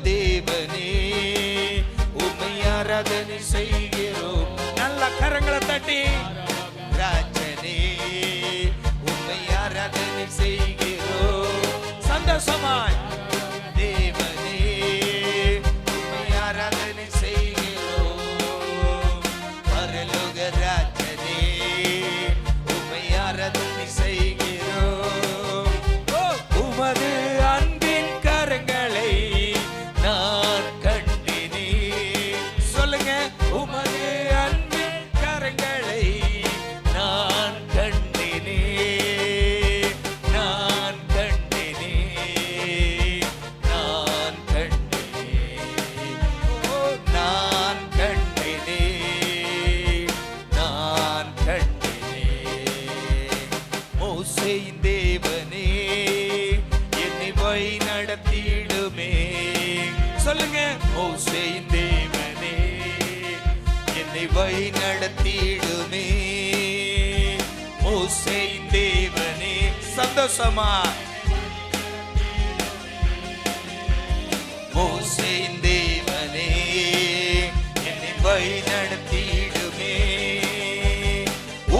தேவனே உம்மை ஆராதனை செய்கிறோம். நல்ல கரங்களை தட்டி ராஜனே உம்மை ஆராதனை செய்கிறோம். சந்தோஷமாய் தேவனே உம்மை ஆராதனை செய்கிறோம். பரலோக ராஜனே உம்மை ஆராதனை செய்கிறோம். உமது அன்பின் கரங்களை நான் கண்டினே. சொல்லுங்க, உமது அன்பின் கரங்களை நான் கண்டினே, நான் கண்டினே, நான் கண்டினே, நான் கண்டினே, நான் கண்டினே. மோசேயின் தேவனே என்னை வழி நடத்திடுமே. சொல்லுங்க, மோசேயின் தேவனே என்னை வழி நடத்திடுமே. மோசேயின் தேவனே. சந்தோஷமா மோசேயின் தேவனே என்னை வழி நடத்திடுமே.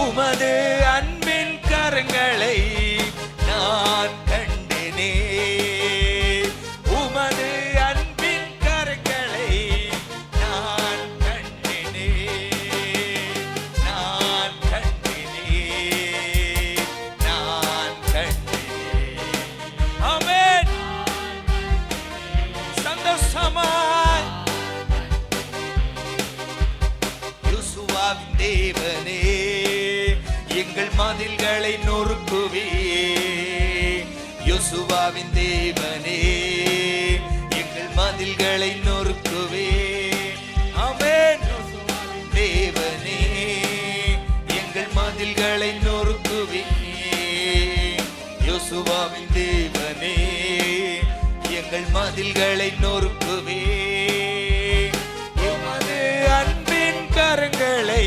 உமது அன்பின் கரங்களை நான் கண்டினே. உமது அன்பின் கரங்களை நான் கண்டினே, நான் கண்டினே, நான் கண்டினே. ஆமென். சந்தோஷமாய் யோசுவாவின் தேவனே எங்கள் மதில்களை நொறுக்குவே. யோசுவாவின் தேவனே எங்கள் மதில்களை நொறுக்குவே. ஆமென். தேவனே எங்கள் மதில்களை நொறுக்குவே. யோசுவாவின் தேவனே எங்கள் மதில்களை நொறுக்குவே. உமது அன்பின் கரங்களை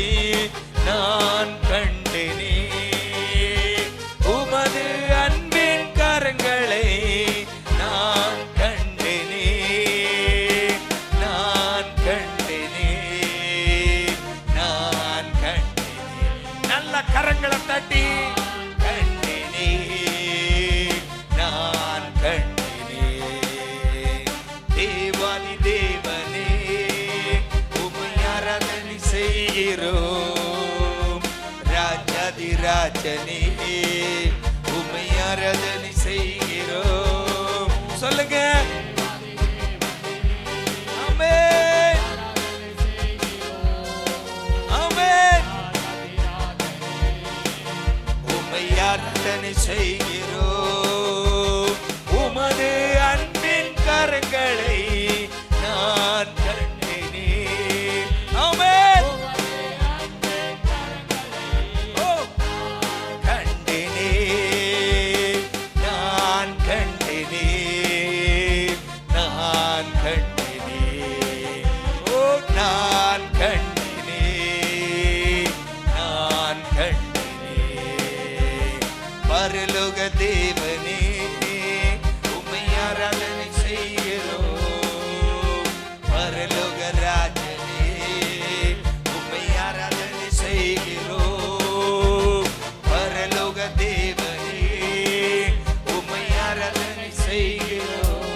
நான் கண்டினே. உமது அன்பின் கரங்களை நான் கண்டினே, நான் கண்டினே, நான் கண்டினே. நல்ல கரங்களை தட்டி கண்டினே, நான் கண்டினே. தேவாதி தேவனே உம்மை ஆராதனை செய்கிறோம். ராஜாதி ராஜனே உம்மை ஆராதனை செய்கிறோம். சொல்லுங்க, ஆமென், ஆமென். உம்மை ஆராதனை செய்கிறோம். உமது அன்பின் கரங்களை நான் கண்டினே. ஆமென். கண்டினே, நான் கண்டினே, நான் கண்டினே, நான் கண்டினே, நான் கண்டினே. பரலோக தேவனே உம்மை ஆராதனை செய்கிறோம். பரலோக ராஜனே உம்மை ஆராதனை செய்கிறோம். பரலோக தேவனே உம்மை ஆராதனை செய்கிறோம்.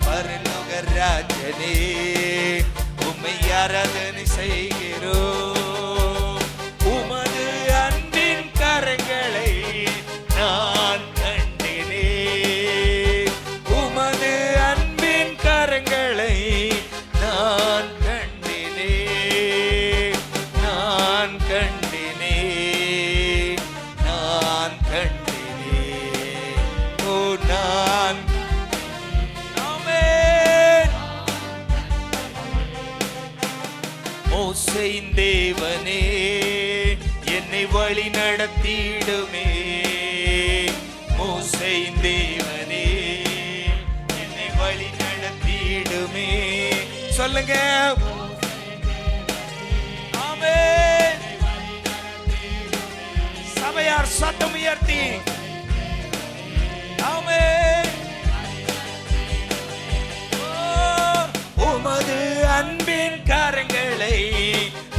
பரலோக ராஜனே உம்மை ஆராதனை செய்கிறோம். உமது அன்பின் கரங்களை நான் கண்டினே. உமது அன்பின் கரங்களை நான் கண்டினே, நான் கண்டினே, நான் கண்டினே. ஓ நான். ஆமென். மோசேயின் தேவனே என்னை வழி நடத்திடுமே. மோசேயின் தேவனே என்னை வழி நடத்திடுமே. சொல்லுங்க, ஆமென். சபையார் சத்தம் உயர்த்தி ஆமென். உமது அன்பின் கரங்களை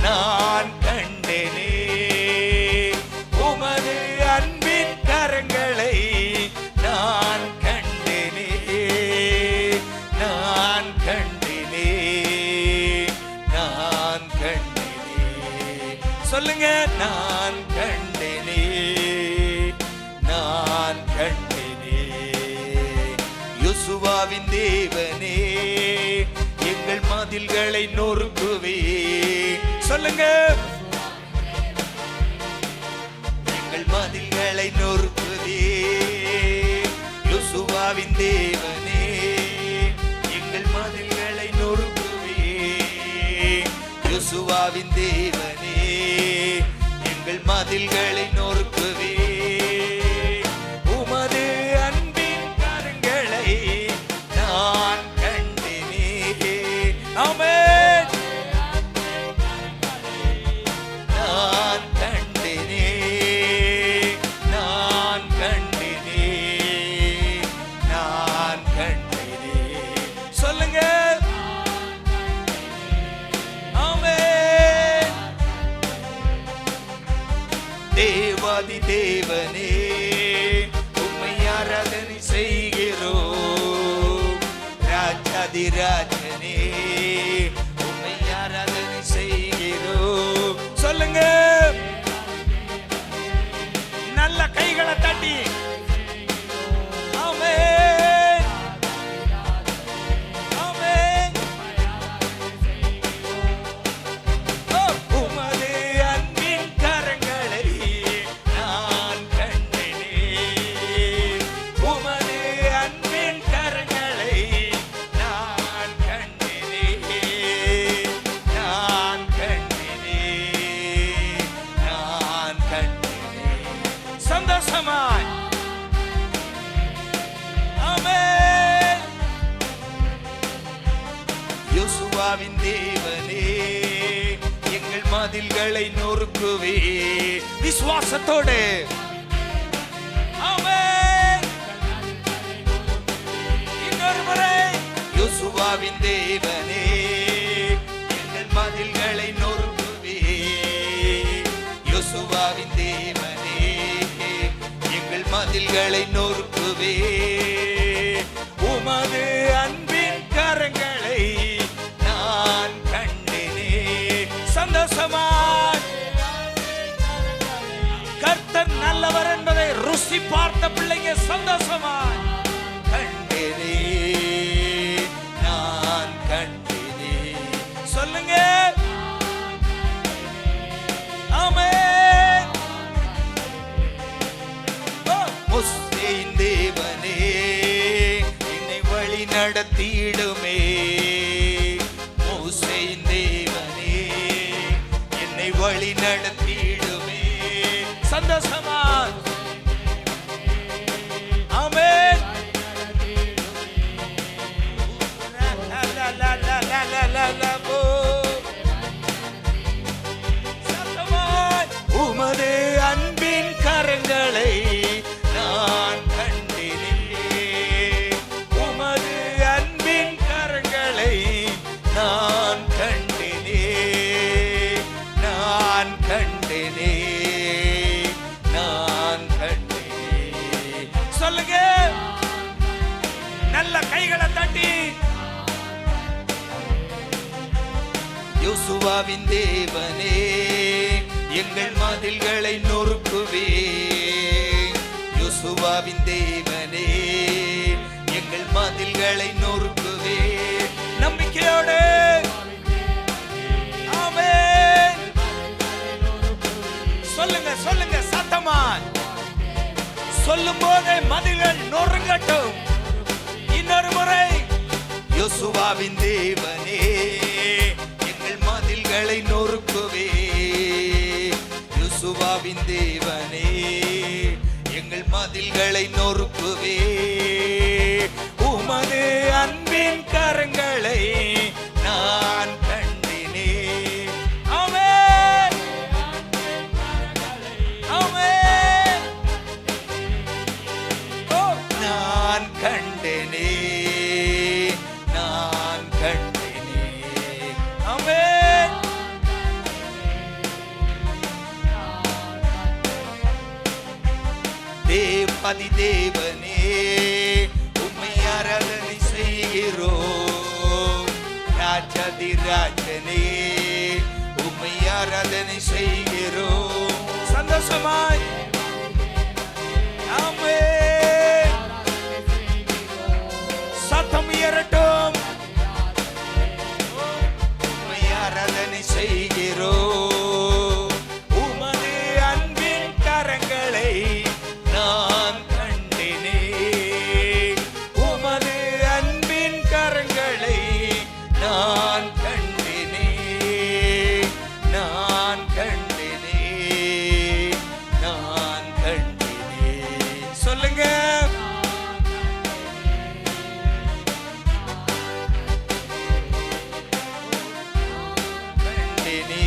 நான் கண்டேனே. உமது அன்பின் கரங்களை நான் கண்டேனே, நான் கண்டேனே, நான் கண்டேனே. சொல்லுங்க, நான் கண்டேனே, நான் கண்டேனே. யோசுவாவின் தேவனே, எங்கள் மதில்களை நொறுக்குவே. சொல்லுங்க, எங்கள் மதில்களை நொறுக்குவே. யோசுவாவின் தேவனே, எங்கள் மதில்களை நொறுக்குவே. யோசுவாவின் தேவனே, எங்கள் மதில்களை நொறுக்குவே. உமது அன்பின் கரங்களை நான் கண்டேனே. ஆமென். நான் கண்டேனே, நான் கண்டேனே, நான் கண்டேனே. சொல்லுங்க, ஆமென். தேவாதி தேவனே, உம்மை ஆராதனை செய்கிறோம். ராஜாதி ராஜனே, உம்மை ஆராதனை செய்கிறோம். சொல்லுங்க, நல்ல கைகளை தட்டி ஆமென், ஆமென். ஓ, உமது அன்பின் கரங்களை நான் கண்டேனே. உமது அன்பின் கரங்களை நான் கண்டேனே, நான் கண்டேனே, நான் கண்டேனே. சந்தோஷமாய் ஆமென். யோசுவாவின் தேவனே, எங்கள் மதில்களை நொறுக்குவே. விசுவாசத்தோடு ஆமென். இன்னொரு முறை, யோசுவாவின் தேவனே, எங்கள் மதில்களை நொறுக்குவே. யோசுவாவின் தேவனே, எங்கள் மதில்களை நொறுக்குவே. உமது அன்பின் கரங்களை நான் கண்டேனே. சந்தோஷமாய் கர்த்தர் நல்லவர் என்பதை ருசி பார்த்த பிள்ளைங்க சந்தோஷமாய் கண்டேனே, நான் கண்டேனே. சொல்லுங்க, ஆமென். மோசேயின் தேவனே, என்னை வழி நடத்திடுமே. மோசேயின் தேவனே, என்னை வழி நடத்திடுமே. சந்தோஷமா ஆமென். உமது அன்பின் கரங்களை நான் கண்டேனே. உமது அன்பின் கரங்களை நான் கண்டேனே, நான் கண்டேனே, நான் கண்டேனே. சொல்லுங்க, நல்ல கைகளை தட்டி யோசுவாவின் தேவனே, எங்கள் மதில்களை நொறுக்குவே. யோசுவாவின் தேவனே, எங்கள் மதில்களை நொறுக்குவே. நம்பிக்கையோடு ஆமென். சொல்லுங்க, சொல்லுங்க சத்தமா. சொல்லும் போதே மதில்கள் நொறுங்கட்டும். இன்னொரு முறை, யோசுவாவின் தேவனே, எங்கள் மதில்களை நொறுக்குவே. யோசுவாவின் தேவனே, எங்கள் மதில்களை நொறுக்குவே. உமது அன்பின் கரங்களை நான் கண்டேனே. ஆமென், ஆமென். ஓ, நான் கண்டேனே, நான் கண்டேனே. தேவாதி தேவனே உம்மை ஆராதனை செய்கிறோம். ராஜாதி ராஜனே உம்மை ஆராதனை செய்கிறோம். சந்தோஷமாய் ஆமென். சத்தம் உயரட்டும். உம்மை ஆராதனை செய்கிறோம். உமது அன்பின் கரங்களை நான் கண்டினே. உமது அன்பின் கரங்களை நான் கண்டினே. நான் கண்டினே. நான் கண்டினே. சொல்லுங்க. கண்டினே.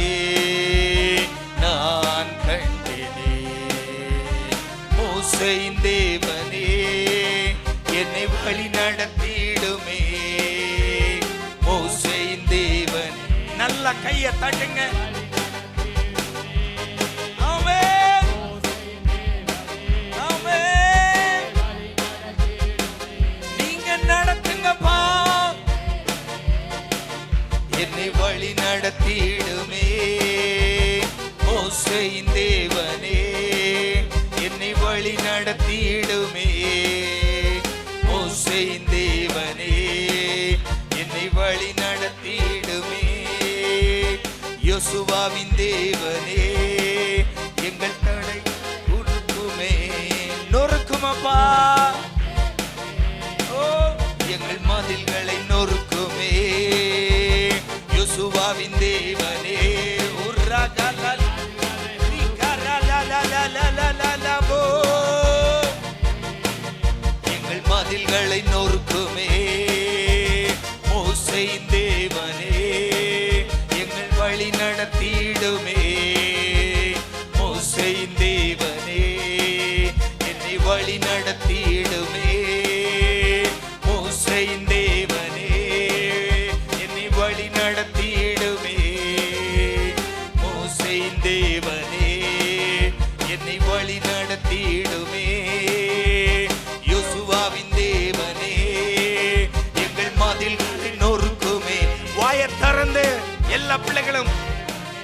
நான் கண்டினே. மோசேயின் தேவனே என்னை வழி நடத்திடுமே. மோசேயின் தேவன் நல்ல கையை தட்டுங்க. ஆமென். ஆமென். நீங்க நடத்துங்கப்பா. என்னை வழி நடத்திடுமே. மோசேயின் தேவனே என்னை வழி நடத்திடுமே. மோசேயின் தேவனே என்னை வழி நடத்திடுமே. யோசுவாவின் தேவனே எங்கள் தடை உருக்குமே. நொறுக்குமப்பா. ஓ எங்கள் மதில்களை நொறுக்குமே. யோசுவாவின் தேவனே உர்ரகலல் ரிகரலலலலலலபோ. எங்கள் மதில்களை நொறுக்குமே. மோசேயின் தேவனே எங்கள் வழி நடத்திடுமே. மோசேயின் தேவனே என்னை வழி நடத்திடுமே. மோசேயின் தேவனே என்னை வழி நடத்திடுமே. மோசேயின் தேவனே என்னை வழி நடத்திடுமே. யோசுவாவின் தேவனே எங்கள் மதில்களை நொறுக்குமே. வாயை திறந்து எல்லா பிள்ளைகளும்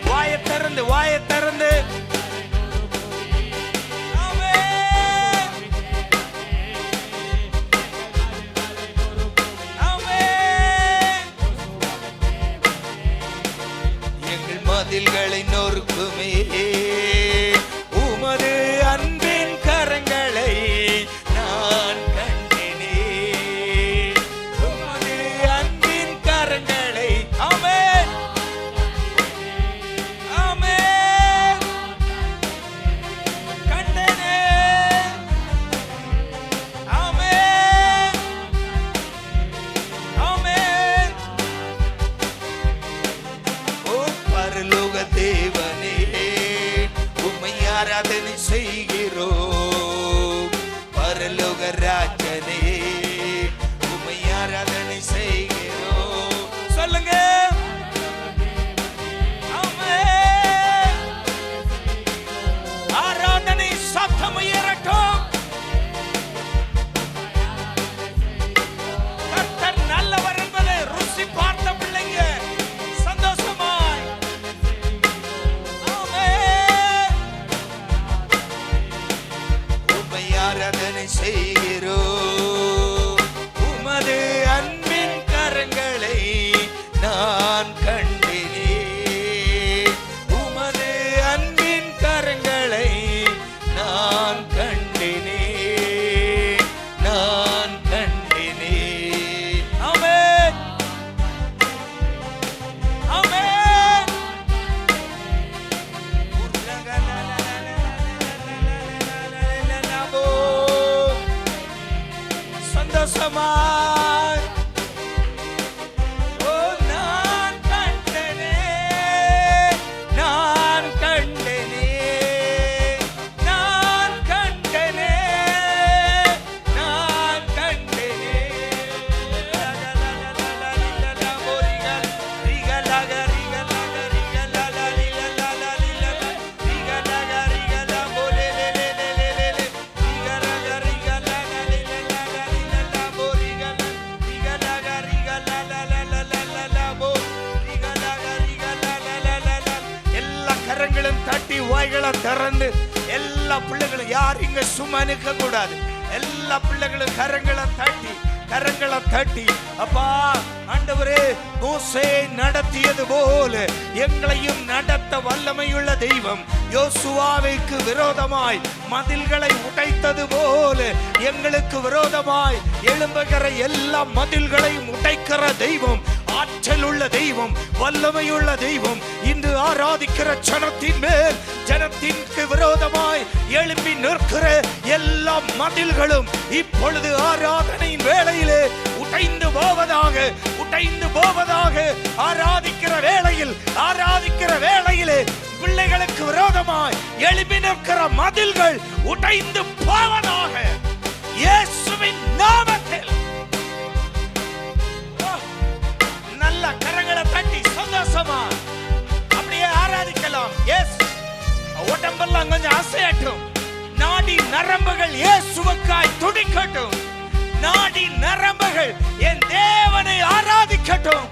வாயை திறந்து வாயை திறந்து ஆமென். ஆமென். எங்கள் மதில்களை நொறுக்குமே. உமது அன்பின் கரங்களை நான் கண்டினே. உமது அன்பின் கரங்களை ஆமென். ஆமென். கண்டனே. ஆமென். ஆமென். ஓ பரலோக தேவனே உம்மை ஆராதனை செய்கிறோம். பரலோக ராஜனே உம்மை ஆராதனை செய்கிறோம். சொல்லுங்க. ஆமென். ஆராதனை சத்தம் உயரட்டும். கர்த்தர் நல்லவர் என்பதை ருசி பார்த்த பிள்ளைங்க சந்தோஷமாய் ஆமென். உம்மை ஆராதனை செய்கிறோம். உமது அன்பின் கரங்களை நான் கண்டினே. உமது அன்பின் கரங்களை நான் கண்டினே. நான் கண்டினே. ஆமென். ஆமென். சந்தோஷமாய் ஓ நான் கண்டனே. நான் கண்டனே. நான் கண்டனே. நான் கண்டனே. எல்லா பிள்ளைகளும் யார் இங்க சும்மா நிற்க கூடாது. எல்லா பிள்ளைகளும் கரங்களை தட்டி அப்பா ஆண்டவரே, மோசே நடத்தியது போல எங்களையும் நடத்த வல்லமையுள்ள தெய்வம், யோசுவாவுக்கு விரோதமாய் மதில்களை உடைத்தது போல எங்களுக்கு விரோதமாய் எழும்புகிற எல்லா மதில்களையும் உடைக்கிற தெய்வம், ஆற்றல் உள்ள தெய்வம், வல்லமையுள்ள தெய்வம். இன்று ஆராதிக்கிற ஜனத்தின் மேல், ஜனத்திற்கு விரோதமாய் எழும்பி நிற்கிற எல்லா மதில்களும் இப்பொழுது ஆராதனையின் வேளையிலே உடைந்து போவதாக ஆராதிக்கிற வேளையிலே பிள்ளைகளுக்கு விரோதமாய் எழுப்பி நிற்கிற மதில்கள் உடைந்து போவதாக இயேசுவின் நாமத்தில். நல்ல கரங்களை தட்டி சந்தோஷமா அப்படியே ஆராதிக்கலாம். எஸ், உடம்பெல்லாம் கொஞ்சம் அசையட்டும். நாடி நரம்புகள் இயேசுவுக்காய் துடிக்கட்டும். நாடி நரம்புகள் என் தேவனை ஆராதிக்கட்டும்.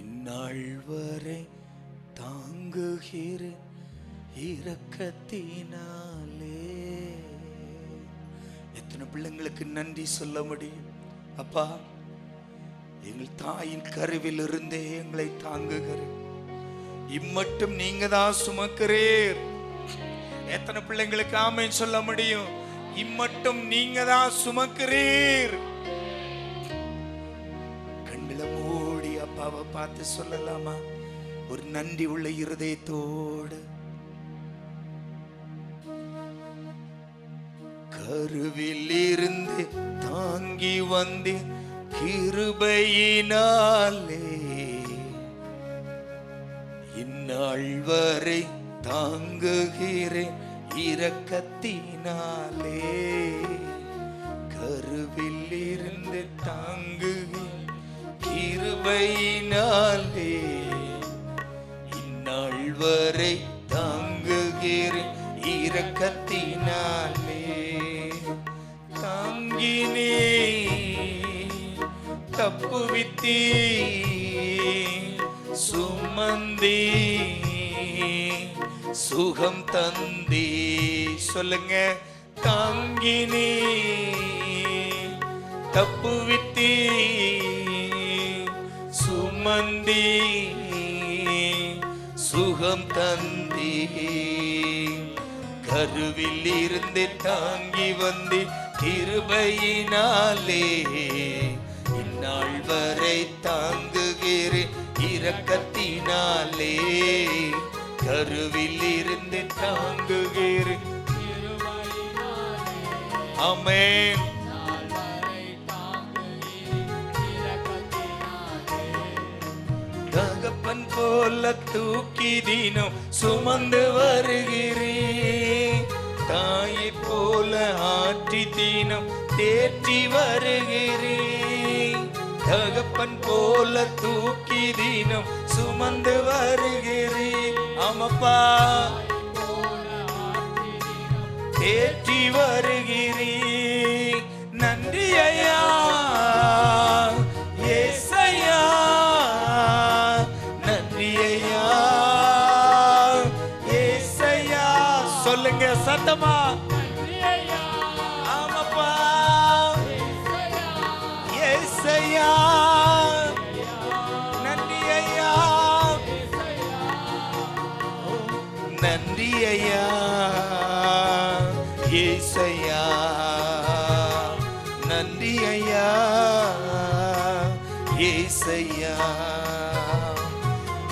இந்நாள்வரை தாங்குகிற இரக்கத்தினாலே. எத்தனை பிள்ளைங்களுக்கு நன்றி சொல்ல முடியும்? அப்பா, எங்கள் தாயின் கருவில் இருந்தே எங்களை தாங்குகிற இம்மட்டும் நீங்க தான் சுமக்கிறீர். எத்தனை பிள்ளைங்களுக்கு ஆமென் சொல்ல முடியும்? இம்மட்டும் நீங்க தான் சுமக்கிறீர். அப்பாவை பார்த்து சொல்லலாமா? ஒரு நன்றி உள்ள இருதயத்தோடு. கருவில் இருந்து தாங்கி வந்து கிருபையினாலே, இந்நாள் வரை தாங்குகிறேன் இரக்கத்தினாலே. கருவில் இருந்து தாங்குகிறேன் கிருபையினாலே, இந்நாள் வரை தாங்குகிற இரக்கத்தினாலே. தாங்கினே தப்புவித்தே சுமந்தே சுகம் தந்தே. சொல்லுங்க, தாங்கினே தப்புவித்தே சுமந்தே சுகம் தந்தே. கருவில் இருந்து தாங்கி வந்து கிருபையினாலே, இந்நாள் வரை தாங்குகிற இரக்கத்தினாலே. கருவில் இருந்து தாங்குகிற ஆமென். தகப்பன் போல தூக்கி தினம் சுமந்து வருகிறேன், தாயை போல ஆற்றி தினம் தேற்றி வருகிறேன். தகப்பன் போல தூக்கி தினம் சுமந்து வருகிறேன். ஆமப்பா, தேற்றி வருகிறேன். நன்றி ஐயா ஏசையா, நன்றி ஐயா ஏசையா. சொல்லுங்க சத்தமா, ஆமப்பா ஏசையா. நன்றி ஐயா, நன்றி ஐயா ஏசையா. நன்றி ஐயா ஏசையா.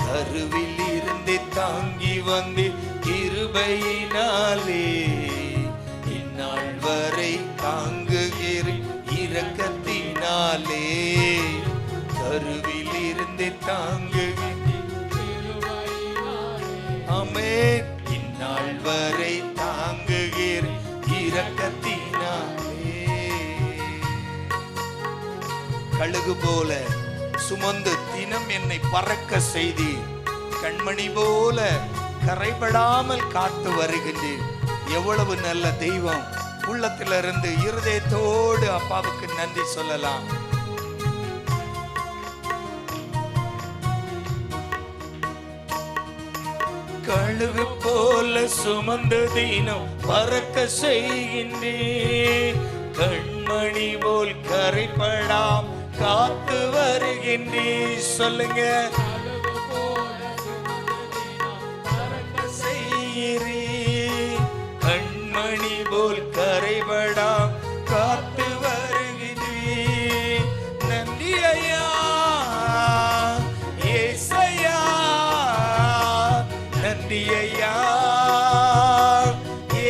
கருவில் இருந்து தாங்கி வந்து கிருபையினாலே, இந்நாள் வரை தாங்குகிற இரக்கத்தினாலே. கருவில் இருந்து தாங்குகிற இந்நாள் வரை தாங்குகிற இரக்கத்தினாலே. கழுகு போல சுமந்து தினம் என்னை பறக்க செய்தி, கண்மணி போல கரைபடாமல் காத்து வருகின்றீர். எவ்வளவு நல்ல தெய்வம். உள்ளத்திலிருந்து இருதயத்தோடு அப்பாவுக்கு நன்றி சொல்லலாம். கழுகு போல சுமந்து தினம் பறக்க செய்கின்றேன், கண்மணி போல் கரைபடாம் காத்து வருகின்றேன். சொல்லுங்க, கண்மணி போல் கரைபடாம் காத்து வருகின்றேன். நன்றி ஐயா ஏசையா, நன்றி ஐயா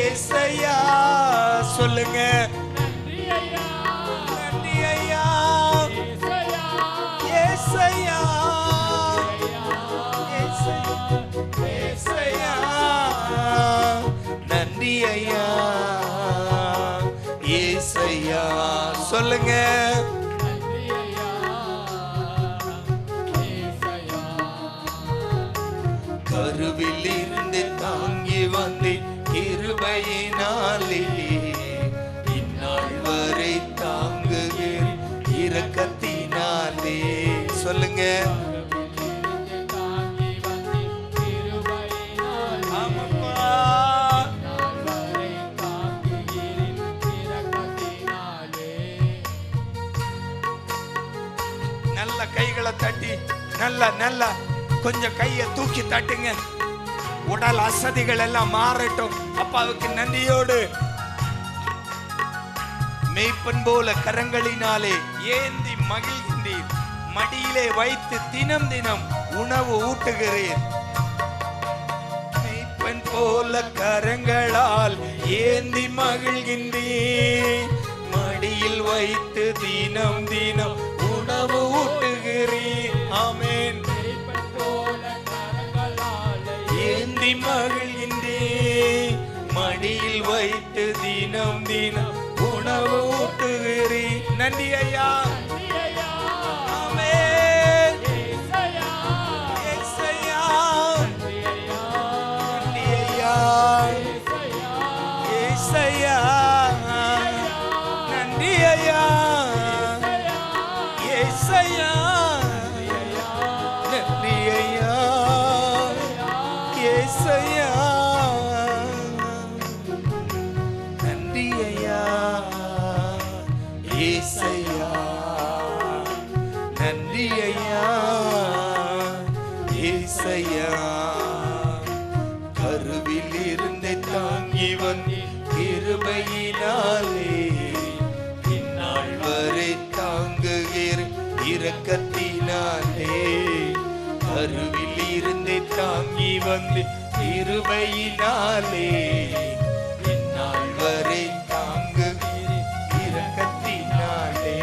ஏசையா. சொல்லுங்க, நன்றி ஐயா ஏசையா ஏசையா. நன்றி ஐயா ஏசையா. சொல்லுங்க, கருவில் இருந்து தாங்கி வந்து கிருபையினாலே இந்நாள் வரை தாங்குகிற இரக்கத்தினாலே. சொல்லுங்க, நல்ல கைகளை தட்டி நல்ல கொஞ்சம் கையை தூக்கி தட்டுங்க. உடல் அசதிகள் எல்லாம் மாறட்டும். அப்பாவுக்கு நன்றியோடு மேய்ப்பன் போல கரங்களினாலே ஏந்தி மகிழ்கின்றீர், மடியிலே வைத்து தினம் தினம் உணவு ஊட்டுகிறேன். மேய்ப்பன் போல கரங்களால் ஏந்தி மகிழ்கின்றீர், மடியில் வைத்து தினம் தினம் உணவு ஊட்டுகிறேன். ஆமென். ஏந்தி மகிழ்கின்றேன், மடியில் வைத்து தினம் தினம் உணவு ஊட்டுகிறேன். நன்றி ஐயா. ஆமென். ஏசையா நன்றி ஐயா ஏசையா. நன்றி ஐயா ஏசையா. நன்றி ஐயா ஏசையா. நன்றி ஐயா ஏசையா. நன்றி ஐயா ஏசையா. கருவில் இருந்து தாங்கி வந்து கிருபையினாலே இந்நாள் வரை தாங்குகிற இரக்கத்தினாலே. கருவில் இருந்து தாங்கி வந்து கிருபையினாலே இந்நாள் வரை தாங்குகிற இரக்கத்தினாலே.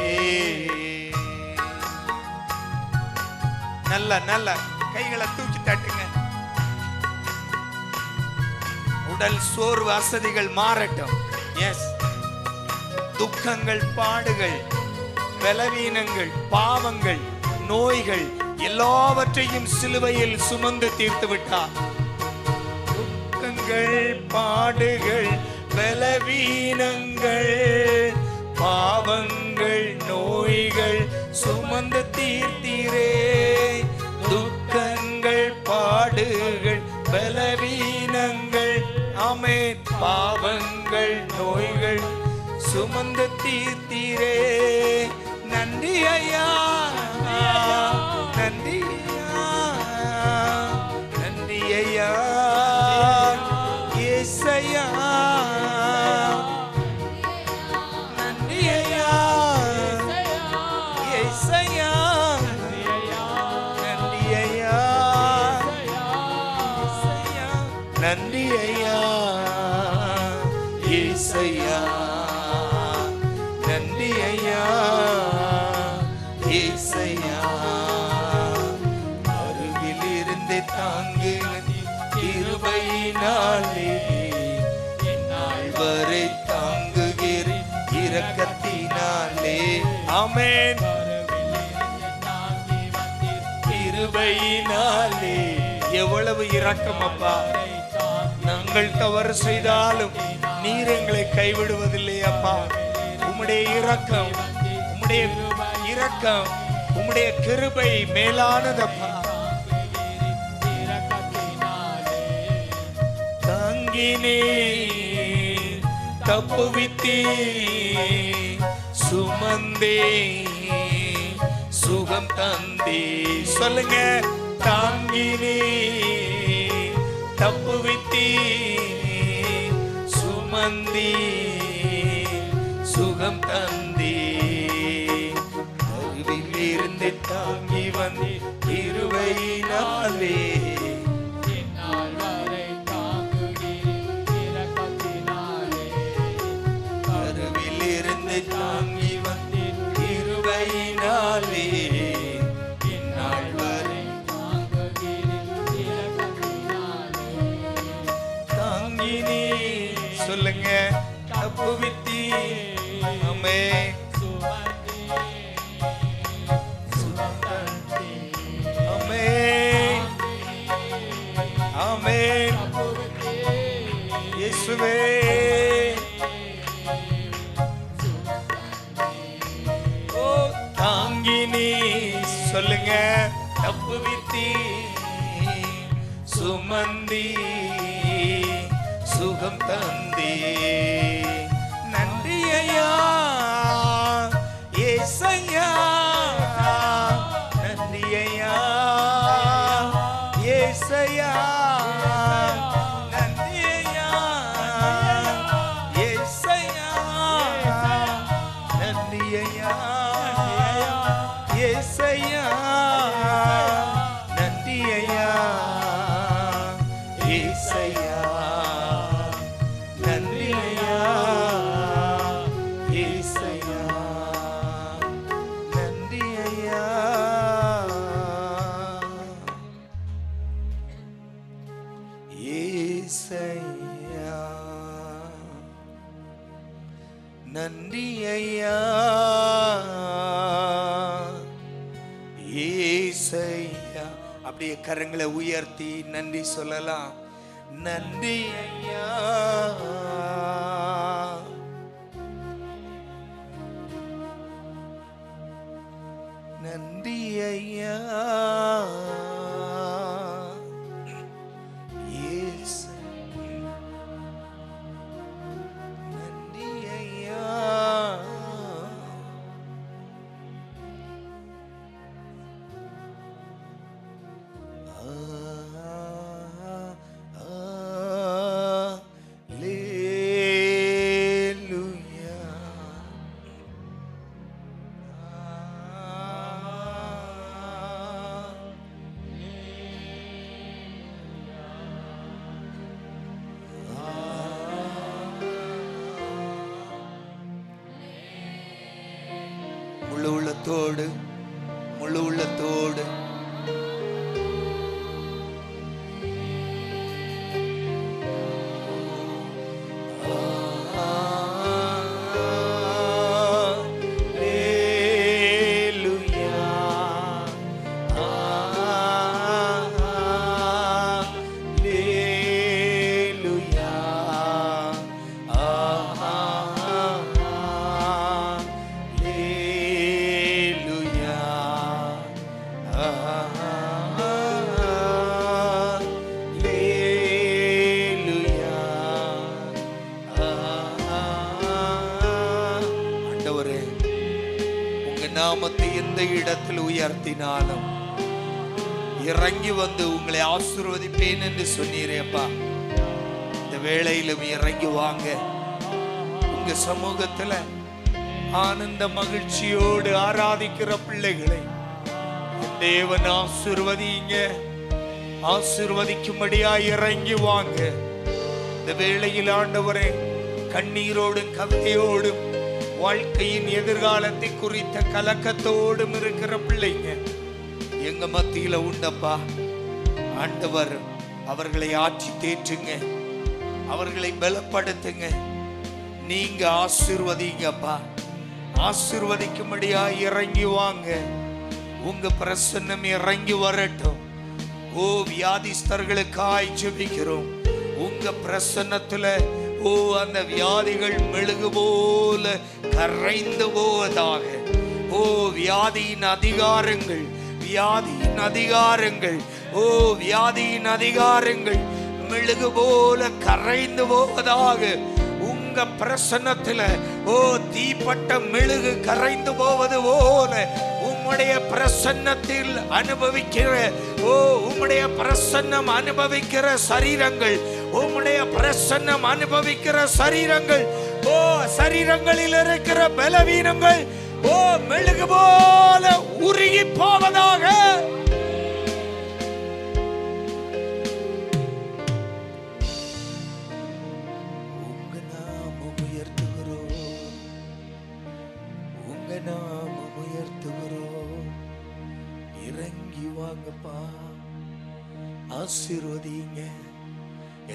நல்ல கைகளை தூக்கி தட்டுங்க. உடல் சோர்வு அசதிகள் மாறட்டும். எஸ், துக்கங்கள், பாடுகள், பலவீனங்கள், பாவங்கள், நோய்கள் எல்லாவற்றையும் சிலுவையில் சுமந்து தீர்த்து விட்டார். துக்கங்கள், பாடுகள், பலவீனங்கள், பாவங்கள், நோய்கள் சுமந்து தீர்த்தீரே. துக்கங்கள், பாடுகள், பலவீனங்கள், ஆமென், பாவங்கள், நோய்கள் சுமந்து தீர்த்தீரே. நன்றி ஐயா நன்றி ஐயா. நன்றி ஐயா ஏசையா. நன்றி ஐயா ஏசையா. நன்றி ஐயா ஏசையா. நன்றி ஐயா ஏசையா. நன்றி ஐயா ஏசையா. அருகில் இருந்து தாங்கு கிருபை கிருபையினாலே என்னால் வரை தாங்குகிறேன் இரக்கத்தினாலே. ஆமென். கிருபையினாலே எவ்வளவு இரக்கம் அப்பா. நாங்கள் தவறு செய்தாலும் நீர் எங்களை கைவிடுவதில்லை அப்பா. உம்முடைய இரக்கம், உம்முடைய இரக்கம், உம்முடைய கிருபை மேலானதப்பா. தாங்கினே தப்புவித்தே சுமந்தே சுகம் தந்தே. சொல்லுங்க. தாங்கினே தப்புவித்தே சுமந்தே சுகம் தந்தே. அருவில் இருந்து தாங்கி வந்து கிருபையினாலே அருவில் இருந்து தாங்கி வந்து கிருபையினாலே என்னால் வரை தாங்கினே. சொல்லுங்க. தப்புவித்தே. ஆமென். ஆமென். ஆமென். இயேசுவே. ஓ தாங்கினே. சொல்லுங்க. தப்புவித்தே சுமந்தி சுகம் தந்தே. நன்றி ஐயா ஏசையா. நன்றி ஐயா ஏசையா. நன்றி ஐயா ஏசையா. நன்றி ஐயா ஏசையா. நன்றி ஐயா ஏசையா. நன்றி ஐயா ஏசையா. நன்றி ஐயா. ஏசையா. நன்றி ஐயா ஏசையா. அப்படியே கரங்களை உயர்த்தி நன்றி சொல்லலாம். நன்றி ஐயா. நன்றி ஐயா ஏசையா. நன்றி ஐயா. முழு உள்ளத்தோடு முழு உள்ளத்தோடு நாமத்தை எந்த இடத்தில் உயர்த்தினாலும் இறங்கி வந்து உங்களை ஆசீர்வதிப்பேன் என்று சொன்னீரேப்பா. இந்த வேளையிலும் இறங்கி வாங்க. உங்க சமூகத்துல ஆனந்த மகிழ்ச்சியோடு ஆராதிக்கிற பிள்ளைகளை தேவன் ஆசீர்வதிங்க. ஆசீர்வதிக்கும்படியா இறங்கி வாங்க. இந்த வேளையில் ஆண்டவரே, கண்ணீரோடும் கவலையோடும் வாழ்க்கையின் எதிர்காலத்தை குறித்த கலக்கத்தோடும் இருக்கிற பிள்ளைங்க எங்க மத்தியில உண்டப்பா. ஆண்டவர் அவர்களை ஆற்றி தேற்றுங்க, அவர்களை பலப்படுத்துங்க. நீங்க ஆசீர்வதிங்கப்பா. ஆசீர்வதிக்கும்படியா இறங்கி வாங்க. உங்க பிரசன்னம் இறங்கி வரட்டும். ஓ வியாதிஸ்தர்களுக்காய் ஜெபிக்கிறோம். உங்க பிரசன்னத்துல ஓ அந்த வியாதிகள் மெழுகு போல கரைந்து போவதாக. ஓ வியாதியின் அதிகாரங்கள், வியாதியின் அதிகாரங்கள், ஓ வியாதியின் அதிகாரங்கள் மெழுகு போல கரைந்து போவதாக. உங்க பிரசன்னத்துல ஓ தீப்பட்ட மெழுகு கரைந்து போவது போல உம்முடைய பிரசன்னத்தில் அனுபவிக்கிற ஓ உம்முடைய பிரசன்னம் அனுபவிக்கிற சரீரங்கள், உம்முடைய பிரசன்னம் அனுபவிக்கிற சரீரங்கள், ஓ சரீரங்களில் இருக்கிற பலவீனங்கள் ஓ மெழுகு போல உருகி போவதாக. உங்க நாமம் உயர்த்துகிறோம், உங்க நாமம் உயர்த்துகிறோம். இறங்கி வாங்கப்பா, ஆசீர்வதிங்க.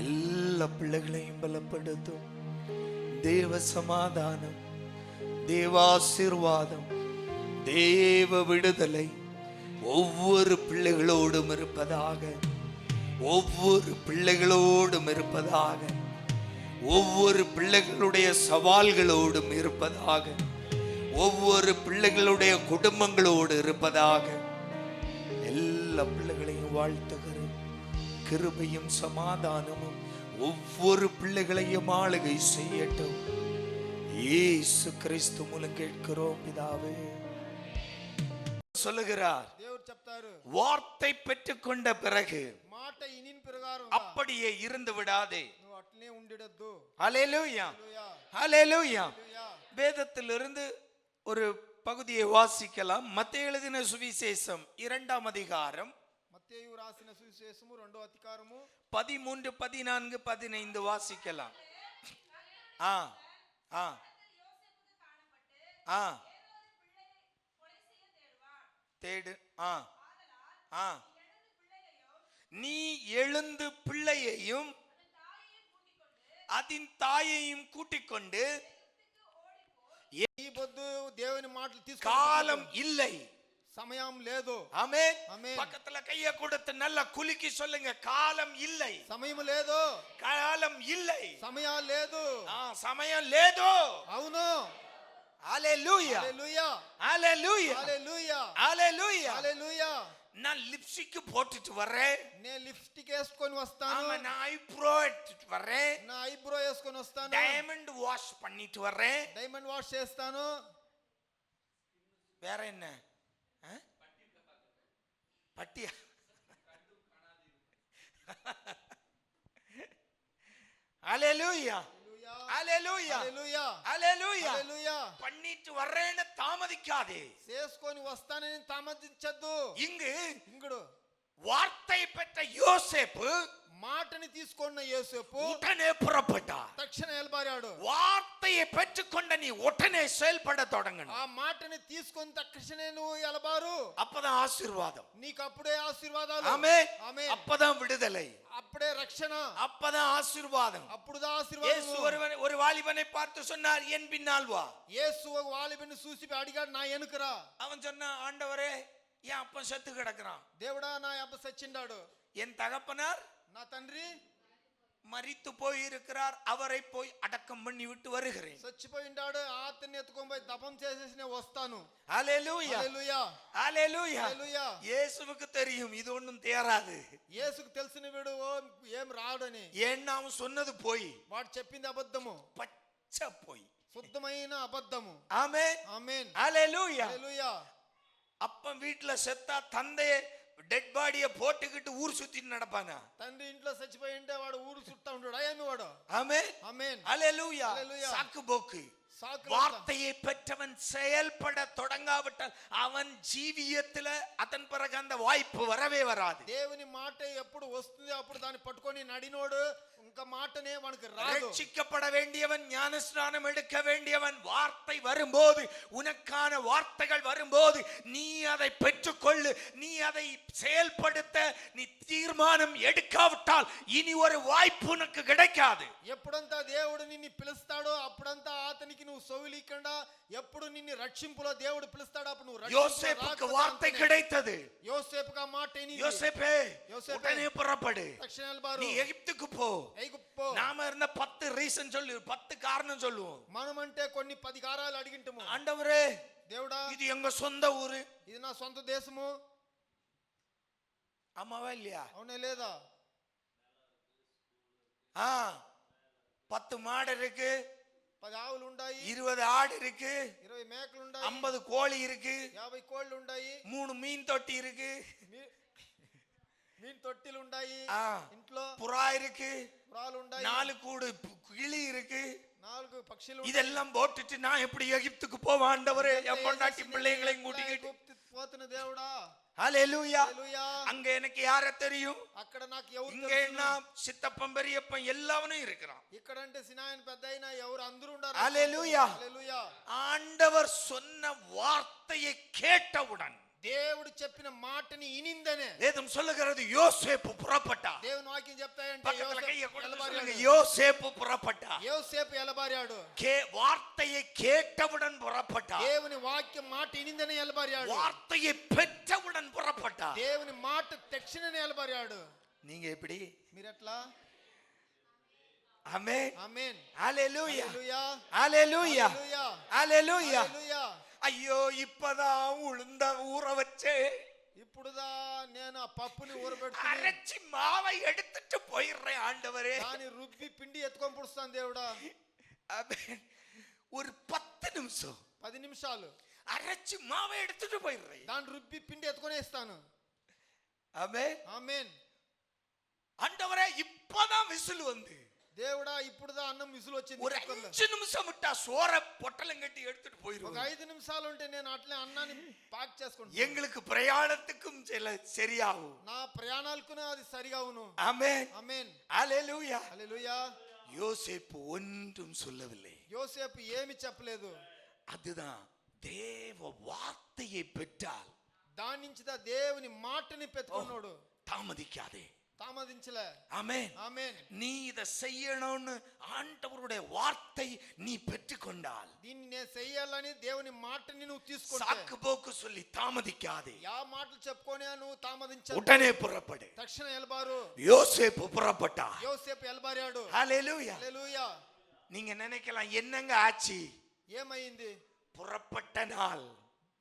எல்லா பிள்ளைகளையும் பலப்படுத்தும். தேவ சமாதானம், தேவாசீர்வாதம், தேவ விடுதலை ஒவ்வொரு பிள்ளைகளோடும் இருப்பதாக, ஒவ்வொரு பிள்ளைகளோடும் இருப்பதாக, ஒவ்வொரு பிள்ளைகளுடைய சவால்களோடும் இருப்பதாக, ஒவ்வொரு பிள்ளைகளுடைய குடும்பங்களோடு இருப்பதாக. எல்லா பிள்ளைகளையும் வாழ்த்துகிறேன். கிருபையும் சமாதானமும் ஒவ்வொரு பிள்ளைகளையும் ஆளுகை செய்யட்டும். இயேசு கிறிஸ்து மூலம் கேட்கிறோம் பிதாவே. சொல்லுகிறார், வார்த்தை பெற்றுக்கொண்ட பிறகு அப்படியே இருந்து விடாதே. ஹல்லேலூயா, ஹல்லேலூயா. வேதத்திலிருந்து ஒரு பகுதியை வாசிக்கலாம். மத்தேயு எழுதின சுவிசேஷம் 2ஆம் அதிகாரம் 13, 14, 15 வாசிக்கலாம். தேடு. நீ எழுந்து பிள்ளையையும் அதின் தாயையும் கூட்டிக் கொண்டு, దేవుని మాటలు తీసుకో. కాలం இல்லை, సమయం లేదు. ఆమేన్. పక్కతల కయ్య கொடுத்து நல்ல குலுக்கி சொல்லுங்க, காலம் இல்லை, సమయం లేదు, కాలం இல்லை, సమయం లేదు, సమయం లేదు. అవును. హల్లెలూయా, హల్లెలూయా, హల్లెలూయా, హల్లెలూయా, హల్లెలూయా, హల్లెలూయా. நான் லிப்ஸ்டிக் போட்டுட்டு வரேன், నేను లిప్స్టిక్ వేసుకొని వస్తాను, நான் ஐப்ரோ எடுத்துட்டு வரேன், నా ఐబ్రో వేసుకొని వస్తాను, டைமண்ட் வாஷ் பண்ணிட்டு வரேன், డైమండ్ వాష్ చేస్తాను. வேற என்ன? பட்டியா? ஹல்லேலூயா, ஹல்லேலூயா, హల్లెలూయా, ஹல்லேலூயா. హల్లెలూయా. பண்ணிட்டு வரேன்னு தாமதிக்காதே. చేసుకొని వస్తానని తామదించద్దు. ఇంగుడు வார்த்தை பெற்ற யோசேப்பு మాటని తీసుకున్న యోసేపు உடனே புறப்பட்டார். తక్షణ నిలబడాడు. வார்த்தையை பெற்றுக்கொண்ட நீ உடனே செயல்பட தொடங்கணும். ఆ మాటని తీసుకొని తక్షణమే నువ్వు ఎలబారు. அப்பதான் ஆசீர்வாதம். నీకు అప్పుడే ఆశీర్వాదాలు. ஆமென், ఆమేన్. அப்பதான் விடுதலை, అప్పుడే రక్షణ, அப்பதான் ஆசீர்வாதம். అప్పుడుదా ఆశీర్వాదం. యేసు ஒரு வாலிபனை பார்த்து சொன்னார், என் பின்னால் வா. యేసు ఒక వాలిబని చూసి అడిగాడు, నా వెనుకరా. அவன் சொன்னா, ஆண்டவரே என் அப்பன் செத்து கிடக்குறான். దేవుడా నా అబ్బ సచ్చిండాడు. என் தகப்பனார் నా తండ్రి மரித்து போய் இருக்கிறார், அவரை போய் அடக்கம் பண்ணி விட்டு வருகிறேன். చచ్చిపోయిండాడు, ఆతన్ని ఎత్తుకొని పోయి దపం చేసేసి నేను వస్తాను. హల్లెలూయా, హల్లెలూయా, హల్లెలూయా. హల్లెలూయా. యేసుவுக்கு தெரியும் இது ஒண்ணும் தேராது. యేసుకు తెలిసిన వీడు ఏం రాడని. ஏன்னா அவன் சொன்னது போய், వాడు చెప్పింది అబద్ధము, பச்சை போய், శుద్ధమైన అబద్ధము. ஆமென், ఆమేన్, ஹல்லேலூயா. హల్లెలూయా. அப்பன் வீட்டுல செத்தா தந்தைய டெட் பாடியை போட்டுக்கிட்டு ஊர் சுத்திட்டு நடப்பானா? తండ్రి ఇంట్లో చచ్చిపోయి ఉంటే వాడు ఊరు చుట్టా ఉంటాడు. ఏమి వాడు? ஆமென், ఆమేన్, ஹல்லேலூயா. హల్లెలూయా. சாக்கு போக்கு, சாக்கு வார்த்தையை பெற்றவன் செயல்பட தொடங்காவிட்டால் அவன் జీవియத்துல அதன் பிறகு அந்த வாய்ப்பு வரவே வராது. దేవుని మాట ఎప్పుడు వస్తుంది అప్పుడు దాన్ని పట్టుకొని నడినోడు ఇంకా మాటనే మనకు రాదు. ரட்சிக்கப்பட வேண்டியவன், ஞானஸ்நானம் எடுக்க வேண்டியவன், வார்த்தை வரும்போது, உனக்கான வார்த்தைகள் வரும்போது நீ அதை பெற்றுக்கொள்ளு. நீ அதை செயல்படுத்த நீ தீர்மானம் எடுக்காவிட்டால் இனி ஒரு வாய்ப்பு உனக்கு கிடைக்காது. ఎప్పుడంతా దేవుడు నిన్ను పిలుస్తాడో అప్పుడంతా అతనికి నువ్వు సోవిలీకుండా ఎప్పుడు నిన్ను రక్షింపులో దేవుడు పిలుస్తాడో అప్పుడు నువ్వు யோசேப்புக்கு வார்த்தை கிடைத்தது. యోసేపుకు ఆ మాట ఎనింది. யோசேப்பே உடனே புறப்படு, நீ எகிப்துக்கு போ. நாம இருந்த 10 ரீசன் சொல்லு, 10 காரணம் சொல்லுவோம். మనమంటే కొన్ని 10 కారణాలు అడిగింటము. ஆண்டவரே దేవుడా இது எங்க சொந்த ஊரு, ఇది నా సొంత దేశము. ஆமாவா இல்லையா? అవునే లేదా? 10 மாடு இருக்கு, 10 ఆవులు ఉన్నాయి, 20 ఆడు இருக்கு, 20 మేకలు ఉన్నాయి, 50 கோழி இருக்கு, 50 కోళ్ళు ఉన్నాయి, 3 மீன் தொட்டி இருக்கு, மீன் தொட்டிలు ఉన్నాయి, ఇంట్లో புறா இருக்கு, புறாలు ఉన్నాయి, 4 கூடு கிளி இருக்கு, 4 పక్షులు. இதெல்லாம் போட்டுட்டு நான் எப்படி எகிப்துக்கு போவேன் ஆண்டவரே? என் பொண்டாட்டி பிள்ளைங்களையும் கூட்டிக்கிட்டு పోతున్న దేవుడా. ஹல்லேலூயா. హల్లెలూయా. அங்க எனக்கு யார தெரியும்? అక్కడ నాకు ఎవరు இங்க తెలుసు? என்ன சித்தப்பன் பெரியப்பன் எல்லாவனும் இருக்கிறான். ఇక్కడ అంటే సినాయన పెద్దయిన ఎవరు అందరూ ఉన్నారు. ஹல்லேலூயா. హల్లెలూయా. ஆண்டவர் சொன்ன வார்த்தையை கேட்டவுடன், దేవుడు చెప్పిన మాటని ఇనిందనే வேதம் சொல்லுகிறது யோசேப்பு புறப்பட்டான். దేవుని వాక్యం చెప్తాయంటే பக்கத்துல கையை கொடுத்து சொல்லுங்க, யோசேப்பு புறப்பட்டான். యోసేపు ఎలబారాడు. வார்த்தையை கேட்டவுடன் புறப்பட்டான். దేవుని వాక్యం మాట ఇనిందనే ఎలబారాడు. வார்த்தையை பெற்றவுடன் புறப்பட்டான். దేవుని మాట తక్షణనే ఎలబారాడు. நீங்க எப்படி? మీరెట్లా? ஆமென். ఆమేన్. ஹல்லேலூயா. హల్లెలూయా. ஹல்லேலூயா. ஹல்லேலூயா. హల్లెలూయా. ஐயோ இப்பதான் உளுந்த ஊற வச்சே, ఇప్పుడుదా నేను ఆ పప్పుని ఊరబెట్టుకొని அரைச்சி மாவை எடுத்துட்டு போயிடுறேன் ஆண்டவரே. దాని రుబ్బి పిండి ఎత్తుకొని పుడుస్తాను దేవుడా. ஆமென். ஒரு 10 நிமிஷம், 10 నిమిషాలు அரைச்சி மாவை எடுத்துட்டு போயிடுறேன். దాని రుబ్బి పిండి ఎత్తుకొని ఇస్తాను. ஆமென். ఆమేన్. ஆண்டவரே இப்பதான் விசில் வந்து, దేవుడా ఇప్పుడుదా అన్నం విసులు వచ్చింది. ஒரு 5 நிமிஷம் விட்டா சோற பொட்டலம் கட்டி எடுத்துட்டு ఒక போயிடுவோம். 5 నిమిషాలు ఉంటే నేను అట్లే అన్నాన్ని ప్యాక్ చేసుకుంటాను. எங்களுக்கு பிரயாணத்துக்கும் சரியாகும். నా ప్రయాణాలకు అది సరిగా అవును. ஆமென். ఆమేన్. ஹல்லேலூயா. హల్లెలూయా. யோசேப்பு ஒன்றும் சொல்லவில்லை. యోసేపు ఏమి చెప్పలేదు. அதுதான் தேவ வார்த்தையை பெற்றால் దాని నుంచి దేవుని మాటని పెట్టుకున్నాడు. தாமதிக்காதே. தாமதிంచలే. ஆமென். ఆమేన్. நீ இத செய்யணும்னு ஆண்டவருடைய வார்த்தை நீ பெற்றுக்கொண்டால், దీన్ని నేను చెయ్యాలని దేవుని మాటని నువ్వు తీసుకుంటే, சாக்கு போக்கு சொல்லி தாமதிக்காதே. యా మాటలు చెప్పుకొని నువ్వు తామదించు. உடனே புறப்படு. తక్షణ ఎలబారు. யோசேப்பு புறப்பட்டா. యోసేపు ఎలబారాడు. ஹல்லேலூயா. హల్లెలూయా. நீங்க நினைக்கலாம் என்னங்க ஆச்சு? ఏమైంది? புறப்பட்ட நாள்,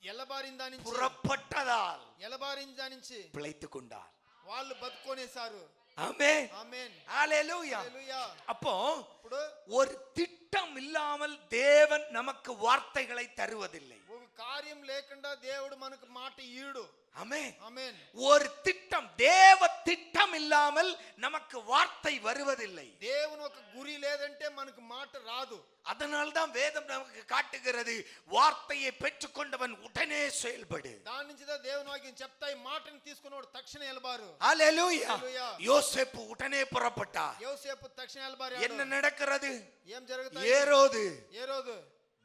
ఎలబారిన దాని నుంచి, புறப்பட்டதால் ఎలబారిన దాని నుంచి பிழைத்துக் கொண்டார். వాళ్ళు బతుకొనేసారు. ஆமென். ఆమేన్. ஹல்லேலூயா. హల్లెలూయా. அப்போ ఇప్పుడు ஒரு திட்டம் இல்லாமல் தேவன் நமக்கு வார்த்தைகளை தருவதில்லை. ఒక కార్యం లేకుండా దేవుడు మనకు మాట ఈడు. ஆமென். ఆమేన్. ஒரு திட்டம், தேவ திட்டம் இல்லாமல் நமக்கு வார்த்தை வருவதில்லை. దేవుని ఒక గురి లేదంటే మనకు మాట రాదు. அதனால்தான் வேதம் நமக்கு காட்டுகிறது, வார்த்தையை பெற்றுக்கொண்டவன் உடனே செயல்படு. దాని నుంచి దేవుని వాక్యం చెప్తాయి, మాటని తీసుకున్నవాడు తక్షణ ఎలబారు. ஹல்லேலூயா. హల్లెలూయా. யோசேப்பு உடனே புறப்பட்டா. యోసేపు తక్షణ ఎలబారాడు. என்ன நடக்கிறது? ఏం జరుగుతాయి? ஏரோது ఏరోదు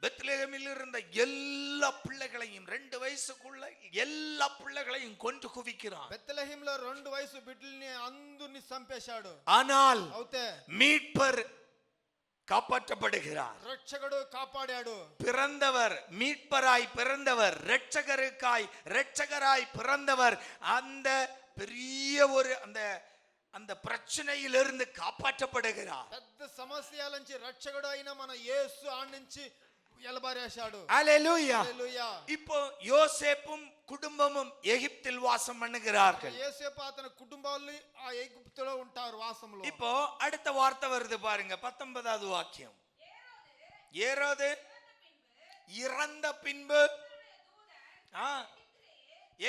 பெத்லெகேமில் இருந்த எல்லா பிள்ளைகளையும், 2 வயசுக்குள்ள எல்லா பிள்ளைகளையும் கொன்று குவிக்கிறான். బెత్లెహేములో 2 వయసు బిడ్డల్ని అందరిని చంపేశాడు. ஆனால் అవుతే மீட்பர் காப்பாற்றப்படுகிறார். రక్షకుడు కాపాడాడు. பிறந்தவர், மீட்பராய் பிறந்தவர், இரட்சகராய் பிறந்தவர் அந்த பெரிய ஒரு அந்த பிரச்சனையிலிருந்து காப்பாற்றப்படுகிறார். పెద్ద సమస్యల నుంచి రక్షకుడు అయిన మన యేసు ఆ నుంచి ఎలబారేశాడు. ஹல்லேலூயா. హల్లెలూయా. இப்போ யோசேப்பும் குடும்பமும் எகிப்தில் வாசம் பண்ணுகிறார்கள். యేసేపు అతని కుటుంబాలు ఆ ఎగిప్తులో ఉంటారు వాసంలో. இப்போ அடுத்த வார்த்தை வருது பாருங்க, 19வது வாக்கியம். ஏரோது இறந்த பின்பு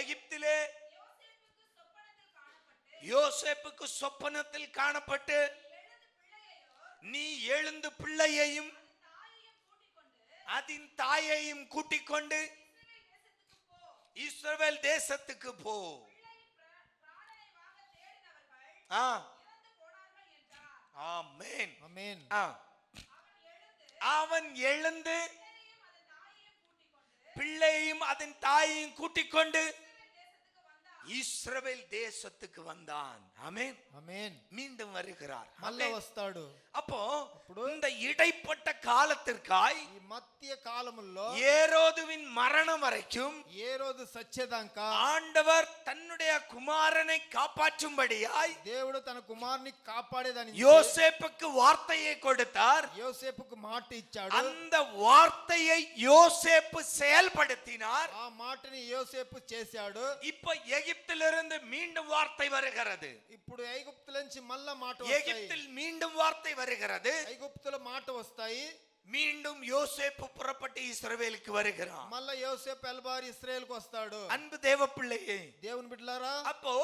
எகிப்திலே யோசேப்புக்கு சொப்பனத்தில் காணப்பட்டு, நீ எழுந்து பிள்ளையையும் அதன் தாயையும் கூட்டிக் கொண்டு இஸ்ரவேல் தேசத்துக்கு போ. ஆமென். ஆமென். அவன் எழுந்து பிள்ளையும் அதன் தாயையும் கூட்டிக் கொண்டு இஸ்ரவேல் தேசத்துக்கு வந்தான். ஆமென். ஆமென். மீண்டும் வருகிறார். మళ్ళా వస్తాడు. அப்போ இந்த இடைப்பட்ட காலத்திற்காய் ఈ మధ్య కాలములో ஏரோதுவின் மரணம் வரைக்கும் ఏరోదు సచ్చేదాకా ஆண்டவர் தன்னுடைய குமாரனை காப்பாற்றும்படியாய் దేవుడు తన కుమారుని కాపాడేదాని யோசேப்புக்கு வார்த்தையை கொடுத்தார். యోసేపుకు మాట ఇచ్చాడు. அந்த வார்த்தையை யோசேப்பு செயல்படுத்தினார். ఆ మాటని యోసేపు చేశాడు. இப்ப எகிப்திலிருந்து மீண்டும் வார்த்தை வருகிறது. ఇప్పుడు ఐగుప్తు నుంచి మళ్ళా మాట వస్తాయి. எகிப்தில் மீண்டும் வார்த்தை வருகிறது. ఐగుప్తులో మాట వస్తాయి. மீண்டும் யோசேப்பு புறப்பட்டு இஸ்ரவேலுக்கு வருகிறான். మళ్ళా యోసేపు ఎల్బారి ఇశ్రాయేలుకు వస్తాడు. அன்பு தேவ பிள்ளையே, దేవుని బిడ్డలారా, அப்போ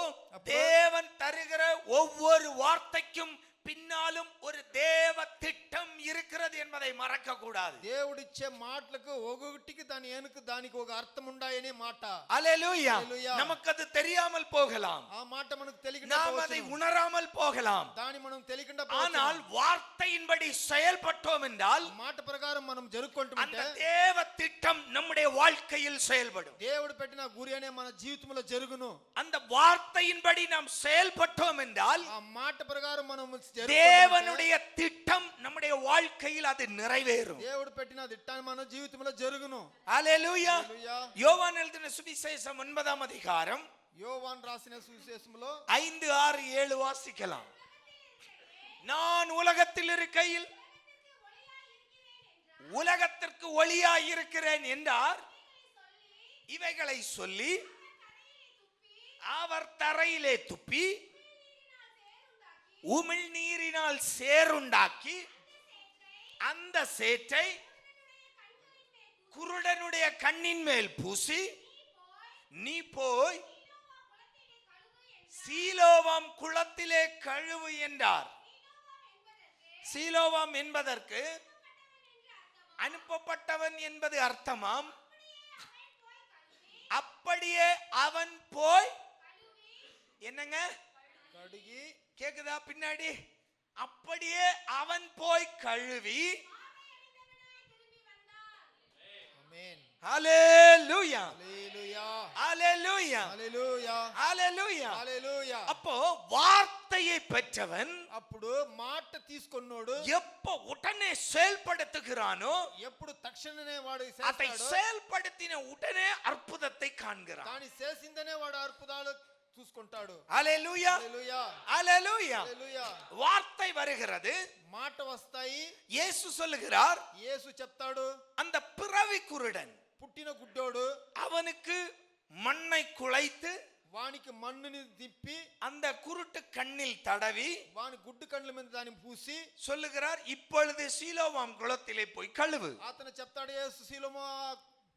தேவன் தருகிற ஒவ்வொரு வார்த்தைக்கும் பின்னாலும் ஒரு தேவ திட்டம் இருக்கிறது என்பதை மறக்க கூடாது. దేవుడిచ్చే మాటలకు ఒక్కొక్కటికి దాని వెనుక దానికి ఒక అర్థం ఉండాయనే మాట. அல்லேலூயா. நமக்கு அது தெரியாமல் போகலாம். ఆ మాట మనకు తెలియకుండా நாம் அதை உணராமல் போகலாம். దాని మనం తెలియకుండా ஆனால் வார்த்தையின்படி செயல்பட்டோம் என்றால் మాట ప్రకారం మనం அந்த జరుపుకుంటుంటే தேவ திட்டம் நம்முடைய வாழ்க்கையில் செயல்படும். దేవుడు పెట్టిన గురి అనే మన జీవితంలో జరుగును. அந்த வார்த்தையின்படி நாம் செயல்பட்டோம் என்றால் ఆ మాట ప్రకారం మనం தேவனுடைய திட்டம் நம்முடைய வாழ்க்கையில் அது நிறைவேறும். దేవుడు పెట్టిన దిట్టాన్ని మన జీవితంలో జరుగును. హల్లెలూయా. హల్లెలూయా. யோவான் எழுதின சுவிசேஷம் 9ஆம் அதிகாரம் యోవాన్ రాసిన సువిశేషంలో 5, 6, 7 வாசிக்கலாம். நான் உலகத்தில் இருக்கையில் உலகத்திற்கு ஒளியாய் இருக்கிறேன் என்றார். இவைகளை சொல்லி அவர் தரையிலே துப்பி உமிழ் நீரினால் சேறுண்டாக்கி அந்த சேற்றை குருடனுடைய கண்ணின் மேல் பூசி நீ போய் சீலோவாம் குளத்திலே கழுவு என்றார். சீலோவாம் என்பதற்கு அனுப்பப்பட்டவன் என்பது அர்த்தமாம். அப்படியே அவன் போய் என்னங்க కడిగి கேக்குதா பின்னாடி? அப்படியே அவன் போய் கழுவி. ఆమేన్. ஹல்லேலூயா. హల్లెలూయా. ஹல்லேலூயா. హల్లెలూయా. ஹல்லேலூயா. హల్లెలూయా. அப்போ வார்த்தையை பெற்றவன் అప్పుడు మాట తీసుకున్నోడు எப்ப உடனே செயல்படுத்துகிறானோ ఎప్పుడు తక్షణమే వాడు அதை చేస్తాడో செயல்படுத்தின உடனே அற்புதத்தை காண்கிறான். దాని చేసిందనే వాడు అద్భుతాలు చూసుకుంటాడు. ஹல்லேலூயா. హల్లెలూయా. ஹல்லேலூயா. హల్లెలూయా. வார்த்தை வருகிறது. మాట వస్తాయి. இயேசு சொல்லுகிறார், యేసు చెప్తాడు, அந்த பிறவி குருடன் పుట్టిన గుడ్డోడు அவனுக்கு மண்ணை குழைத்து వానికి మన్నుని తిప్పి அந்த குருட்டு கண்ணில் தடவி వాని గుడ్డు కండ్ల మీద దాన్ని పూసి சொல்லுகிறார், இப்பொழுது சீலோவாம் குளத்திலே போய் கழுவு. అతను చెప్తాడు, యేసు శిలోమ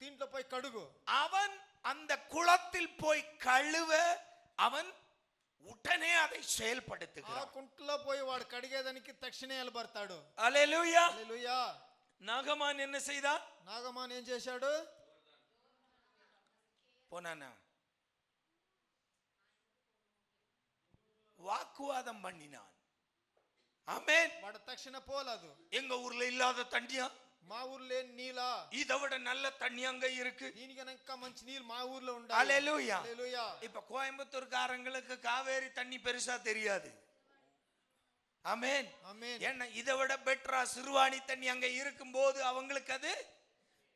దీంట్లో పోయి కడుగు. அவன் அந்த குளத்தில் போய் கழுவ அவன் உடனே அதை ఆ செயல்படுத்துகிறான். కుంటలో పోయి వాడు కడిగేదానికి తక్షణమే నిలబడతాడు. அல்லேலூயா. హల్లెలూయా. நாகமான் என்ன செய்தான்? నాగమాన్ ఏం చేశాడు? போனானா வாக்குவாதம் பண்ணினான். ஆமென். వాడు తక్షణ పోలేదు. எங்க ஊர்ல இல்லாத தண்ணியா? మా ఊర్లో నీలా, இதை விட நல்ல தண்ணி அங்க இருக்கு. దీనికన్నా ఇంకా మంచి నీళ్ళు మా ఊర్లో ఉండాలి. அல்லேலூயா. హల్లెలూయా. இப்ப கோயம்புத்தூர்காரங்களுக்கு காவேரி தண்ணி பெருசா தெரியாது. ஆமென். ఆమేన్. ஏன்னா இதை விட பெட்டரா சிறுவாணி தண்ணி அங்க இருக்கும்போது அவங்களுக்கு அது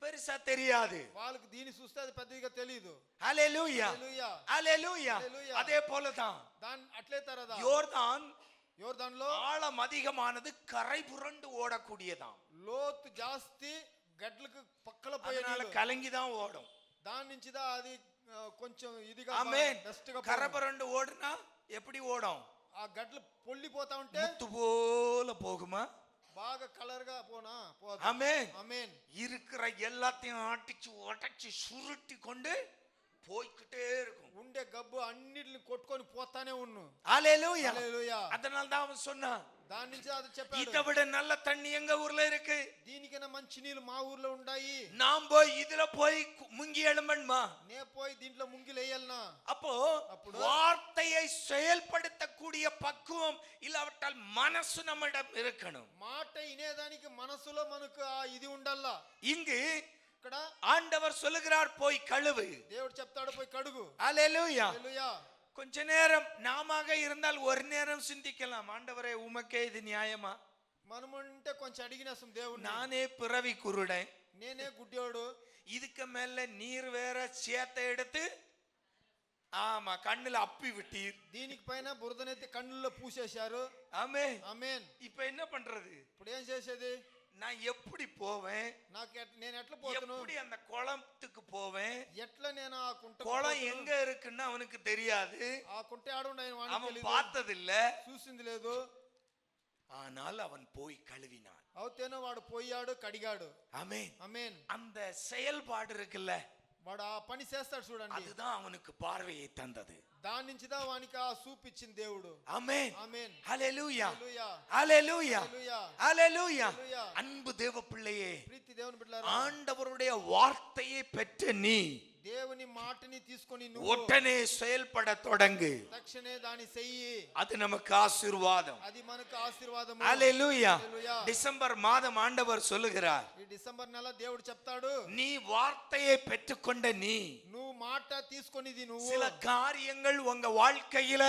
பெருசா தெரியாது. వాళ్ళకి దీన్ని చూస్తే అది పెద్దగా తెలియదు. ஹல்லேலூயா. హల్లెలూయా. ஹல்லேலூயா. ஹல்லேலூயா. அதே போலதான் దాని అట్లే తరదా யோர்தான் యోర్దానులో ஆழம் அதிகமானது, கரை புரண்டு ஓடக்கூடியதாம். లోతు జాస్తి, గడ్లకు పక్కల పోయే அதனால నీళ్ళు. கலங்கிதான் ஓடும். దాని నుంచిదా అది కొంచెం ఇదిగా ஆமென். డస్ట్ గా கரை புரண்டு ஓடுனா எப்படி ஓடும்? ఆ గడ్లు పొల్లిపోతా ఉంటే முத்து போல போகுமா? బాగా కలర్ గా పోదు. ஆமென். ఆమేన్. இருக்கிற எல்லாத்தையும் ஆட்டிச்சு உடைச்சு சுருட்டி கொண்டு போய்க்கிட்டே இருக்கும். ఉండే గబ్బు అన్నిటిని కొట్టుకొని పోతానే ఉన్ను. ஹல்லேலூயா. హల్లెలూయా. அதனால தான் அவன் சொன்னான், దాని నుంచి అది చెప్పాడు. இதை விட நல்ல தண்ணி எங்க ஊர்ல இருக்கு? దీనికైనా మంచి నీళ్ళు మా ఊర్లో ఉన్నాయి. நாம் போய் இதுல போய் முங்கி எழும்பணுமா? నే పోయి దీంట్లో ముంగిలేయాలనా? அப்போ வார்த்தையை செயல்படுத்தக்கூடிய பக்குவம் இல்லாவிட்டால் மனசு நம்மிடம் இருக்கணும். మాట వినేదానికి మనసులో మనకు ఇది ఉండాలా. இங்கு ఇక్కడ ஆண்டவர் சொல்லுகிறார் போய் கழுவு. దేవుడు చెప్తాడు పోయి కడుగు. ஹல்லேலூயா. హల్లెలూయా. கொஞ்ச நேரம் நாமாக இருந்தால் ஒரு நேரம் சிந்திக்கலாம், ஆண்டவரே உமக்கே இது நியாயமா? మనముంటే కొంచెం అడిగినాసం దేవుడిని. நானே பிறவி குருடன், నేనే గుడ్డోడు, இதுக்கு மேல நீர் வேற சேத்தை எடுத்து ஆமா கண்ணுல அப்பி விட்டீர், దీనికి పైన బురదనెత్తి కన్నుల్లో పూసేశారు. ஆமென். ఆమేన్. இப்ப என்ன பண்றது? ఇప్పుడు ఏం చేసేది? நான் எப்படி போவேன்? నేను ఎట్లా పోతును? எப்படி அந்த குளத்துக்கு போவேன்? ఎట్లా నేను ఆ కుంట குளம் எங்க இருக்குன்னு அவனுக்கு தெரியாது, ఆ కుంట ఆడుండని వానికి அவன் తెలియదు, பார்த்ததில்ல. చూసింది లేదు. ஆனால் அவன் போய் கழுவினான். అవుతేనో వాడు పోయాడు, కడిగాడు. ஆமென். ఆమేన్. அந்த செயல்பாடு இருக்குல்ல, వాడు ఆ పని చేస్తాడు చూడండి, அதுதான் அவனுக்கு பார்வையை தந்தது. దాని నుంచి దా వానికి ఆ సూపిచ్చింది దేవుడు. ஆமென். ఆమేన్. ஹல்லேலூயா. హల్లెలూయా. ஹல்லேலூயா. హల్లెలూయా. ஹல்லேலூயா. హల్లెలూయా. அன்பு தேவ பிள்ளையே, ప్రీతి దేవుని బిడ్డలారా, ஆண்டவருடைய வார்த்தையை பெற்ற நீ దేవుని మాటని తీసుకొని నువ్వు உடனே செயல்பட தொடங்கு. తక్షణే దాని చెయ్యి. அது நமக்கு ஆசீர்வாதம். అది మనకు ఆశీర్వాదము. ஹல்லேலூயா. హల్లెలూయా. டிசம்பர் மாதம் ஆண்டவர் சொல்லுகிறார், ఈ డిసెంబర్ నెల దేవుడు చెప్తాడు, நீ வார்த்தையை பெற்றுக்கொண்ட நீ నువ్వు మాట తీసుకొనిది నువ్వు சில காரியங்கள் உங்க வாழ்க்கையில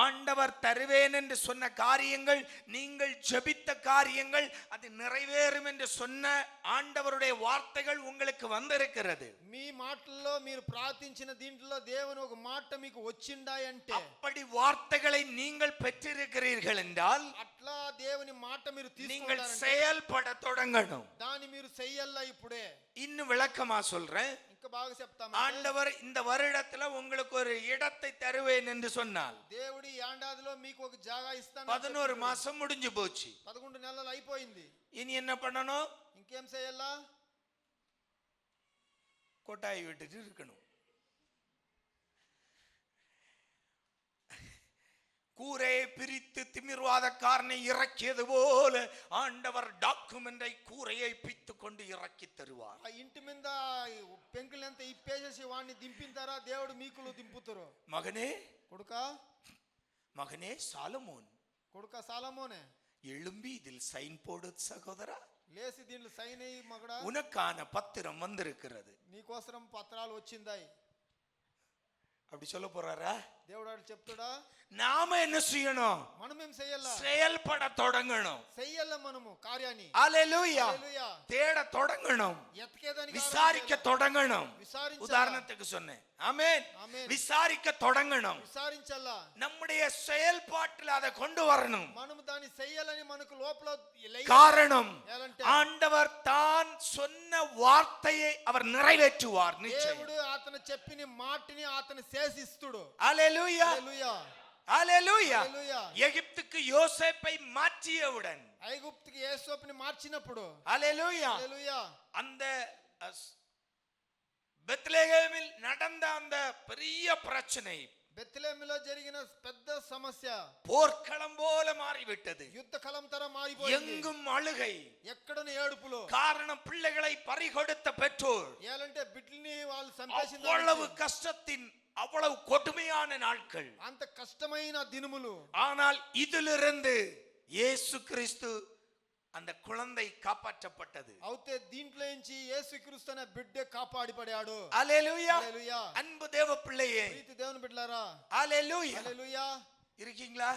ஆண்டவர் தருவேன் என்று சொன்ன காரியங்கள், நீங்கள் ஜெபித்த காரியங்கள், அது நிறைவேறும் என்று சொன்ன ஆண்டவருடைய வார்த்தைகள் உங்களுக்கு வந்திருக்கிறது. మీ మాటల్లో మీరు ప్రార్థించిన దీంట్లో దేవుని ఒక మాట మీకు వచ్చిండాయంటే, அப்படி வார்த்தைகளை நீங்கள் பெற்றிருக்கிறீர்கள் என்றால் అట్లా దేవుని మాట మీరు நீங்கள் తీసుకుంటారంటే செயல்பட தொடங்கணும். దాన్ని మీరు చెయ్యాలా ఇప్పుడే. இன்னும் விளக்கமா சொல்றேன். ఇంకా బాగా చెప్తాం. ஆண்டவர் இந்த வருடத்துல உங்களுக்கு ஒரு இடத்தை தருவேன் என்று சொன்னால் దేవుడి ఈ ఏడాదిలో మీకు ఒక జాగా ఇస్తాను. 11 மாசம் முடிஞ்சு போச்சு. 11 నెలలు అయిపోయింది. இனி என்ன பண்ணணும்? ఇంకేం చేయాలా? கொட்டாய் விட்டுட்டு இருக்கணும். கூரையை பிரித்து திமிர்வாதக்காரனை இறக்கியது போல ஆண்டவர் டாக்குமெண்டை கூரையை பித்து கொண்டு இறக்கி தருவார். ఆ ఇంటి మీద పెంకులంతా ఇప్పేసేసి వాడిని దింపిన దేవుడు మీకులు దింపుతారు. மகனே, కొడుకా, மகனே சாலமோன், కొడుకా సాలమోనే, எழும்பி இதில் சைன் போடு சகோதரா, లేసి దీంట్లో సైన్ అయ్యి మగడా, உனக்கான பத்திரம் வந்திருக்கிறது. నీకోసం పత్రాలు వచ్చిందాయి. அப்படி சொல்ல போறாரா? దేవుడు చెప్తాడా? நாம என்ன செய்யணும்? మనం ఏం చెయ్యాలా? செயல்பட தொடங்கணும். చెయ్యాలా మనము కార్యాన్ని. ஹல்லேலூயா. హల్లెలూయా. தேட தொடங்கணும். ఎతకేదానికి விசாரிக்க தொடங்கணும். విచారించాలా. உதாரணத்துக்கு சொன்னேன். ஆமென். ஆமென். விசாரிக்க தொடங்கணும். విచారించాలా. நம்முடைய செயல்பாட்டில் அதை கொண்டு வரணும். మనము దాన్ని చెయ్యాలని మనకు లోపల காரணம், ఎలాంటే ஆண்டவர் தான் சொன்ன வார்த்தையை அவர் நிறைவேற்றுவார் நிச்சயம். దేవుడు అతను చెప్పిన మాటని అతను చేసిస్తుడు. ஹல்லேலூயா. హల్లెలూయా. ஹல்லேலூயா. హల్లెలూయా. எகிப்துக்கு யோசேப்பை மாற்றியவுடன், ఐగుప్తుకి యేసోపుని మార్చినప్పుడు, ஹல்லேலூயா, హల్లెలూయా, அந்த பெத்லெகேமில் நடந்த அந்த பெரிய பிரச்சனை బెత్లెహేములో జరిగిన పెద్ద సమస్య போர்க்களம் போல மாறிவிட்டது. యుద్ధ కలం తర మారిపోయింది. எங்கும் அழுகை, ఎక్కడని ఏడుపులో. காரணம் பிள்ளைகளை பறிகொடுத்த பெற்றோர். ఏలంటే బిడ్డల్ని వాళ్ళు చంపేసిన அவ்வளவு கஷ்டத்தின், அவ்வளவு கொடுமையான நாட்கள். అంత కష్టమైన దినములు. ஆனால் இதிலிருந்து இயேசு கிறிஸ்து அந்த குழந்தை காப்பாற்றப்பட்டது. అవుతే దీంట్లో నుంచి యేసుక్రీస్తు అనే బిడ్డ కాపాడిపడాడు. ஹல்லேலூயா. హల్లెలూయా. அன்பு தேவ பிள்ளையே, ప్రీతి దేవుని బిడ్డలారా, ஹல்லேலூயா. హల్లెలూయా. இருக்கீங்களா?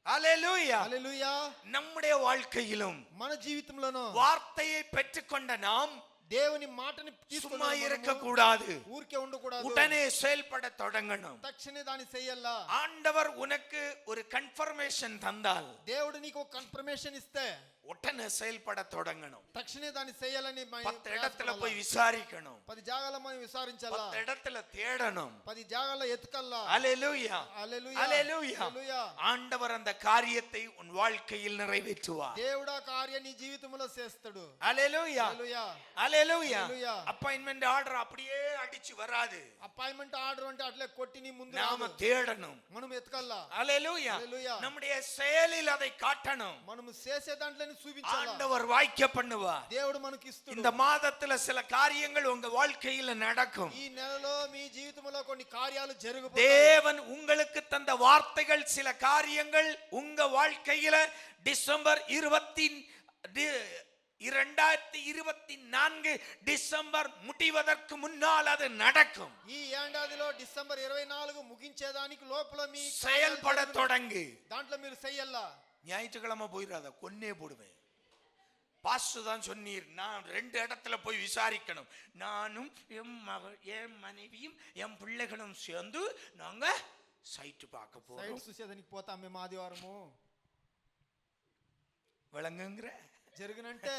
ஹல்லேலூயா. హల్లెలూయా. நம்முடைய வாழ்க்கையிலும் మన జీవితంలోనూ வார்த்தையை பெற்றுக்கொண்ட நாம் దేవుని మాటని சும்மா తీసుకుని இருக்க கூடாது. ఊరికే ఉండకూడదు. உடனே செயல்பட தொடங்கணும். తక్షణే దాన్ని చెయ్యాలా. ஆண்டவர் உனக்கு ஒரு கன்ஃபர்மேஷன் தந்தால், దేవుడు నీకు ఒక కన్ఫర్మేషన్ ఇస్తే, உடனே செயல்பட தொடங்கணும். తక్షణమే దాన్ని చేయాలని 10 இடத்துல போய் விசாரிக்கணும். 10 జాగాల మనం విచారించాలా, 10 இடத்துல தேடணும். 10 జాగాల ఎతకల్లా. ஹalleluya, హల్లెలూయా, ஹalleluya. హల్లెలూయా. ஆண்டவர் அந்த காரியத்தை உன் வாழ்க்கையில் நிறைவேற்றுவார். దేవుడా కార్యాన్ని నీ జీవితంలో చేస్తాడు. ஹalleluya, హల్లెలూయా, ஹalleluya. హల్లెలూయా. அப்பாயின்ட்மென்ட் ஆர்டர் அப்படியே அடிச்சு வராது. అపాయింట్మెంట్ ఆర్డర్ అంటే అట్లే కొట్టి నీ ముందు நாம தேடணும். మనం ఎతకల్లా. ஹalleluya. హల్లెలూయా. நம்முடைய செயலில் அதை காட்டணும். మనం చేసే దాంట్లోనే చూపించాలా. ஆண்டவர் வாய்க்க பண்ணுவார். దేవుడు మనకి ఇస్తాడు. இந்த மாதத்துல சில காரியங்கள் உங்க வாழ்க்கையில நடக்கும். ఈ నెలలో మీ జీవితంలో కొన్ని కార్యాలు జరగబోతాయి. தேவன் உங்களுக்கு தந்த வார்த்தைகள், சில காரியங்கள் உங்க வாழ்க்கையில டிசம்பர் 2024 டிசம்பர் முடிவதற்கு முன்னால் அது நடக்கும். ఈ ఏడాదిలో డిసెంబర్ 24 ముగించేదానికి లోపల మీ செயல்பட தொடங்கு. దాంట్లో మీరు చెయ్యాలా. ஞாயிற்றுக்கிழமை போயிடாத, கொன்னே போடுவேன். பாஸ்டர் தான் சொன்னீர், நான் 2 இடத்துல போய் விசாரிக்கணும். நானும் என் மனைவியும் என் பிள்ளைகளும் சேர்ந்து நாங்க சைட் பார்க்க సైట్ போறோம். చూసేదానికి పోతాం మేము ఆదివారము. விளங்குங்கிற జరుగునంటే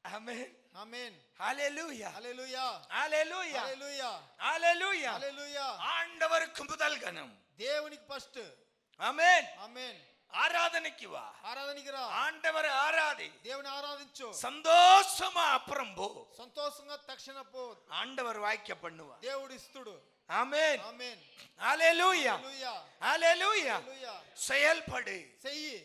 ஆமென், ఆమేన్, ஹalleluya, హల్లెలూయా, ஹalleluya, హల్లెలూయా, ஹalleluya. హల్లెలూయా. ஆண்டவருக்கு முதல் கணம். దేవునికి ఫస్ట్. ஆமென். ఆమేన్. ஆராதனைக்கு வா, ఆరాధనకి రా, ஆண்டவரை ஆராதி, దేవుని ఆరాధించు, சந்தோஷமா அப்புறம் போ. సంతోషంగా తక్షణ పో. ஆண்டவர் வாய்க்க பண்ணுவா. దేవుడు ఇస్తుడు. ஆமென், ఆమేన్, ஹalleluya, హల్లెలూయా, ஹalleluya. హల్లెలూయా. செயல்படு. చెయ్యి.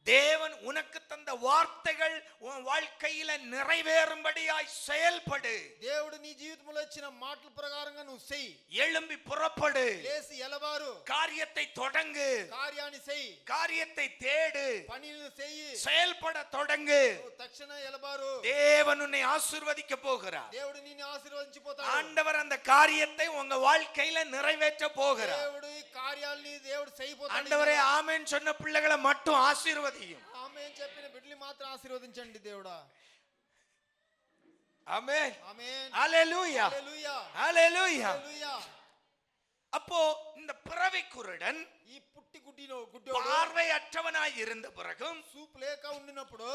தேவன் உனக்கு தந்த வார்த்தைகள் உன் வாழ்க்கையில நிறைவேறும்படியாய் செயல்படு. దేవుడు నీ జీవితంలో ఇచ్చిన మాటల ప్రకారంగా నువ్వు చెయ్యి. எழும்பி புறப்படு. లేసి ఎలబారు. காரியத்தை தொடங்கு. కార్యాన్ని చెయ్యి. காரியத்தை தேடு. పనిని చెయ్యి. செயல்பட தொடங்கு. నువ్వు తక్షణ ఎలబారు. தேவன் உன்னை ஆசீர்வதிக்க போகிறார். దేవుడు నిన్ను ఆశీర్వదించిపోతాడు. ஆண்டவர் அந்த காரியத்தை உங்க வாழ்க்கையில நிறைவேற்ற போகிறார். దేవుడు ఈ కార్యాల్ని దేవుడు చేయబోతాడు. ஆண்டவரே ஆமென் சொன்ன பிள்ளைகளை மட்டும் ஆசீர்வதியும். ఆమేన్ చెప్పిన బిడ్డల్ని మాత్రం ఆశీర్వదించండి దేవుడా. ஆமென், ఆమేన్, ஹalleluya, హల్లెలూయా, ஹalleluya. హల్లెలూయా. அப்போ இந்த பிறவி குருடன் ఈ పుట్టి గుడ్డోడు பார்வையற்றவனாய் இருந்த பிறகும் సూప్ లేక ఉండినప్పుడు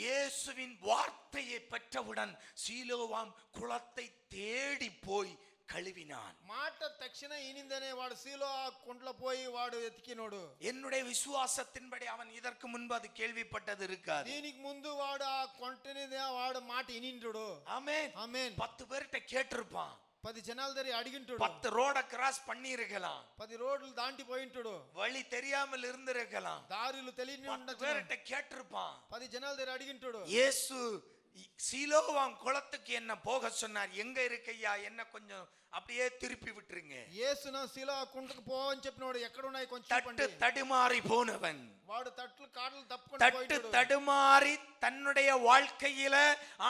இயேசுவின் வார்த்தையை பெற்றவுடன் சீலோவாம் குளத்தை தேடி போய் கழுவினான். మాట తక్షణ ఈనిందనే వాడు సీలో ఆ కుంట్లో పోయి వాడు ఎతికినోడు. என்னுடைய விசுவாசத்தின்படி அவன் இதற்கு முன்பு அது கேள்விப்பட்டது இருக்காது. దీనికి ముందు వాడు ఆ కొంటని వాడు మాట ఇనింటుడు. ஆமென். ఆమేన్. 10 பேர்கிட்ட கேட்டிருப்பான். 10 జనాల దగ్గర అడిగింటుడు. 10 ரோட கிராஸ் பண்ணி இருக்கலாம். 10 రోడ్లు దాంటి పోయింటుడు. வழி தெரியாமல் இருந்திருக்கலாம். దారులు తెలియని 10 ఉండొచ్చు. பேர்கிட்ட கேட்டிருப்பான். 10 జనాల దగ్గర అడిగింటుడు. இயேசு சீலோவாம் குளத்துக்கு என்ன போக சொன்னார், எங்க இருக்கையா, என்ன கொஞ்சம் அப்படியே திருப்பி விட்டுருங்க. యేసు నా సీలో ఆ కుంటకు పో అని చెప్పినోడు ఎక్కడ ఉన్నాయి కొంచెం தட்டு చెప్పండి. தடுமாறி போனவன், వాడు తట్లు కాళ్ళు తప్పుకొని தட்டு పోయింటుడు. தடுமாறி தன்னுடைய வாழ்க்கையில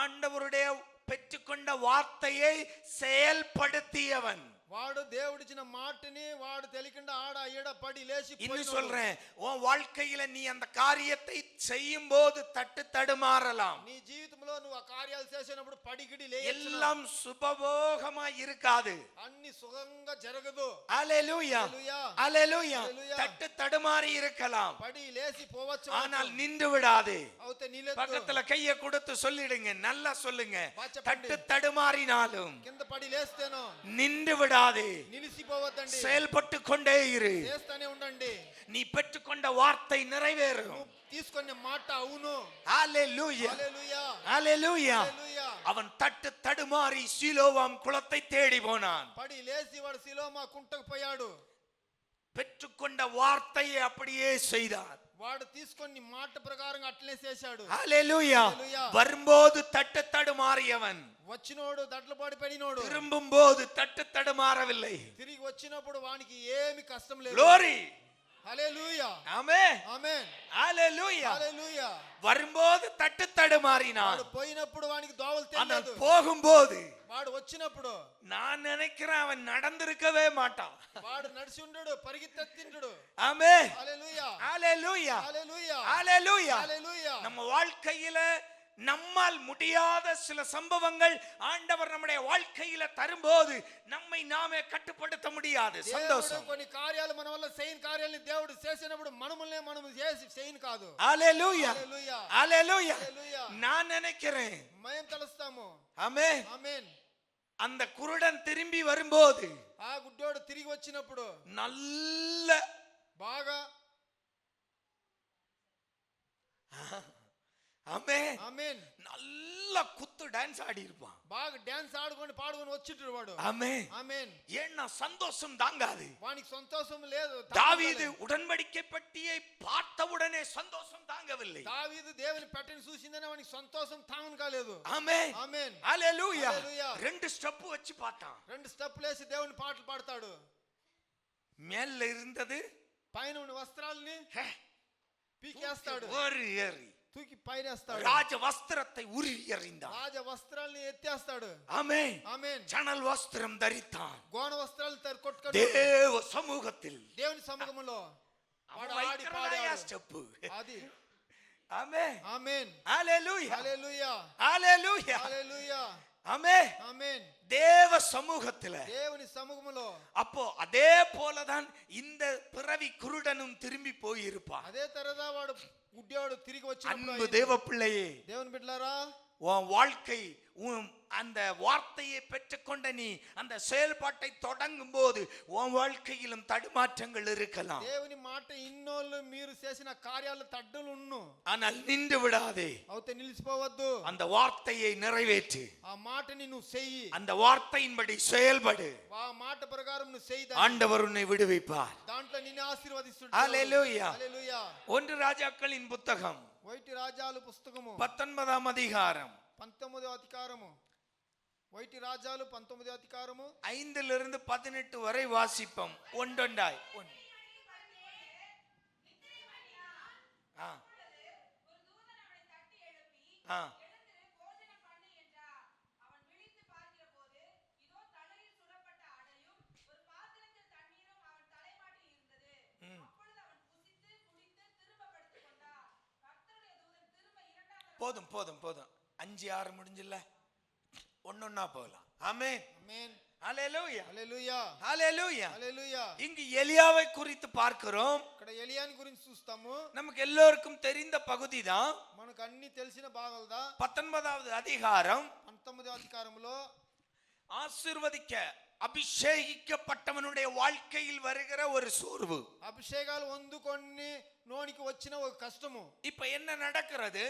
ஆண்டவருடைய பெற்றுக்கொண்ட வார்த்தையை செயல்படுத்தியவன். వాడు దేవుడిచ్చిన మాటని వాడు తెలియకుండా ఆడ ఈడ పడి లేచి இன்னும் சொல்றேன், உன் வாழ்க்கையில நீ அந்த காரியத்தை செய்யும் போது தட்டு தடுமாறலாம். నీ జీవితంలో నువ్వు ఆ కార్యాలు చేసినప్పుడు పడిగిడి எல்லாம் சுபபோகமா இருக்காது. అన్ని సుఖంగా జరగదు. அல்லேலூயா, அல்லேலூயா. தட்டு தடுமாறி இருக்கலாம், పడి లేచి పోవచ్చు. ஆனால் நின்று விடாதே. అవుతే నీలెత్తు. பக்கத்துல கையை கொடுத்து சொல்லிடுங்க, நல்லா சொல்லுங்க. చెప్పండి. தட்டு தடுமாறினாலும் కింద పడి లేస్తేనో நின்று விடாதே, నిలిసిపోవద్దండి. செயல்பட்டு கொண்டே இரு. చేస్తానే ఉండండి. நீ பெற்றுக்கொண்ட வார்த்தை நிறைவேறும். తీసుకునే మాట అవును. ஹalleluya, హల్లెలూయా, ஹalleluya. హల్లెలూయా. அவன் தட்டு தடுமாறி சீலோவாம் குளத்தை தேடி போனான். పడి లేచి వాడు సిలోమా కుంటకు పోయాడు. பெற்றுக்கொண்ட வார்த்தையை அப்படியே செய்தார். వాడు తీసుకొని మాట ప్రకారంగా అట్లనే చేశాడు. ஹalleluya. హల్లెలూయా. வரும்போது தட்டு தடுமாறியவன் వచ్చినోడు దట్ల పడి పడినోడు. திரும்பும் போது தட்டு தடுமாறவில்லை. తిరిగి వచ్చినప్పుడు వానికి ఏమి కష్టం లేదు. Glory. హల్లెలూయా, ஆமென், ఆమేన్, ஹalleluya. హల్లెలూయా. வரும்போது தட்டு தடுமாறினான். వాడు పోయినప్పుడు వానికి దోవలు ஆனால் తెలియదు. போகும்போது వాడు వచ్చినప్పుడు நான் நினைக்கிறேன் அவன் நடந்திருக்கவே மாட்டான். వాడు నడిచి ఉండడు, పరిగెత్తిండు. ஆமென், హల్లెలూయా, ஹalleluya, హల్లెలూయా, ஹalleluya. హల్లెలూయా. நம்ம வாழ்க்கையில நம்மால் முடியாத சில சம்பவங்கள் ஆண்டவர் நம்முடைய வாழ்க்கையில தரும்போது நம்மை நாமே கட்டுப்படுத்த முடியாது. దేవుడు சந்தோஷம். కొన్ని కార్యాలు మన వల్ల చేయని కార్యాలని దేవుడు చేసినప్పుడు మనములే మనం చేసి చేయను కాదు. ஹalleluya హల్లెలూయా ஹalleluya. హల్లెలూయా. நான் நினைக்கிறேன், మేము తలుస్తాము. ஆமென், ఆమేన్. அந்த குருடன் திரும்பி வரும்போது ఆ గుడ్డోడు తిరిగి వచ్చినప్పుడు நல்ல బాగా ஆமென் ఆమేన్ நல்ல குத்து டான்ஸ் ஆடி இருப்பான். బాగా డాన్స్ ఆడుకొని పాడుకొని వచ్చిట్టు వాడు. ஆமென் ఆమేన్. ஏன்னா சந்தோஷம் தாங்காது. వానికి సంతోషం లేదు. தாவீது உடன்படிக்கை பெட்டியை பார்த்தவுடனே சந்தோஷம் தாங்கவில்லை. దావీదు దేవుని పెట్టెని చూసిందనే వానికి సంతోషం తాగను కాలేదు. ஆமென் ఆమేన్. ஹalleluya. హల్లెలూయా. ரெண்டு ஸ்டெப் வச்சு பார்த்தான். 2 స్టెప్పులు వేసి దేవుని పాటలు పాడతాడు. மேல்ல இருந்தது పైన ఉన్న వస్త్రాలని పీకేస్తాడు. ஒரு ஏறி తూకి పైనేస్తాడు. ராஜ வஸ்திரத்தை உரி எறிந்தான். రాజ వస్త్రాలని ఎత్తేస్తాడు. ஆமென் ఆమేన్. சணல் வஸ்திரம் தரித்தான். గోన వస్త్రాలు కొట్టుకొని தேவ சமூகத்தில் దేవుని సముఖంలో వాడు ఆడి வைக்கிறதாயா పాడాడు. ஸ்டெப். అది ஆமென் ఆమేన్. ஹalleluya హల్లెలూయా ஹalleluya హల్లెలూయా ஆமென். ఆమేన్. தேவ சமூகத்துல దేవుని సముఖంలో அப்போ அதே போலதான் இந்த பிறவி குருடனும் திரும்பி போயிருப்பான். అదే తరదా వాడు గుడ్డివాడు తిరిగి அன்பு వచ్చినప్పుడు தேவ பிள்ளையே, దేవుని బిడ్డలారా உன் வாழ்க்கை உன் அந்த வார்த்தையை பெற்றுக்கொண்ட நீ அந்த செயல்பாட்டை தொடங்கும் போது உன் வாழ்க்கையிலும் தடுமாற்றங்கள் இருக்கலாம். దేవుని మాట ఇన్నోళ్ళు మీరు చేసిన కార్యాలు తడ్డులున్ను. ஆனால் நின்று விடாதே. అవుతే నిలిచిపోవద్దు. அந்த వార్த்தையை நிறைவேற்று. ఆ మాటని నువ్వు చెయ్యి. அந்த వార్த்தையின்படி செயல்படு. ఆ మాట ప్రకారం నువ్వు చెయ్యి. ஆண்டவர் உன்னை விடுவிப்பார். దాంట్లో నిన్ను ఆశీర్వదిస్తాడు. హల్లెలూయా. హల్లెలూయా. 1 రాజాக்களின் పుస్తకం వైటి రాజాలు పుస్తకము 19వ அதிகாரம் 19వ అధికారము. వైటి రాజాలు 19వ అధికారము 5 18 வரை வாசிப்போம். ஒன்றொன்றாய். ஆ ஆ போதும் போதும் போதும். 5 6 முடிஞ்சில்ல, ஒன்னொன்னா போகலாம். ஆமென் ఆమేన్. ஹalleluya హల్లెలూయా ஹalleluya. హల్లెలూయా. இங்கு எலியாவை குறித்து பார்க்கிறோம். ఇక్కడ ఎలియాని గురించి చూస్తాము. நமக்கு எல்லோருக்கும் தெரிந்த பகுதி தான். మనకు అన్ని తెలిసిన భాగాలదా. 19வது அதிகாரம் 19వ అధికారంలో ஆசீர்வதிக்க அபிஷேகிக்கப்பட்டவனுடைய வாழ்க்கையில் வருகிற ஒரு சோர்வு. అభిషేకాలు పొందుకొని నోనికి వచ్చిన ఒక కష్టము. இப்ப என்ன நடக்கிறது?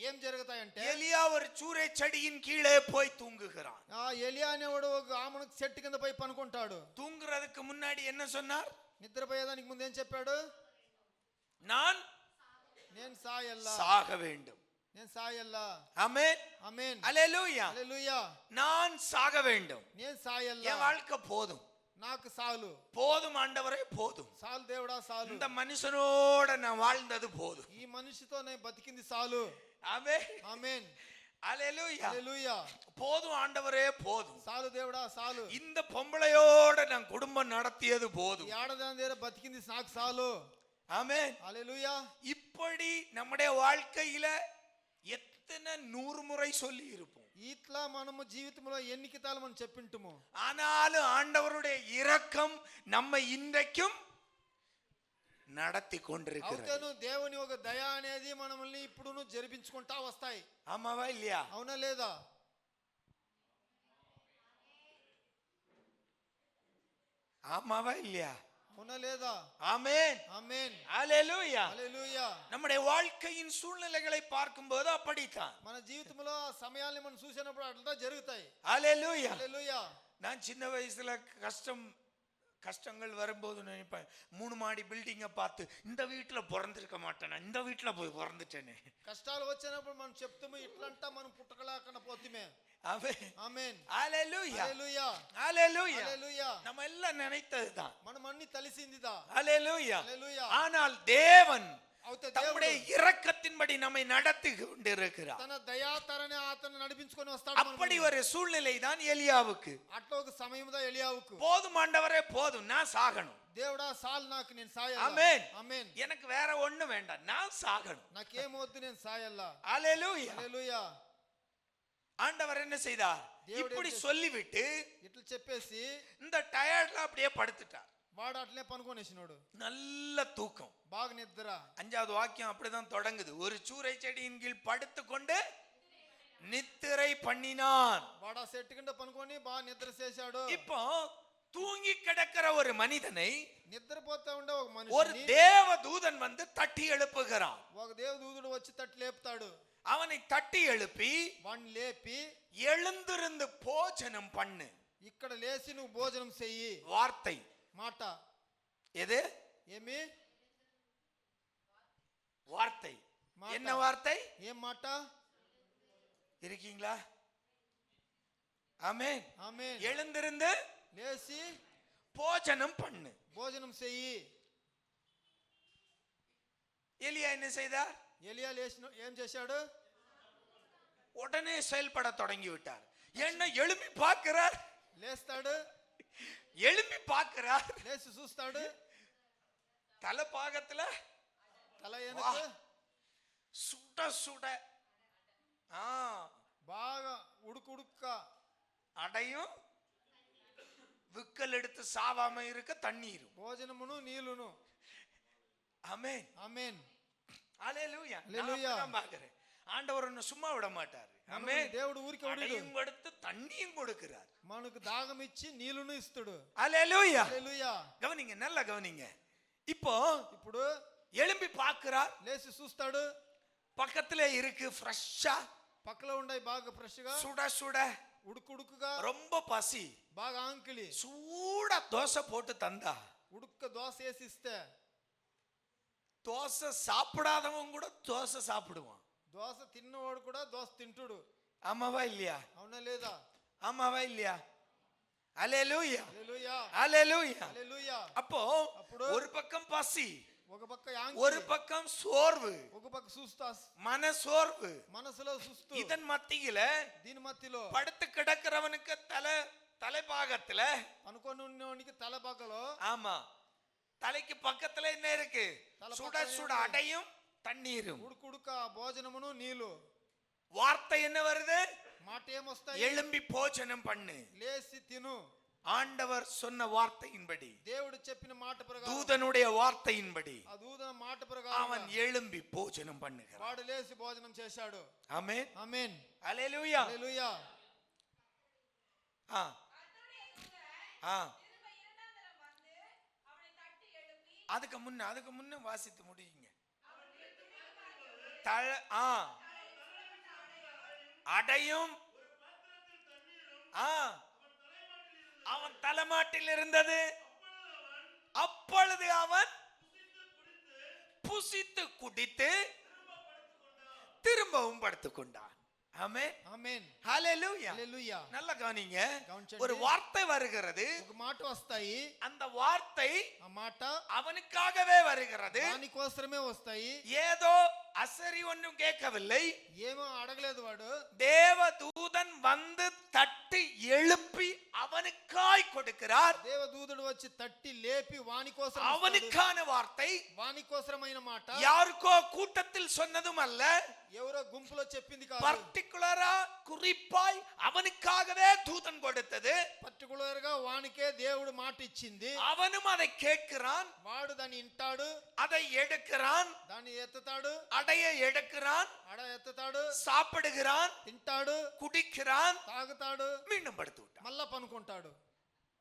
ఏం జరుగుతాయంటే எலியா ஒரு சூரை செடியின் கீழே போய் தூங்குகிறான். ఆ ఎలియా అనేవాడు ఒక ఆమనకు చెట్టు కింద పోయి పనుకుంటాడు. தூங்குறதுக்கு முன்னாடி என்ன சொன்னார்? నిద్రపోయేదానికి ముందు ఏం చెప్పాడు? நான் నేను సాయల్లా சாக வேண்டும். నేను సాయల్లా. ஆமென் ఆమేన్. ஹalleluya. హల్లెలూయా. நான் சாக வேண்டும். నేను సాయల్లా. என் வாழ்க்கை போதும் నాకు సాలు. போதும் ஆண்டவரே போதும். సాలు దేవుడా సాలు. இந்த மனுஷனோட நான் வாழ்ந்தது போதும். ఈ మనిషితో నేను బతికింది సాలు. ஆமென் ఆమేన్. ஹalleluya. హల్లెలూయా. போதும் ஆண்டவரே போதும். సాలు దేవుడా సాలు. இந்த பொம்பளையோட நான் குடும்பம் நடத்தியது ఈ போதும். ఆడదాని దగ్గర బతికింది నాకు సాలు. ஆமென். హల్లెలూయా. இப்படி நம்முடைய வாழ்க்கையில எத்தனை 100 முறை சொல்லி இருப்போம். ఇట్లా మనము జీవితంలో ఎన్ని కితాలు మనం చెప్పింటుము. ஆனாலும் ஆண்டவருடைய இரக்கம் நம்மை இன்றைக்கும் நடத்தி கொண்டிருக்கிறது. అవుతాను దేవుని ఒక దయ అనేది మనల్ని ఇప్పుడును జరిపించుకుంటా వస్తాయి. ஆமாவா இல்லையா? అవునా లేదా? ஆமாவா இல்லையா? అవునా లేదా? ஆமென் ఆమేన్. ஹalleluya. హల్లెలూయా. நம்முடைய வாழ்க்கையின் சூழ்நிலைகளை பார்க்கும்போது அப்படித்தான். మన జీవితంలో ఆ సమయాల్ని మనం చూసినప్పుడు అట్లా జరుగుతాయి. ஹalleluya. హల్లెలూయా. நான் சின்ன வயசுல கஷ்டங்கள் வரும்போது நினைப்பேன், 3 மாடி பில்டிங்கை பார்த்து இந்த வீட்டுல பிறந்திருக்க மாட்டேனா, இந்த வீட்டுல போய் பிறந்துட்டேனே. కష్టాలు వచ్చినప్పుడు మనం చెప్తాము ఇట్లంటా మనం పుట్టకలేకుండా పోతిమే. ஆமென் ఆమేన్. ஹalleluya. హల్లెలూయా. ஹalleluya. హల్లెలూయా. நம்ம எல்லாம் நினைத்ததுதான். మనం అన్ని తెలిసిందిదా. ஹalleluya. హల్లెలూయా. ஆனால் தேவன் అయితే தம்முடைய దేవుడు இரக்கத்தின்படி நம்மை நடத்தி கொண்டிருக்கிறார். తన దయాతరనే అతను నడిపించుకొని వస్తాడు அப்படி మనల్ని. ஒரு சூழ்நிலை தான் எலியாவுக்கு. అట్లా ఒక సమయంలో ఎలియావుకు போதும் ஆண்டவரே, போதும், நான் சாகணும். దేవుడా సాల్ నాకు నేను సాయల్లా. ஆமென். ఆమేన్. எனக்கு வேற ஒண்ணு வேண்டாம், நான் சாகணும். నాకేం వద్దు నేను సాయల్లా. அல்லேலூயா. హల్లెలూయా. ஆண்டவர் என்ன செய்தார்? தேவனுடைய இப்படி சொல்லிவிட்டு ఇట్లా చెప్పేసి இந்த டயர்ட்ல அப்படியே படுத்துட்டார். వాడు అట్లే పనుకొనేసినాడు. நல்ல தூக்கம். బాగా నిద్ర. 5வது வாக்கியம் அப்படிதான் தொடங்குது. ஒரு சூரை செடியின் கீழ் படுத்துக்கொண்டு நித்திரை பண்ணினான். వాడు ఆ చెట్టు కింద పనుకొని బాగా నిద్ర చేశాడు. இப்போ தூங்கி கிடக்கிற ஒரு மனிதனை నిద్రపోతా ఉండే ఒక ஒரு మనిషిని தேவ தூதன் வந்து தட்டி எழுப்புகிறான். ఒక దేవదూతుడు వచ్చి తట్టి లేపుతాడు. அவனை தட்டி எழுப்பி వాడిని లేపి எழுந்திருந்து போஜனம் பண்ணு. ఇక్కడ లేచి నువ్వు భోజనం చెయ్యి. வார்த்தை మాట எது? ఏమి? வார்த்தை. మాట. என்ன வார்த்தை? ఏం మాట? இருக்கீங்களா? ஆமென். ఆమేన్. எழுந்திருந்து లేచి போஜனம் பண்ணு. భోజనం చెయ్యి. எலியா என்ன செய்தார்? ఎలియా లేచిన ఏం చేశాడు? உடனே செயல்பட தொடங்கி விட்டார். என்ன எழுப்பி பார்க்கிறார், లేస్తాడు. எழுப்பி பார்க்கிறார். లేచి చూస్తాడు. தலை பாகத்துல తల వెనక சுட சுட బాగా ఉడుకుడుక్క அடையும் விக்கல் எடுத்து சாவாம இருக்க தண்ணீரும். భోజనమును నీళ్లును. ஆமென். ఆమేన్. அல்லேலூயா. அல்லேலூயா. நான் பார்க்கிறேன். ஆண்டவர் ஒன்னு சும்மா விட மாட்டார். ஆமென். దేవుడు ఊరికి వదిలేడు. அடையும் கொடுத்து தண்ணியும் கொடுக்கிறார். మనకు దాగం ఇచ్చి నీళ్లును ఇస్తాడు. அல்லேலூயா. హల్లెలూయా. கவனிங்க, நல்லா கவனிங்க. இப்போ ఇప్పుడు எழும்பி பார்க்கிறார். లేచి చూస్తాడు. பக்கத்துல இருக்கு ஃப்ரெஷ்ஷா, పక్కలో ఉండాయి బాగా ఫ్రెష్ గా, சுட சுட, ఉడుకుడుకుగా, ரொம்ப பசி, బాగా ఆంకిలి சூட தோசை போட்டு தந்தா. ఉడుక్క దోశ వేసి ఇస్తే தோசை சாப்பிடாதவன் கூட தோசை சாப்பிடுவான். దోశ తిన్నవాడు కూడా దోశ తింటుడు. ஆமாவா இல்லையா? అవునా లేదా? ஆமாவா இல்லையா? அல்லேலூயா. హల్లెలూయా. அல்லேலூயா. హల్లెలూయా. அப்போ అప్పుడు ஒரு பக்கம் பசி, ఒక పక్క ஒரு యాంకిలి, பக்கம் சோர்வு, ఒక పక్క చూస్తా மன சோர்வு. మనసులో చూస్తూ இதன் மத்தியில దీని మధ్యలో படுத்து கிடக்கிறவனுக்கு தலைபாகத்துல, అనుకొని ఉన్నవానికి తల పక్కలో ஆமா, தலைக்கு பக்கத்துல என்ன இருக்கு? தலை சுட பக்கம் சுட என்ன? அடையும் தண்ணீரும். ఉడుకుడుక భోజనమును నీళ్లు. வார்த்தை என்ன வருது? మాట ఏమొస్తాయి? எழும்பி போஜனம் பண்ணு. లేచి తిను. ஆண்டவர் சொன்ன வார்த்தையின்படி, దేవుడు చెప్పిన మాట ప్రకారం, தூதனுடைய வார்த்தையின்படி ఆ దూత మాట ప్రకారం அவன் எழும்பி போஜனம் பண்ணுகிறான். వాడు లేచి భోజనం చేశాడు. ஆமென். ఆమేన్. அல்லேலூயா. హల్లెలూయా. ஆ ஆ அதுக்கு முன்ன வாசித்து முடியுங்க. அடையும் அவன் தலைமாட்டில் இருந்தது. அப்பொழுது அவன் புசித்து குடித்து திரும்பவும் படுத்துக்கொண்டான். ஆமென். ఆమేన్. ஹல்லேலூயா. హల్లెలూయా. நல்ல கவனிங்க. గమనించండి. ஒரு வார்த்தை வருகிறது. ఒక మాట వస్తాయి. அந்த வார்த்தை ఆ మాట அவனுக்காகவே வருகிறது. దాని కోసమే వస్తాయి. ஏதோ அசரி ஒன்றும் கேட்கவில்லை. ఏమో అడగలేదు వాడు. தேவதூதன் வந்து தட்டி எழுப்பி அவனுக்காய் கொடுக்கிறார். దేవదూతుడు వచ్చి తట్టి లేపి వాని కోసం அவனுக்கான வார்த்தை. వాని కోసమైన మాట. யாருக்கோ கூட்டத்தில் சொன்னதும் அல்ல, ఎవరో గుంపులో చెప్పింది కాదు. பர்టిகுலரா குறிப்பாய் அவனுக்காகவே தூதன் கொடுத்தது. పర్టికులర్ గా వానికే దేవుడు మాట ఇచ్చింది. அவனும் அதை கேட்கிறான், వాడు దాన్ని వింటాడు, அதை எடுக்கிறான், దాన్ని ఎత్తుతాడు, அடைய எடுக்கிறான், అడ ఎత్తుతాడు, சாப்பிடுகிறான், తింటాడు, குடிக்கிறான், తాగుతాడు, மீண்டும் படுத்து விட்டான். మళ్ళా పనుకుంటాడు.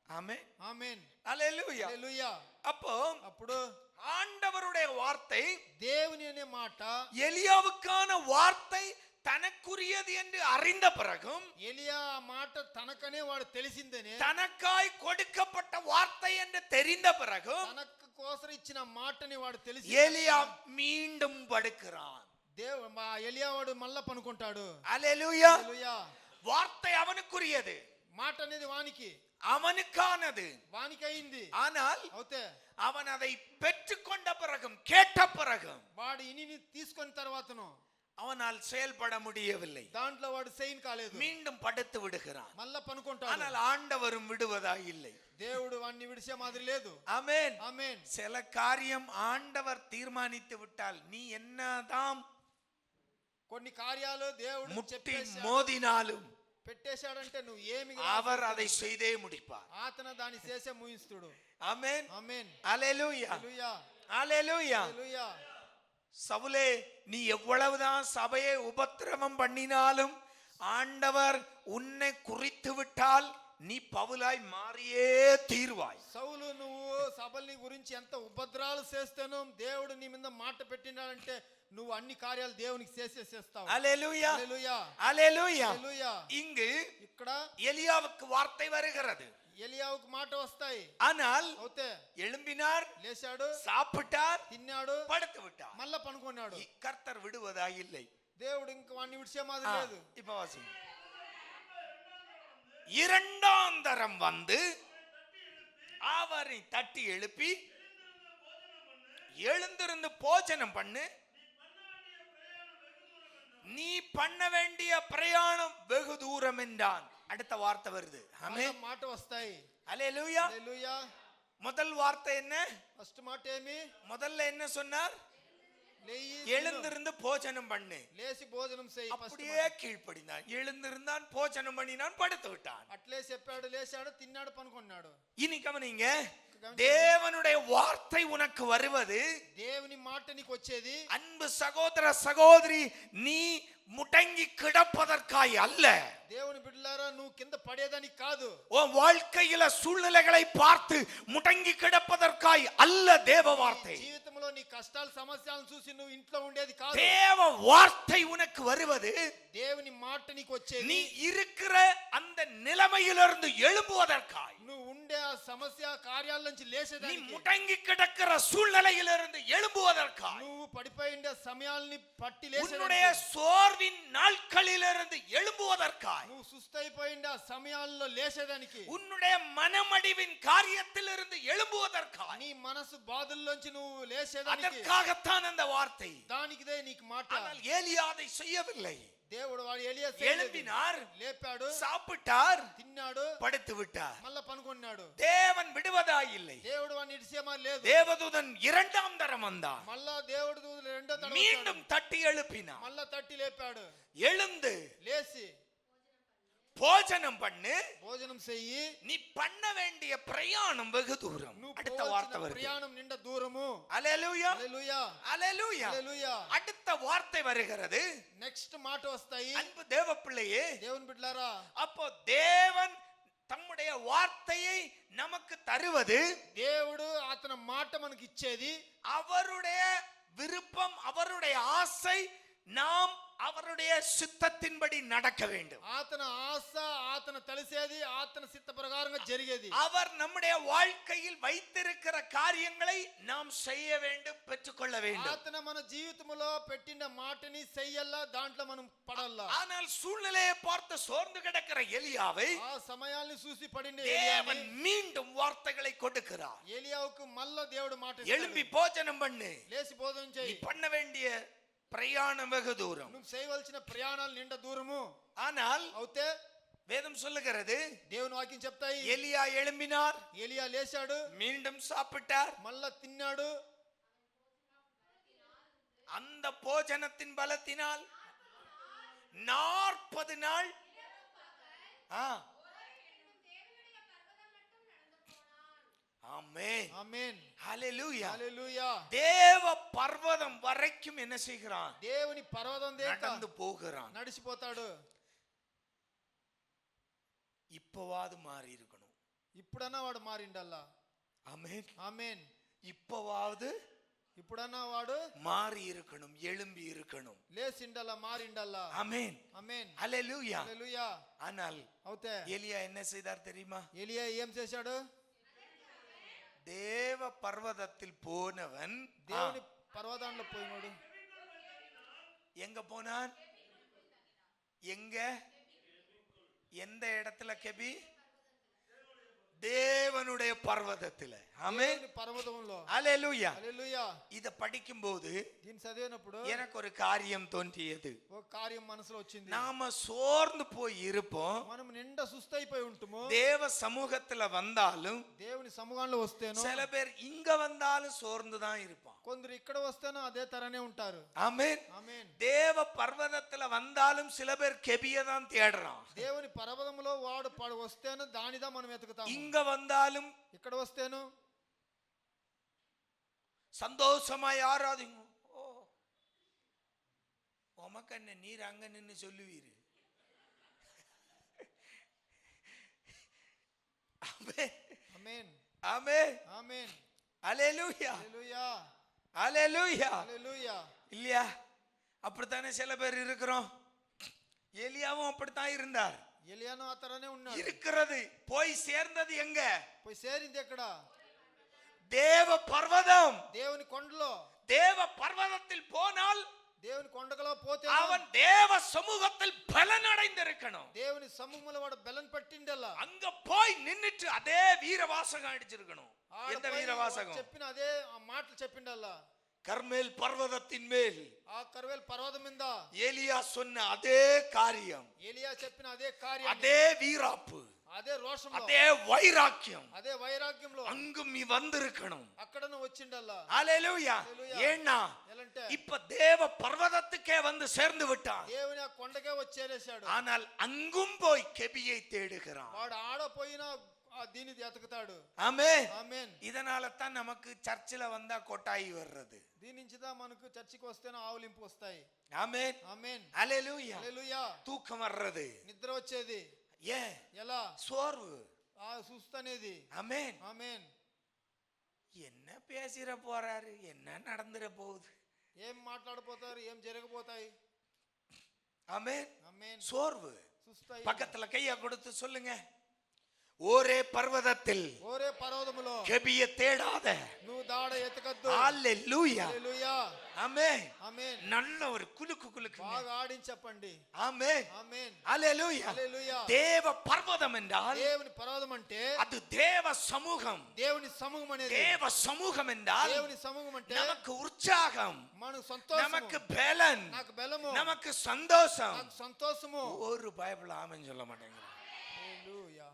ஆமென். ఆమేన్. அல்லேலூயா. హల్లెలూయా. அப்போ అప్పుడు ஆண்டவருடைய வார்த்தை, దేవుని అనే మాట, எலியாவுக்கான வார்த்தை தனக்குரியது என்று அறிந்த பிறகும், ఎలియా ఆ మాట తనకనే వాడు తెలిసిందనే, தனக்காய் கொடுக்கப்பட்ட வார்த்தை என்று தெரிந்த பிறகும் తనకు కోసం ఇచ్చిన మాటని వాడు తెలిసి எலியா மீண்டும் படுக்கிறான். ఎలియా వాడు మళ్ళా పనుకుంటాడు. அல்லேலூயா. హల్లెలూయా. வார்த்தை அவனுக்குரியது, మాట అనేది వానికి, அவனுக்கானது. వానికి అయింది. ஆனால் అవుతే அவன் அதை பெற்றுக்கொண்ட பிறகும் கேட்ட பிறகும் వాడు ఇని తీసుకొని తర్వాతను அவனால் செயல்பட முடியவில்லை. దాంట్లో వాడు సైన్ కాలేదు. மீண்டும் படுத்து விடுகிறான். మళ్ళా పనుకుంటాడు. ஆனால் ஆண்டவரும் விடுவதா இல்லை. దేవుడు వాడిని విడిచే మాదిరి లేదు. ஆமென். ఆమేన్. சில காரியம் ஆண்டவர் தீர்மானித்து விட்டால் நீ என்னதான் కొన్ని కార్యాలు దేవుడు முட்டி மோதினாலும் పెట్టేశాడంటే నువ్వు ఏమి அவர் அதை செய்தே முடிப்பார். ఆతన దాని చేసే ముగిస్తుడు. ஆமென். ఆమేన్. ஹalleluya. హల్లెలూయా. ஹalleluya. హల్లెలూయా. சவுலே நீ எவ்வளவுதான் சபையை உபத்திரவம் பண்ணினாலும் ஆண்டவர் உன்னை குறித்து விட்டால் நீ பவுலாய் மாறியே தீர்வாய். సౌలు నువ్వు సభల్ని గురించి ఎంత ఉపద్రాలు చేస్తానో దేవుడు నీ మీద మాట పెట్టినాడంటే నువ్వు అన్ని కార్యాలు దేవునికి చేసేస్తావు. ஹalleluya. హల్లెలూయా. ஹalleluya. హల్లెలూయా. இங்கு ఇక్కడ எலியாவுக்கு வார்த்தை வருகிறது. ఎలియావుకు మాట వస్తాయి. ஆனால் అవుతే எழும்பினார், లేచాడు, சாப்பிட்டார், తిన్నాడు, படுத்து விட்டார். మళ్ళా పనుకున్నాడు. கர்த்தர் விடுவதா இல்லை. దేవుడు ఇంక వాడిని విడిచే మాదిరి లేదు. இப்ப வாசி. இரண்டாம் தரம் வந்து அவரை தட்டி எழுப்பி எழுந்திருந்து போஜனம் பண்ணு, நீ பண்ண வேண்டிய பிரயாணம் வெகு தூரம் என்றான். அடுத்த வார்த்தை வருது. ஆமென். మాట వస్తాయి. ஹalleluya. హల్లెలూయా. முதல் வார்த்தை என்ன? ఫస్ట్ మాట ఏమి? முதல்ல என்ன சொன்னார்? எழுந்திருந்து போஜனம் பண்ணு. లేచి భోజనం చేయి. அப்படியே கீழ்ப்படிந்தான். எழுந்திருந்தான், போஜனம் பண்ணினான், படுத்து விட்டான். అట్లే చెప్పాడు, లేచాడు, తిన్నాడు, పనుకున్నాడు. இனி கவனிங்க, தேவனுடைய வார்த்தை உனக்கு வருவது, దేవుని మాట నీకు వచ్చేది, அன்பு சகோதர சகோதரி, நீ முடங்கி கிடப்பதற்காய் அல்ல. దేవుని బిడ్డలారా నువ్వు కింద పడేదానికి కాదు. உன் வாழ்க்கையில சூழ்நிலைகளை பார்த்து முடங்கி கிடப்பதற்காய் அல்ல தேவ வார்த்தை. జీవితంలో నీ కష్టాలు సమస్యలను చూసి నువ్వు ఇంట్లో ఉండేది కాదు. தேவ வார்த்தை உனக்கு வருவது, దేవుని మాట నీకు వచ్చేది, நீ இருக்கிற அந்த நிலைமையிலிருந்து எழும்புவதற்காய். నువ్వు ఉండే ఆ సమస్య కార్యాల నుంచి நீ లేచేదానికి, முடங்கி கிடக்கிற சூழ்நிலையிலிருந்து எழும்புவதற்காய். నువ్వు పడిపోయి ఉండే సమయాల్ని పట్టి உன்னுடைய లేచేదానికి, சோர்வின் நாட்களிலிருந்து எழும்புவதற்காய். నువ్వు సుస్తైపోయి ఉండే ఆ సమయాల్లో లేచేదానికి, உன்னுடைய மனமடிவின் காரியத்திலிருந்து எழும்புவதற்காய். నీ మనసు బాధల్లోంచి నువ్వు లేచేదానికి, அதற்காகத்தான் அந்த வார்த்தை. దానికిదే నీకు మాట. ஆனால் ஏலியா அதை செய்யவில்லை. దేవుడు వాడు ఎలియా எழும்பினார், లేపాడు, சாப்பிட்டார், తిన్నాడు, படுத்து விட்டார். మళ్ళా పనుకున్నాడు. தேவன் விடுவதா இல்லை. దేవుడు వాడిని ఇడిసేమా లేదు. தேவதூதன் இரண்டாம் தரம் வந்தான். మళ్ళా దేవుడు దూతలు రెండో తరం மீண்டும் தட்டி எழுப்பினான். మళ్ళా తట్టి లేపాడు. எழுந்து లేచి போஜனம் பண்ணு, భోజనం చెయ్యి, நீ பண்ண வேண்டிய பிரயாணம் வெகு தூரம். அடுத்த வார்த்தை வருது. ప్రయాణం నిండా దూరము. அல்லேலூயா. హల్లెలూయా. அல்லேலூயா. హల్లెలూయా. அடுத்த வார்த்தை வருகிறது. నెక్స్ట్ మాట వస్తాయి. அன்பு தேவ பிள்ளையே, దేవుని బిడ్డలారా, அப்போ தேவன் தம்முடைய வார்த்தையை நமக்கு தருவது, దేవుడు అతని మాట మనకి ఇచ్చేది, அவருடைய விருப்பம், அவருடைய ஆசை, நாம் அவருடைய சித்தத்தின்படி நடக்க வேண்டும். అతని ఆశ, అతను తెలిసేది, అతని చిత్త ప్రకారంగా జరిగేది. அவர் நம்முடைய வாழ்க்கையில் வைத்திருக்கிற காரியங்களை நாம் செய்ய வேண்டும், பெற்றுக்கொள்ள வேண்டும். అతను మన జీవితంలో పెట్టిన మాటని చెయ్యాలా, దాంట్లో మనం పడాలా. ஆனால் சூழ்நிலையை பார்த்து சோர்ந்து கிடக்கிற எலியாவை ఆ సమయాల్ని చూసి పడిన தேவன் மீண்டும் வார்த்தைகளை கொடுக்கிறார். ఏలియావుకు మళ్ళా దేవుడు మాట எழும்பி போஜனம் பண்ணு, లేచి భోజనం நீ చేయి, பண்ண வேண்டிய பிரயாணம் வெகு தூரம். నువ్వు చేయవలసిన ప్రయాణాలు నిండా దూరము. ஆனால் అవుతే வேதம் சொல்லுகிறது, దేవుని వాక్యం చెప్తాయి, எலியா எழும்பினார், ఏలియా లేచాడు, மீண்டும் சாப்பிட்டார், మళ్ళా తిన్నాడు, அந்த போஜனத்தின் பலத்தினால் 40 நாள் ஆமென். ఆమేన్. ஹல்லேலூயா. హల్లెలూయా. தேவ பர்வதம் வரைக்கும் என்ன செய்கிறான்? దేవుని పర్వతం దేక நடந்து போகிறான். నడిచిపోతాడు. இப்பவாது மாறி இருக்கணும். ఇప్పుడన్నా వాడు మారిండల్లా. ஆமென். ఆమేన్. இப்பவாவது ఇప్పుడన్నా వాడు மாறி இருக்கணும், எழும்பி இருக்கணும். లేచిండల్లా, మారిండల్లా. ஆமென். ఆమేన్. ஹல்லேலூயா. హల్లెలూయా. ஆனால் అవుతే எலியா என்ன செய்தார் தெரியுமா? ఏలియా ఏం చేశాడు? தேவ பர்வதத்தில் போனவன் దేవుని పర్వతాల్లో పోయినాడు. எங்க போனான்? எங்க? எந்த இடத்துல? கெபி தேவனுடைய பர்வதத்தில. ஆமென். దేవుని పర్వతంలో. ஹalleluya. హల్లెలూయా. இத படிக்கும்போது దీన్ని చదివినప్పుడు எனக்கு ஒரு காரியம் தோன்றியது. ఒక కార్యం మనసులో వచ్చింది. நாம சோர்ந்து போய் இருப்போம். మనం నిండా సుస్తైపోయి ఉంటాము. தேவ சமூகத்துல வந்தாலும் దేవుని సముఖంలో వస్తేనో சில பேர் இங்க வந்தாலும் சோர்ந்து தான் இருப்பான். కొందరు ఇక్కడ వస్తేనో అదే తరనే ఉంటారు. ஆமென். ఆమేన్. தேவ பர்வதத்துல வந்தாலும் சில பேர் கெபிய தான் தேடுறான். దేవుని పర్వతంలో వాడు వస్తేనో దానిదా మనం వెతుకుతాము. இங்க வந்தாலும் ఇక్కడ వస్తేనో சந்தோஷமாய் ஆராதிங்க. ஓ உமக்கண்ண நீர் அங்க நின்னு சொல்லுவீரு. ஆமென். ఆమేన్. ஆமென். ఆమేన్. ஹalleluya. హల్లెలూయా. ஹalleluya. హల్లెలూయా. இல்லையா? அப்படித்தானே சில பேர் இருக்கிறோம். எலியாவும் அப்படித்தான் இருந்தார். ఎలియాను ఆ తరనే ఉన్నాడు. இருக்கிறது போய் சேர்ந்தது எங்க? పోయి చేరింది ఎక్కడ? தேவ பர்வதம். దేవుని కొండలో. தேவ பர்வதத்தில் போனால் దేవుని కొండలో పోతే அவன் தேவ சமூகத்தில் பலன் அடைந்திருக்கணும். దేవుని సముఖంలో వాడు బెల్లం పట్టిండల్లా. அங்க போய் நின்னுட்டு அதே வீரவாசகம் அடிச்சிருக்கணும். எந்த வீரவாசகம்? చెప్పిన అదే ఆ మాటలు చెప్పిండల్లా. கர்மேல் பர்வதத்தின் மேல் ఆ కర్మేల్ పర్వతం మీద ஏலியா சொன்ன அதே காரியம், ఎలియా చెప్పిన అదే కార్యం, அதே வீராப்பு, అదే రోషంలో, அதே வைராக்கியம் అదే వైరాగ్యంలో அங்கும் நீ வந்திருக்கணும். అక్కడను వచ్చిండల్లా. ஹalleluya. ஏன்னா ఎలంటే இப்ப தேவ பர்வதத்துக்கே வந்து சேர்ந்து விட்டான். దేవుని ఆ కొండకే వచ్చేరేశాడు. ஆனால் அங்கும் போய் கெபியை தேடுகிறான். వాడు ఆడపోయినా దీన్ని ఎతుకుతాడు. ஆமென். ఆమేన్. இதனால தான் நமக்கு சர்ச்சில வந்தா கொட்டாயி வர்றது. దీని నుంచిదా మనకు చర్చికి వస్తేనే ఆవులింపు వస్తాయి. ஆமென். ఆమేన్. ஹalleluya. హల్లెలూయా. தூக்கம் வர்றது నిద్ర వచ్చేది ஏன்? ఎలా? சோர்வு. ఆ సుస్తనేది. ஆமென். ఆమేన్. என்ன பேசிர போறாரு, என்ன நடந்துற போகுது. ఏం మాట్లాడపోతారు, ఏం జరగబోతాయి. ஆமென். ఆమేన్. சோர்வு. సుస్తాయి. பக்கத்துல கைய கொடுத்து சொல்லுங்க, ஒரே பர்வதத்தில் ఓరే పర్వతములో கெபியை தேடாத. నువ్వు దాడ ఎతకద్దు. ஹalleluya. హల్లెలూయా. ஆமென். ఆమేన్. நல்ல ஒரு குலுக்கு குலுக்கு. బాగా ఆడించప్పండి. ஆமென். ఆమేన్. ஹalleluya. హల్లెలూయా. தேவ பர்வதம் என்றால் దేవుని పర్వతం అంటే அது தேவ சமூகம். దేవుని సమూహం అనేది. தேவ சமூகம் என்றால் దేవుని సమూహం అంటే நமக்கு உற்சாகம், మనకు సంతోషము, நமக்கு பலன், నాకు బలము, நமக்கு சந்தோஷம். నాకు సంతోషము. ஒரு பைபிள் ஆமென் சொல்ல மாட்டேங்கிறான். హల్లెలూయా.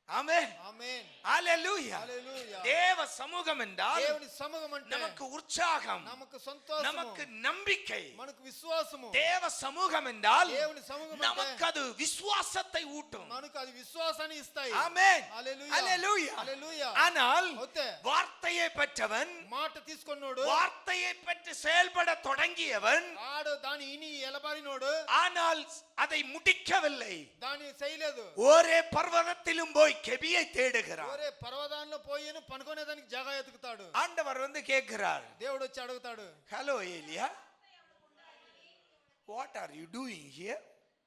ஆமென். ఆమేన్. ஹalleluya. హల్లెలూయా. தேவ சமூகம் என்றால் దేవుని సమూహం అంటే நமக்கு உற்சாகம், நமக்கு సంతోషము, நமக்கு நம்பிக்கை. మనకు విశ్వాసము. தேவ சமூகம் என்றால் దేవుని సమూహం நமக்கு అంటే அது விசுவாசத்தை ஊட்டும். మనకు అది విశ్వాసాన్ని ఇస్తాయి. ஆமென். హల్లెలూయా. ஹalleluya. హల్లెలూయా. ஆனால் అయితే வார்த்தையை பெற்றவன், మాట తీసుకున్నోడు, வார்த்தையை பெற்று செயல்பட தொடங்கியவன், ఆడు దాని ఇని ఎలబారినోడు ஆனால் அதை முடிக்கவில்லை. దాని చేయలేదు. ஒரே பர்வதத்திலும் போய் கெபியை தேடுகிறார். ఒరే పర్వతాల్లో పోయిను పనుకునేదానికి జాగా ఎతుకుతాడు. ஆண்டவர் வந்து கேட்கிறார், దేవుడు వచ్చి అడుగుతాడు, ஹலோ ஏலியா, what are you doing here?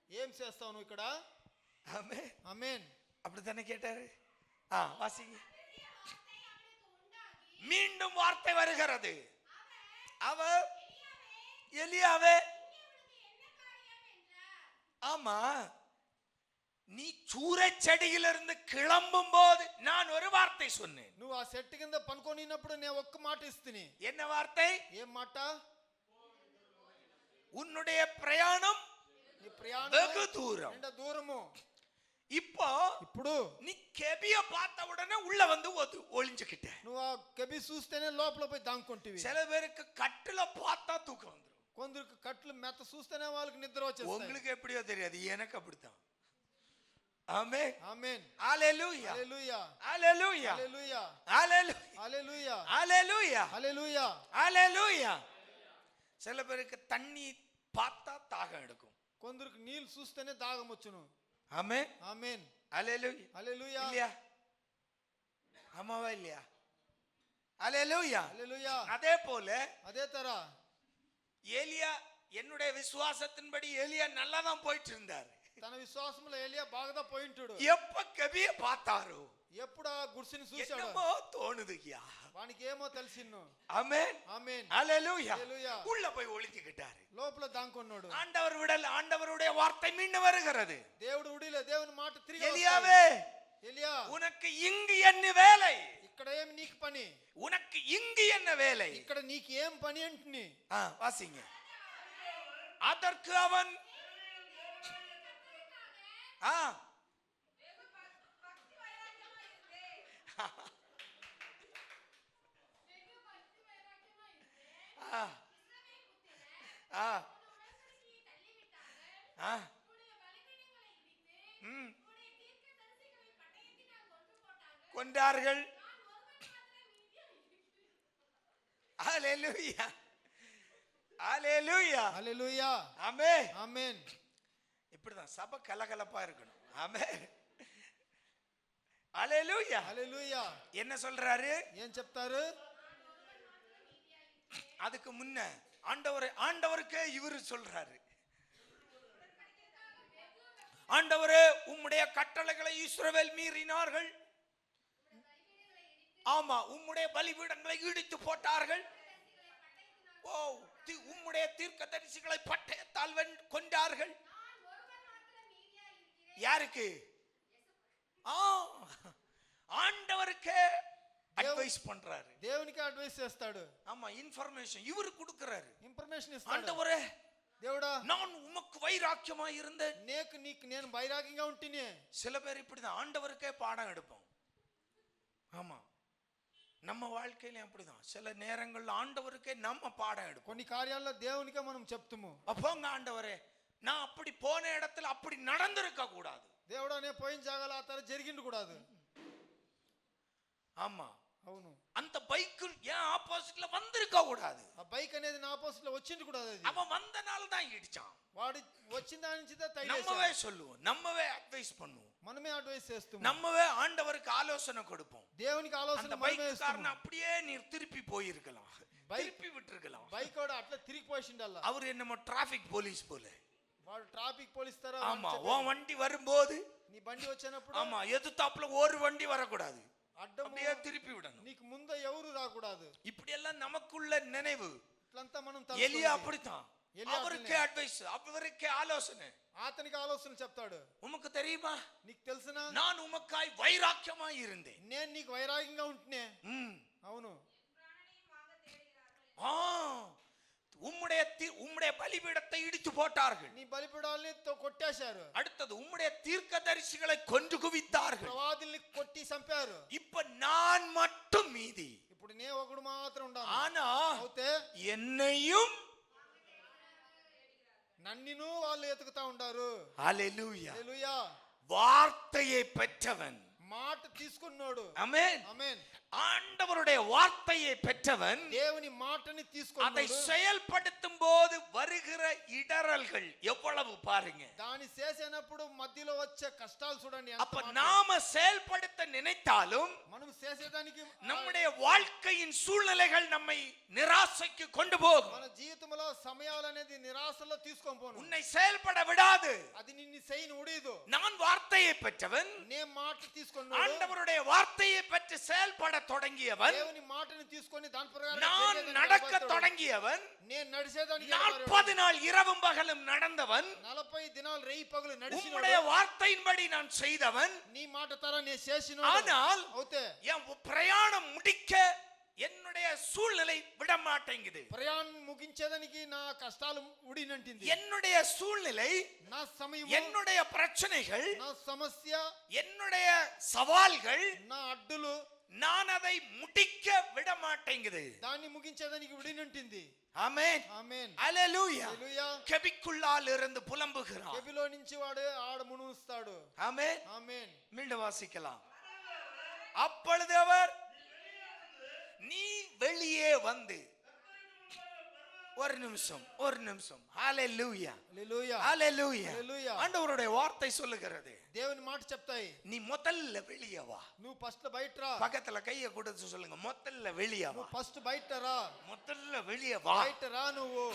ఏం చేస్తావు నువ్వు ఇక్కడ? ஆமென். ఆమేన్. அப்படித்தானே கேட்டாரு. வாசிங்க. மீண்டும் வார்த்தை வருகிறது. அவர் எலியாவே, ஆமா, நீ சூரச்செடியிலிருந்து கிளம்பும் போது நான் ஒரு வார்த்தை சொன்னேன். నువ్వు ఆ చెట్టు కింద పనుకొనినప్పుడు నేను ఒక్క మాట ఇస్తిని. என்ன வார்த்தை? ఏం మాట? உன்னுடைய பிரயாணம் నీ ప్రయాణం வெகு தூரம். ఎంత దూరము. இப்போ ఇప్పుడు நீ கெபிய பார்த்த உடனே உள்ள வந்து ஒளிஞ்சுக்கிட்ட. నువ్వు ఆ కబి చూస్తేనే లోపల పోయి దాంకుంటివి. சில பேருக்கு கட்டுல பார்த்தா தூக்கம் வந்துரும். కొందరికి కట్లు మెత్త చూస్తేనే వాళ్ళకి నిద్ర వచ్చేస్తాయి. உங்களுக்கு எப்படியோ தெரியாது, எனக்கு அப்படித்தான். ஆமென். ఆమేన్. ஹalleluya. హల్లెలూయా. ஹalleluya. హల్లెలూయా. ஹalleluya. హల్లెలూయా. ஹalleluya. హల్లెలూయా. ஹalleluya. சில பேருக்கு தண்ணி பார்த்தா தாகம் எடுக்கும். కొందరికి నీళ్ళు చూస్తేనే దాగం వచ్చును. ஆமென். ఆమేన్. ஹalleluya. హల్లెలూయా. இல்லையா? ஆமாவா இல்லையா? ஹalleluya. హల్లెలూయా. அதே போல అదే తర ஏலியா, என்னுடைய விசுவாசத்தின்படி ஏலியா நல்லா தான் போயிட்டு இருந்தார். తన విశ్వాసంలో ఏలియా బాగా పోయింటాడు. எப்ப கபிய பார்த்தாரோ ఎప్పుడు ఆ గుడిసెని చూశాడు, என்னமோ தோணுதுயா. వానికి ఏమో తెలిసిన్ను. ஆமென். ఆమేన్. ஹalleluya. హల్లెలూయా. உள்ள போய் ஒளிஞ்சிக்கிட்டாரு. లోపల దాంకొన్నాడు. ஆண்டவர் விடல், ஆண்டவருடைய வார்த்தை மீண்டும் வருகிறது. దేవుడు ఉడిలే దేవుని మాట తిరిగి எலியாவே, ఎలియా உனக்கு இங்கு என்ன வேலை? ఇక్కడ ఏం నీకు పని? உனக்கு இங்கு என்ன வேலை? ఇక్కడ నీకు ఏం పని అంటుని? வாசிங்க. அதற்கு அவன் கொண்டார்கள். ஹalleluya ஹalleluya హల్లెలూయా ஆமென் ఆమేన్. இப்படிதான் சபை கலகலப்பா இருக்கணும். ஆமென் ஹalleluya హల్లెలూయా. என்ன சொல்றாரு? ఏం చెప్తారు? அதுக்கு முன்ன ஆண்டவருக்கே இவரு சொல்றாரு, ஆண்டவரே உம்முடைய கட்டளைகளை இஸ்ரவேல் மீறினார்கள். ஆமா, உம்முடைய பலிபீடங்களை இடித்து போட்டார்கள். ஓ, உம்முடைய தீர்க்கதரிசிகளை பட்டயத்தால் கொண்டார்கள். யாருக்கு? ஆண்டவருக்கே அட்வைஸ் பண்றாரு. దేవునికి అడ్వైస్ చేస్తాడు. ஆமா, இன்ஃபர்மேஷன் இவரு கொடுக்கிறாரு. ఇన్ఫర్మేషన్ ఇస్తాడు. ஆண்டவரே దేవుడా நான் உமக்கு வைராக்கியமா இருந்தேன். నీకు నేను వైరాగ్యంగా ఉంటినే. சில பேர் இப்படிதான் ஆண்டவருக்கே பாடம் எடுப்போம். ஆமா, நம்ம வாழ்க்கையில அப்படிதான் சில நேரங்கள்ல ஆண்டவருக்கே நம்ம பாடம் எடுப்போம். కొన్ని కార్యాల్లో దేవునికే మనం చెప్తాము. அப்போங்க ஆண்டவரே, நான் அப்படி போன இடத்துல அப்படி நடந்திருக்க கூடாது. దేవుడా నేను పోయిన జాగాలో ఆ తర జరిగిండు కూడాదు. ஆமா, అవును. அந்த பைக் ஏன் ஆப்போசிட்ல வந்திருக்க கூடாது. ఆ బైక్ అనేది నా ఆపోజిట్ లో వచ్చింది కూడాదు. అది அவன் வந்தனால தான் இடிச்சான். వాడు వచ్చిన దాని నుంచి நம்மவே சொல்லுவோம், நம்மவே அட்வைஸ் பண்ணுவோம், మనమే అడ్వైస్ చేస్తాం, நம்மவே ஆண்டவருக்கு ஆலோசனை கொடுப்போம். దేవునికి ఆలోచన அந்த பைக் காரன் அப்படியே நீ திருப்பி போயிருக்கலாம், திருப்பி விட்டுருக்கலாம். బైక్ వాడు అట్లా తిరిగి పోయిండల్లా. அவர் என்னமோ டிராபிக் போலீஸ் போல. వాడు ట్రాఫిక్ పోలీస్ తర. ஆமா, உன் வண்டி வரும்போது నీ బండి వచ్చినప్పుడు ஆமா எதிர்த்தாப்புல ஒரு வண்டி வரக்கூடாது, அப்படியே திருப்பி விடணும். నీకు ముందు ఎవరు రాకూడదు. இப்படி எல்லாம் நமக்குள்ள நினைவு. ఇట్లంతా మనం எலியா அப்படித்தான். அவருக்கே அட்வைஸ், அவருக்கே ஆலோசனை. అతనికి ఆలోచన చెప్తాడు. உமக்கு தெரியுமா, నీకు తెలుసునా, நான் உமக்காய் வைராக்கியமாய் இருந்தேன். నేను నీకు వైరాగ్యంగా ఉంటునే. అవును. உம்முடைய பலிபீடத்தை இடித்து போட்டார்கள். నీ బలిపీడాల్ని కొట్టేశారు. அடுத்தது உம்முடைய தீர்க்கதரிசிகளை கொன்று குவித்தார்கள். ప్రవాదుల్ని కొట్టి చంపారు. இப்ப நான் மட்டும் மீதி. ఇప్పుడు నేను ఒకడు మాత్రం ఉన్నాను. ஆனா అయితే என்னையும் నన్నును వాళ్ళు ఎతుకుతా ఉంటారు. ஹalleluya హల్లెలూయా. வார்த்தையை பெற்றவன், మాట తీసుకున్నాడు. ஆமென் ఆమేన్. ஆண்டவருடைய வார்த்தையை பெற்றவன் దేవుని మాటని அதை తీసుకున్నాడు. செயல்படுத்தும் போது வருகிற இடறல்கள் எவ்வளவு பாருங்க. దాని చేసేనప్పుడు మధ్యలో వచ్చే కష్టాలు చూడండి. அப்ப நாம செயல்படுத்த நினைத்தாலும் మనం చేసేదానికి நம்முடைய வாழ்க்கையின் சூழ்நிலைகள் நம்மை நிராசைக்கு கொண்டு போகும். మన జీవితంలో సమయాలు అనేది నిరాశలో తీసుకొని పోను. உன்னை செயல்பட விடாது. అది నిన్ను చేయని ఉడియదు. நான் வார்த்தையை பெற்றவன், నేను మాట తీసుకున్నాడు. ஆண்டவருடைய வார்த்தையை பெற்று செயல்பட தொடங்கியவன், దేవుని మాటని తీసుకొని దాని ప్రకారం நான் நடக்க தொடங்கியவன், నేను నడిచేదానికి 40 நாள் இரவும் பகலும் நடந்தவன், 40 దినాలు రేయి పగలు నడిచినోడు. உம்முடைய வார்த்தையின்படி நான் செய்தவன். నీ మాట తర నేను చేసినోడు. ஆனால் అవుతే என் பிரயாணம் முடிக்க என்னுடைய சூழ்நிலை விட மாட்டேங்குது. ప్రయాణం ముగించేదానికి నా కష్టాలు ఉడినంటింది. என்னுடைய சூழ்நிலை, నా సమయం, என்னுடைய பிரச்சனைகள், నా సమస్య, என்னுடைய சவால்கள், నా అడ్డులు நான் அதை முடிக்க விட மாட்டேங்குது. దాన్ని ముగించేదానికి ఉడినంటింది. ஆமென் ఆమేన్. ஹalleluya. హల్లెలూయా. கெபிக்குள்ளால் இருந்து புலம்புகிறான். కెబిలో నుంచి వాడు ఆడ మునుస్తాడు. ஆமென். ఆమేన్. மீண்டும் வாசிக்கலாம். அப்பொழுது அவர், நீ வெளியே வந்து, ஒரு நிமிஷம் ஹalleluya హల్లెలూయా. ஹalleluya. హల్లెలూయా. ஆண்டவருடைய வார்த்தை சொல்லுகிறது, దేవుని మాట చెప్తాయి. நீ முதல்ல வெளியே வா. నువ్వు ఫస్ట్ బయట రా. பக்கத்துல கைய கொடுத்து சொல்லுங்க, முதல்ல வெளியே வா. నువ్వు ఫస్ట్ బయట రా. முதல்ல வெளியே வா. బయట రా నువ్వు.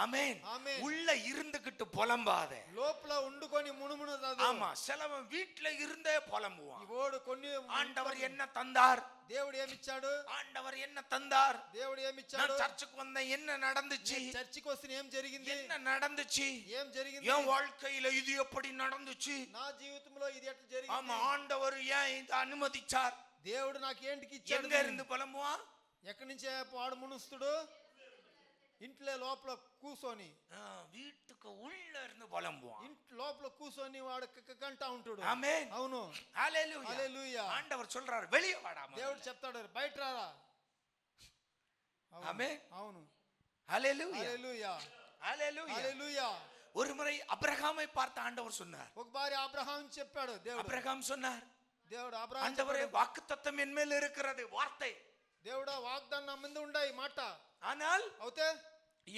ஆமென். ఆమేన్. உள்ள இருந்துகிட்டு புலம்பாத. లోపల ఉండుకొని మునుమునదాదు. ஆமா, சிலவன் வீட்ல இருந்தே புலம்புவான். ఓడు కొన్ని ஆண்டவர் என்ன தந்தார், దేవుడు ఏమిచ్చాడు? ஆண்டவர் என்ன தந்தார்? దేవుడు நான் ఏమిచ్చాడు? சர்ச்சுக்கு வந்தேன், என்ன நடந்துச்சு? నేను చర్చికి వస్తే ఏం జరిగింది? என்ன நடந்துச்சு? ఏం జరిగింది? என் வாழ்க்கையில இது எப்படி நடந்துச்சு? నా జీవితంలో ఇది ఎట్లా ஆமா, జరిగింది? ஆண்டவர் ஏன் இதை அனுமதிச்சார்? దేవుడు నాకు ఏంటికి ఇచ్చాడు? எங்க இருந்து புலம்புவான்? ఎక్కడి నుంచి వాడు మునుస్తుడు? ఇంట్లో లోపల కూసోని, வீட்டுக்கு உள்ள இருந்து புலம்புவான். ఇంట్లో లోపల కూసోని వాడు కంటా ఉంటాడు. ஆமென். అవును. ஹalleluya. హల్లెలూయా. ஆண்டவர் சொல்றார், வெளியே வாடா. దేవుడు చెప్తాడు, బయట రారా. ஆமென். అవును. ஹalleluya. హల్లెలూయా. ஹalleluya. హల్లెలూయా. ஒரு முறை அபிரகாமை பார்த்து ஆண்டவர் சொன்னார். ఒక బారి అబ్రహాం చెప్పాడు దేవుడు. அபிரகாம் சொன்னார், దేవుడు అబ్రహాం ஆண்டவரே வாக்குத்தத்தம் என் மேல் இருக்கிறது, வார்த்தை. దేవుడా వాగ్దానం నా ముందు ఉండాయి మాట. ஆனால் అవుతే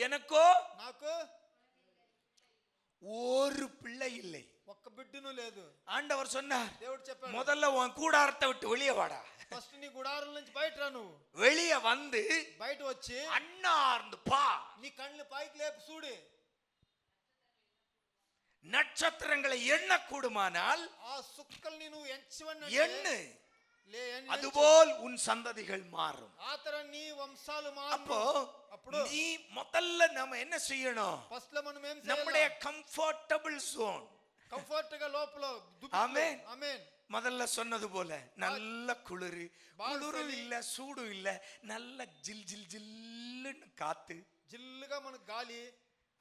எனக்கோ నాకు ஒரு பிள்ளை இல்லை. ఒక్క బిడ్డను లేదు. ஆண்டவர் சொன்னார், దేవుడు చెప్పాడు, முதல்ல உன் கூடாரத்தை விட்டு வெளியே வாடா. ఫస్ట్ నీ గుడారం నుంచి బయట రా. నువ్వు வெளியே வந்து బయట వచ్చి அண்ணார்ந்து பா. నీ కళ్ళు పైకి లేపు చూడు. நட்சத்திரங்களை எண்ண கூடுமானால் ఆ సుక్కల్ని నువ్వు ఎంచవన్న எண்ணு, లే அதுபோல் உன் சந்ததிகள் மாறும். ఆతర నీ వంశాలు அப்போ మారు. అప్పుడు நீ முதல்ல நாம என்ன செய்யணும்? ఫస్ట్ లో మనం ఏం நம்முடைய చేయాలి? Comfortable zone. కంఫర్ట్ గా లోపల ஆமென். ఆమేన్. முதல்ல சொன்னது போல நல்ல குளிரு, బాగా குளிரும் చలి. இல்ல சூடும் இல்ல, நல்ல ஜில் ஜில் ஜில்லுன்னு காத்து. జిల్లుగా మనకు గాలి.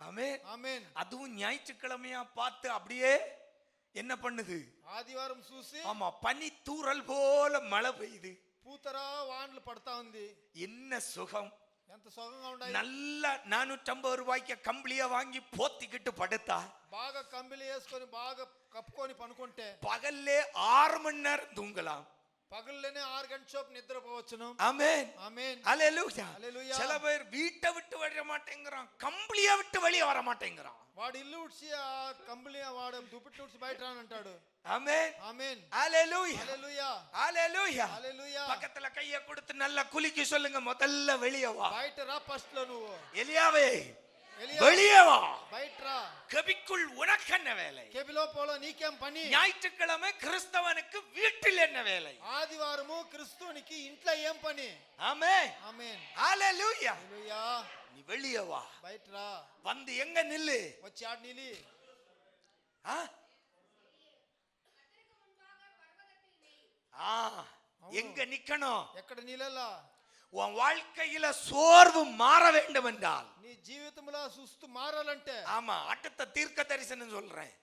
ஆமென். ఆమేన్. அதுவும் ஞாயிற்றுக்கிழமையா பார்த்து அப்படியே என்ன பண்ணுது? ఆదివారం చూసి ஆமா, பனி தூறல் போல மழை பெய்யுது. పూతరా వానలు పడతా ఉంది. என்ன சுகம்! ఎంత సుఖంగా ఉండాలి. நல்ல 450 ரூபாய்க்கு கம்பளியா வாங்கி போத்திக்கிட்டு படுத்தா, బాగా కంబిలి వేసుకొని బాగా కప్పుకొని పనుకుంటే பகல்லே 6 மணி நேரம் தூங்கலாம். పగల్లోనే 6 గంటల సేపు నిద్రపోవచ్చును. ஆமென். ఆమేన్. ஹalleluya. హల్లెలూయా. சில பேர் வீட்டை விட்டு வர மாட்டேங்கிறான், கம்பளியா விட்டு வெளியே வர மாட்டேங்கிறான். వాడు ఇల్లు ఉడ్చి ఆ కంబలి వాడు దుప్పటి ఉడ్చి బయట రానంటాడు. ஆமென். ఆమేన్. ஹalleluya. హల్లెలూయా. ஹalleluya. హల్లెలూయా. பக்கத்துல கையை கொடுத்து நல்லா குலுக்கி சொல்லுங்க, முதல்ல வெளியே வா. బయట రా ఫస్ట్ లో నువ్వు. எலியாவே, ఎలియా, வெளியே வா. బయట రా. கபிக்குள் உனக்கு என்ன வேலை? కెబిలో పోలో నీకేం పని? ஞாயிற்றுக்கிழமை கிறிஸ்தவனுக்கு வீட்டில் என்ன வேலை? ఆదివారము క్రిస్తునికి ఇంట్లో ఏం పని? ஆமென். ఆమేన్. ஹalleluya. హల్లెలూయా. நீ வெளியே வா. బయట రా. வந்து எங்க நில்லு? వచ్చి ఆడ నిలి. ஆ? ஆ, எங்க நிக்கணும்? ఎక్కడ నిలలా? உன் வாழ்க்கையில சோர்வு மாற வேண்டும் என்றால், నీ జీవితంలో సుస్తు మారాలంటే, ஆமா, அடுத்த தீர்க்க தரிசனம் சொல்றேன்,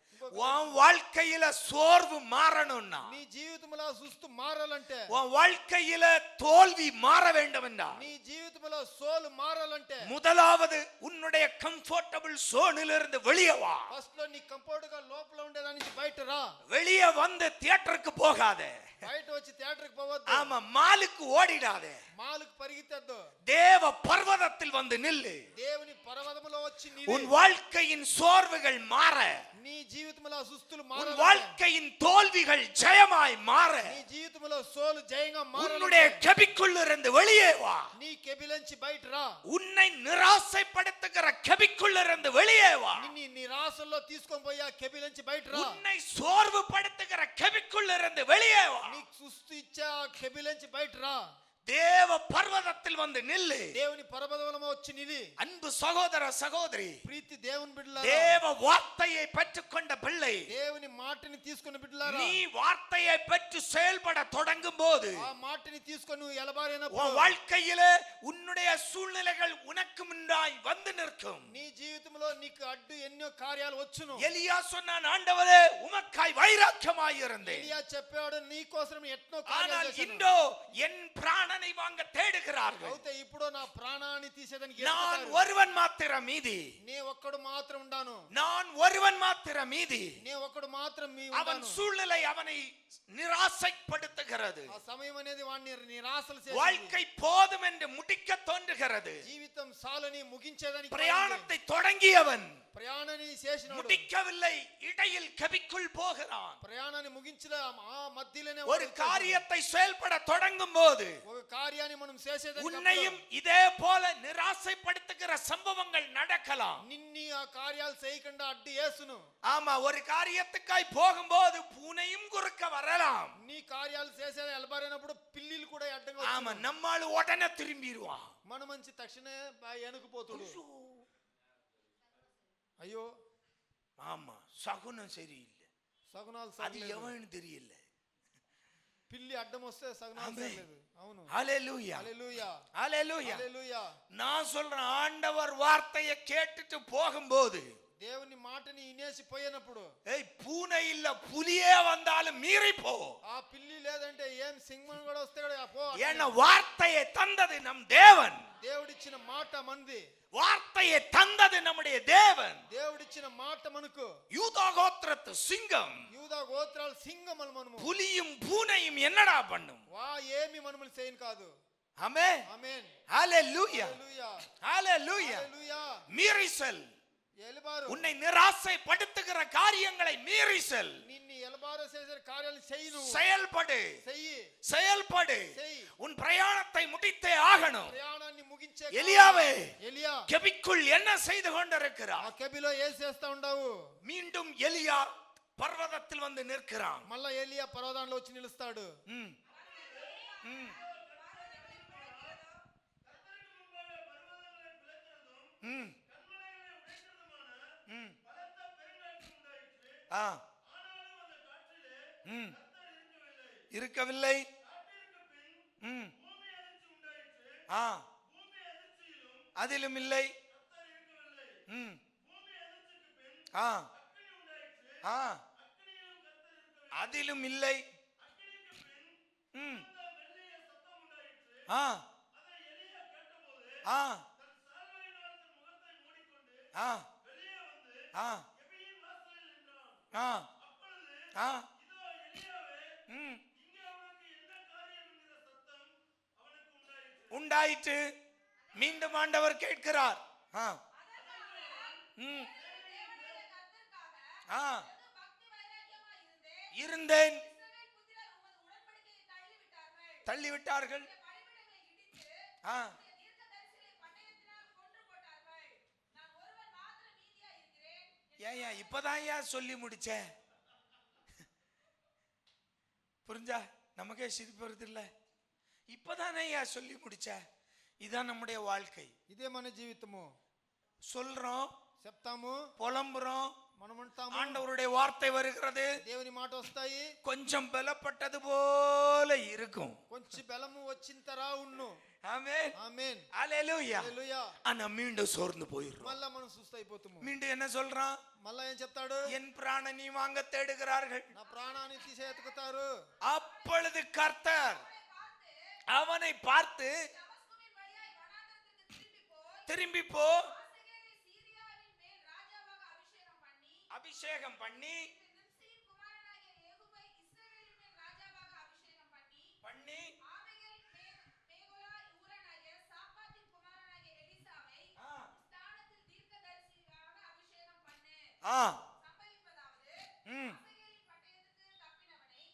உன் வாழ்க்கையில சோர்வு மாறணும்னா, నీ జీవితంలో సుస్తు మారాలంటే, உன் வாழ்க்கையில தோல்வி மாற வேண்டும் என்றால், నీ జీవితంలో సోలు మారాలంటే, முதலாவது உன்னுடைய கம்ஃபர்டபிள் சோனிலிருந்து வெளியே வா. ఫస్ట్ లో నీ కంఫర్ట్ గా లోపల ఉండేదాని నుంచి బయట రా. வெளியே வந்து தியேட்டருக்கு போகாத. బయట వచ్చి థియేటర్కి పోవద్దు. ஆமா, மாலுக்கு ஓடிடாத. మాలకు పరిగెత్తద్దు. தேவ பர்வதத்தில் வந்து நில்லு. దేవుని పర్వతములో వచ్చి உன் నిలి. வாழ்க்கையின் சோர்வுகள் மாற, నీ జీవితంలో సుస్తులు உன் మారాలంటే, வாழ்க்கையின் தோல்விகள் ஜெயமாய் மாற, నీ జీవితంలో సోలు జయంగా உன்னுடைய మారాలంటే, கெபிக்குள் இருந்து வெளியே வா. నీ కెబిలంచి బయట రా. உன்னை నిరాశைப்படுத்துகிற கெபிக்குள் இருந்து வெளியே வா. నిన్ను నిరాశల్లో తీసుకొని పోయి ఆ కెబిలంచి బయట రా. உன்னை சோர்வுபடுத்துகிற கெபிக்குள் இருந்து வெளியே வா. నీకు సుస్తు ఇచ్చా కెబిలంచి బయట రా. தேவ பர்வதத்தில் வந்து நில்லு. దేవుని పర్వతములో వచ్చి నిలి. அன்பு சகோதர சகோதரி, ప్రీతి దేవుని బిడ్డలారా, தேவ வார்த்தையை பெற்றுக்கொண்ட பிள்ளை, దేవుని మాటని తీసుకుని బిడ్డలారా, நீ வார்த்தையை பெற்று செயல்பட தொடங்கும் போது, ఆ మాటని తీసుకొని నువ్వు உன் ఎలబారినప్పుడు வாழ்க்கையில உன்னுடைய சூழ்நிலைகள் உனக்கு முன்னாய் வந்து நிற்கும். నీ జీవితంలో నీకు అడ్డు ఎన్నో కార్యాలు వచ్చును. எலியா சொன்னான், ஆண்டவரே உமக்காய் வைராக்கியமாய் இருந்தேன், ఎలియా చెప్పాడు, నీ కోసం ఎన్నో ஆனால் కార్యాలు చేశాను. இன்றோ என் பிராணனை வாங்க தேடுகிறார்கள். అయితే ఇప్పుడు నా ప్రాణాన్ని తీసేదానికి நான் ఎదుగుతారు. ஒருவன் மாத்திரம் மீதி, నీ ఒక్కడు మాత్రం ఉండాను. நான் ஒருவன் மாத்திரம் மீதி. నీ ఒక్కడు మాత్రం మీ அவன் ఉండాను. சூழ்நிலை அவனை நிராசைப்படுத்துகிறது. ఆ సమయం అనేది వాడిని నిరాశలు చేసింది. வாழ்க்கை போதும் என்று முடிக்க தோன்றுகிறது. జీవితం సాలని ముగించేదానికి பிரயாணத்தை தொடங்கியவன் ప్రయాణాన్ని చేసినోడు முடிக்கவில்லை, இடையில் கபிக்குள் போகிறான். ప్రయాణాన్ని ముగించిన ఆ మధ్యలోనే ஒரு காரியத்தை செயல்பட தொடங்கும் போது ఒక కార్యాన్ని మనం చేసేదానికి உன்னையும் இதே போல நிராசைப்படுத்துகிற சம்பவங்கள் நடக்கலாம். నిన్ని ఆ కార్యాలు చేయకుండా అడ్డు యేసును. ஆமா, ஒரு காரியத்துக்காய் போகும்போது பூனையும் குறுக்க வரலாம். నీ కార్యాలు చేసే ఎలబారైనప్పుడు పిల్లిలు కూడా అడ్డంగా ஆமா, వచ్చును. நம்மால் உடனே திரும்பிடுவா. మన మంచి తక్షణే వెనుకపోతుడు. అయ్యో ஆமா, சகுனம் சரியில்லை. సగునాలు அது సగలేదు. எவன்னு தெரியல. పిల్లి అడ్డం వస్తే సగునాలు ఆమేన్. సగలేదు. అవును. ஹalleluya, హల్లెలూయా. ஹalleluya. హల్లెలూయా. நான் சொல்றேன், ஆண்டவர் வார்த்தையை கேட்டுட்டு போகும்போது దేవుని మాటని ఇనేసి పోయినప్పుడు ஏய் பூனை இல்ல புலியே வந்தாலும் மீறி போ. ఆ పిల్లి లేదంటే ఏం సింహం కూడా వస్తే కూడా పో. ஏன்னா வார்த்தையை தந்தது நம் தேவன். దేవుడిచ్చిన మాట మంది. வார்த்தையை தந்தது நம்முடைய தேவன். దేవుడిచ్చిన మాట మనకు. யூதா கோத்திரத்து சிங்கம் యూదా గోత్రాల సింగమలు మనము. புலியும் பூனையும் என்னடா பண்ணும்? వా ఏమి మనములు చేయను కాదు. ஆமென், ఆమేన్. ஹalleluya, హల్లెలూయా. ஹalleluya. హల్లెలూయా. மீறிசல், ఎలబారు உன்னை நிராசைப்படுத்துகிற காரியங்களை மீறிசல். నిన్ను ఎలబారు చేసే కార్యాలు చేయను. செயல்படு, చెయ్యి. செயல்படு. చెయ్యి. உன் பிரயாணத்தை முடித்தே ஆகணும். ప్రయాణాన్ని ముగించే எலியாவே, ఎలియా கெபிக்குள் என்ன செய்து ఆ கொண்டிருக்கிறார்? కెబిలో ఏం చేస్తా ఉండవు? மீண்டும் எலியா பர்வதத்தில் வந்து நிற்கிறான். మళ్ళా ఎలియా పర్వతాల్లో వచ్చి నిలుస్తాడు. ம், ம், ம், ம். ஆ, ம். இருக்கவில்லை. ம். ஆ, அதிலும் இல்லை. ம். ஆ, ஆ, அதிலும் இல்லை. ம். ஆ, ஆ, ஆ, ஆ, ஆ, ஆ, ம். உண்டாயிற்று. மீண்டும் ஆண்டவர் கேட்கிறார். ஆ, ம், ஆ, இருந்தேன், தள்ளிவிட்டார்கள். ஆ, ஏன் இப்பதான் ஏன் சொல்லி முடிச்ச? புரிஞ்சா? நமக்கே சிரிப்பு வருது இல்ல? இப்பதானே ஏன் சொல்லி முடிச்ச? இதான் நம்முடைய வாழ்க்கை. ఇదే మన జీవితము. சொல்றோம், చెప్తాము, புலம்புறோம், మనం అంటాము, ஆண்டவருடைய வார்த்தை வருகிறது, దేవుని మాట వస్తాయి, கொஞ்சம் பலப்பட்டது போல இருக்கும். కొంచెం బలము వచ్చిన తరా ఉన్ను. ஆமென், ఆమేన్. ஹalleluya. హల్లెలూయా. ஆனா மீண்டும் சோர்ந்து போயிடுறோம். మళ్ళా మనం సుస్తైపోతాము. மீண்டும் என்ன சொல்றான்? మళ్ళా ఏం చెప్తాడు? என் பிராணனை வாங்க தேடுகிறார்கள். నా ప్రాణాన్ని తీసే ఎతుకుతారు. அப்பொழுது கர்த்தர் அவனை பார்த்து, திரும்பி போ, அபிஷேகம் பண்ணி பண்ணி ஆ, ம்,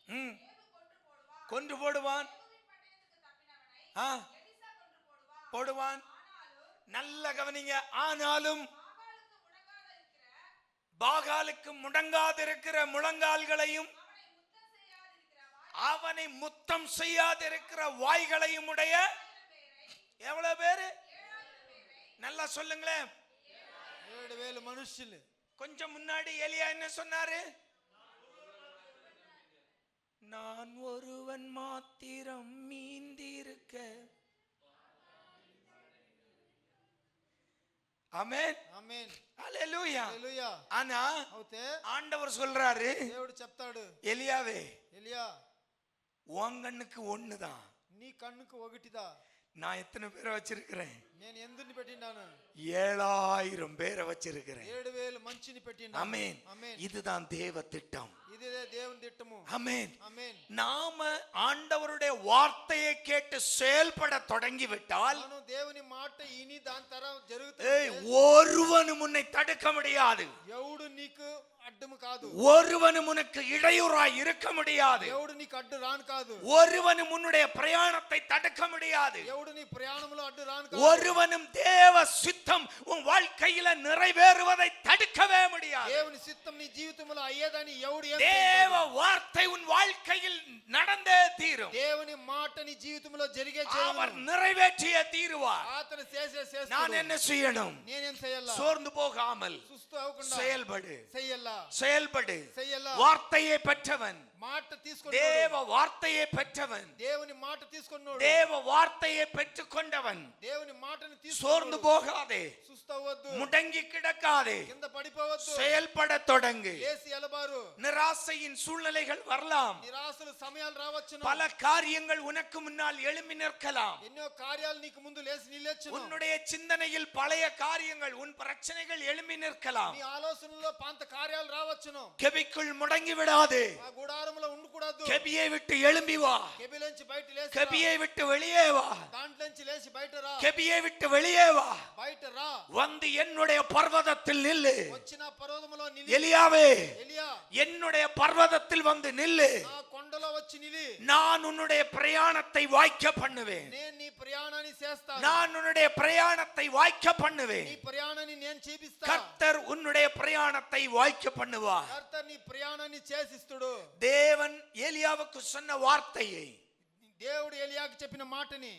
ம், கொன்று போடுவான். ஆ, போடுவான். நல்ல கவனிங்க. ஆனாலும் பாகாலுக்கு முடங்காதிருக்கிற முழங்கால்களையும் அவனை முத்தம் செய்யாதிருக்கிற வாய்களையும் உடைய எவ்வளவு பேரு? நல்லா சொல்லுங்களேன். 7,000 మనుషులు. கொஞ்சம் முன்னாடி எலியா என்ன சொன்னாரு? நான் ஒருவன் மாத்திரம் மீந்திருக்க. ஆமென், ఆమేన్. ஹalleluya. హల్లెలూయా. ஆனா అవుతే ஆண்டவர் சொல்றாரு, దేవుడు చెప్తాడు, எலியாவே, ఎలియా உன் கண்ணுக்கு ஒண்ணுதான். నీ కన్నుకు ఒకటిదా. நான் எத்தனை பேரை வச்சிருக்கிறேன்? నేను ఎందుని పెట్టిండాను? 7,000 பேரை வச்சிருக்கிறேன். 7,000 మంచిని పెట్టిండాను. ஆமென். ఆమేన్. இதுதான் தேவ திட்டம். ఇదే దేవుని తిట్టము. ஆமென். ఆమేన్. நாம ஆண்டவருடைய வார்த்தையை கேட்டு செயல்பட தொடங்கிவிட்டால் మనం దేవుని మాట ఇని దాని తర ஏய், జరుగుతుంది. ஒருவனும் உன்னை தடுக்க முடியாது. ఎవడు నీకు అడ్డము కాదు. ஒருவனும் உனக்கு இடையூறாய் இருக்க முடியாது. దేవుడు నీకు అడ్డు రాను కాదు. ஒருவனும் உன்னுடைய பிரயாணத்தை தடுக்க முடியாது. దేవుడు నీ ప్రయాణంలో అడ్డు రాను కాదు. ஒருவனும் தேவ சித்தம் உன் வாழ்க்கையில நிறைவேறுவதை தடுக்கவே முடியாது. దేవుని చిత్తం నీ జీవితంలో అయ్యేదని ఎవడు ఏం தேவ வார்த்தை உன் வாழ்க்கையில் நடந்தே தீரும். దేవుని మాట నీ జీవితంలో జరిగే அவர் நிறைவேற்றியே தீருவார். అతను చేస్తాడు. நான் என்ன செய்யணும்? నేనేం చేయాలా? சோர்ந்து போகாமல் సుస్తు అవ్వకుండా செயல்படு. చెయ్యాలా? செயல்படு. చెయ్యాలా? வார்த்தையை பெற்றவன், మాట తీసుకొని தேவ வார்த்தையை பெற்றவன், దేవుని మాట తీసుకున్నోడు, தேவ வார்த்தையை பெற்றுக்கொண்டவன் దేవుని మాటని சோர்ந்து తీసుకున్నోడు போகாதே, సుస్తు అవ్వద్దు, முடங்கி கிடக்காதே, కింద పడిపోవద్దు, செயல்பட தொடங்கு. లేసి ఎలబారు. நிராசையின் சூழ்நிலைகள் வரலாம். నిరాశల సమయాలు రావచ్చును. பல காரியங்கள் உனக்கு முன்னால் எழும்பி நிற்கலாம். ఎన్నో కార్యాలు నీకు ముందు లేసి నిలచొచ్చును. உன்னுடைய சிந்தனையில் பழைய காரியங்கள், உன் பிரச்சனைகள் எழும்பி நிற்கலாம். నీ ఆలోచనలో పాత కార్యాలు రావచ్చును. கெபிக்குள் முடங்கி விடாதே. ఆ గుడారములో ఉండకూడదు. கெபியை விட்டு எழும்பி வா. కెబిలోంచి బయట లేసి రా. கெபியை விட்டு வெளியே வா. దాంట్లోంచి లేచి బయట రా. கெபியை விட்டு வெளியே வா. బయట రా. வந்து என்னுடைய பர்வதத்தில் நில்லு. వచ్చిన పర్వతములో నిలి. எலியாவே, ఎలియా, என்னுடைய பர்வதத்தில் வந்து நில்லு. నా కొండలో వచ్చి నిలి. நான் உன்னுடைய பிரயாணத்தை வாய்க்க பண்ணுவேன். నేను నీ ప్రయాణాన్ని చేస్తాను. நான் உன்னுடைய பிரயாணத்தை வாய்க்க பண்ணுவேன். నీ ప్రయాణాన్ని నేను చేపిస్తాను. கர்த்தர் உன்னுடைய பிரயாணத்தை வாய்க்க பண்ணுவார். కర్త నీ ప్రయాణాన్ని చేసిస్తుడు. தேவன் ஏலியாவுக்கு சொன்ன வார்த்தையை దేవుడు ఎలియాకు చెప్పిన మాటని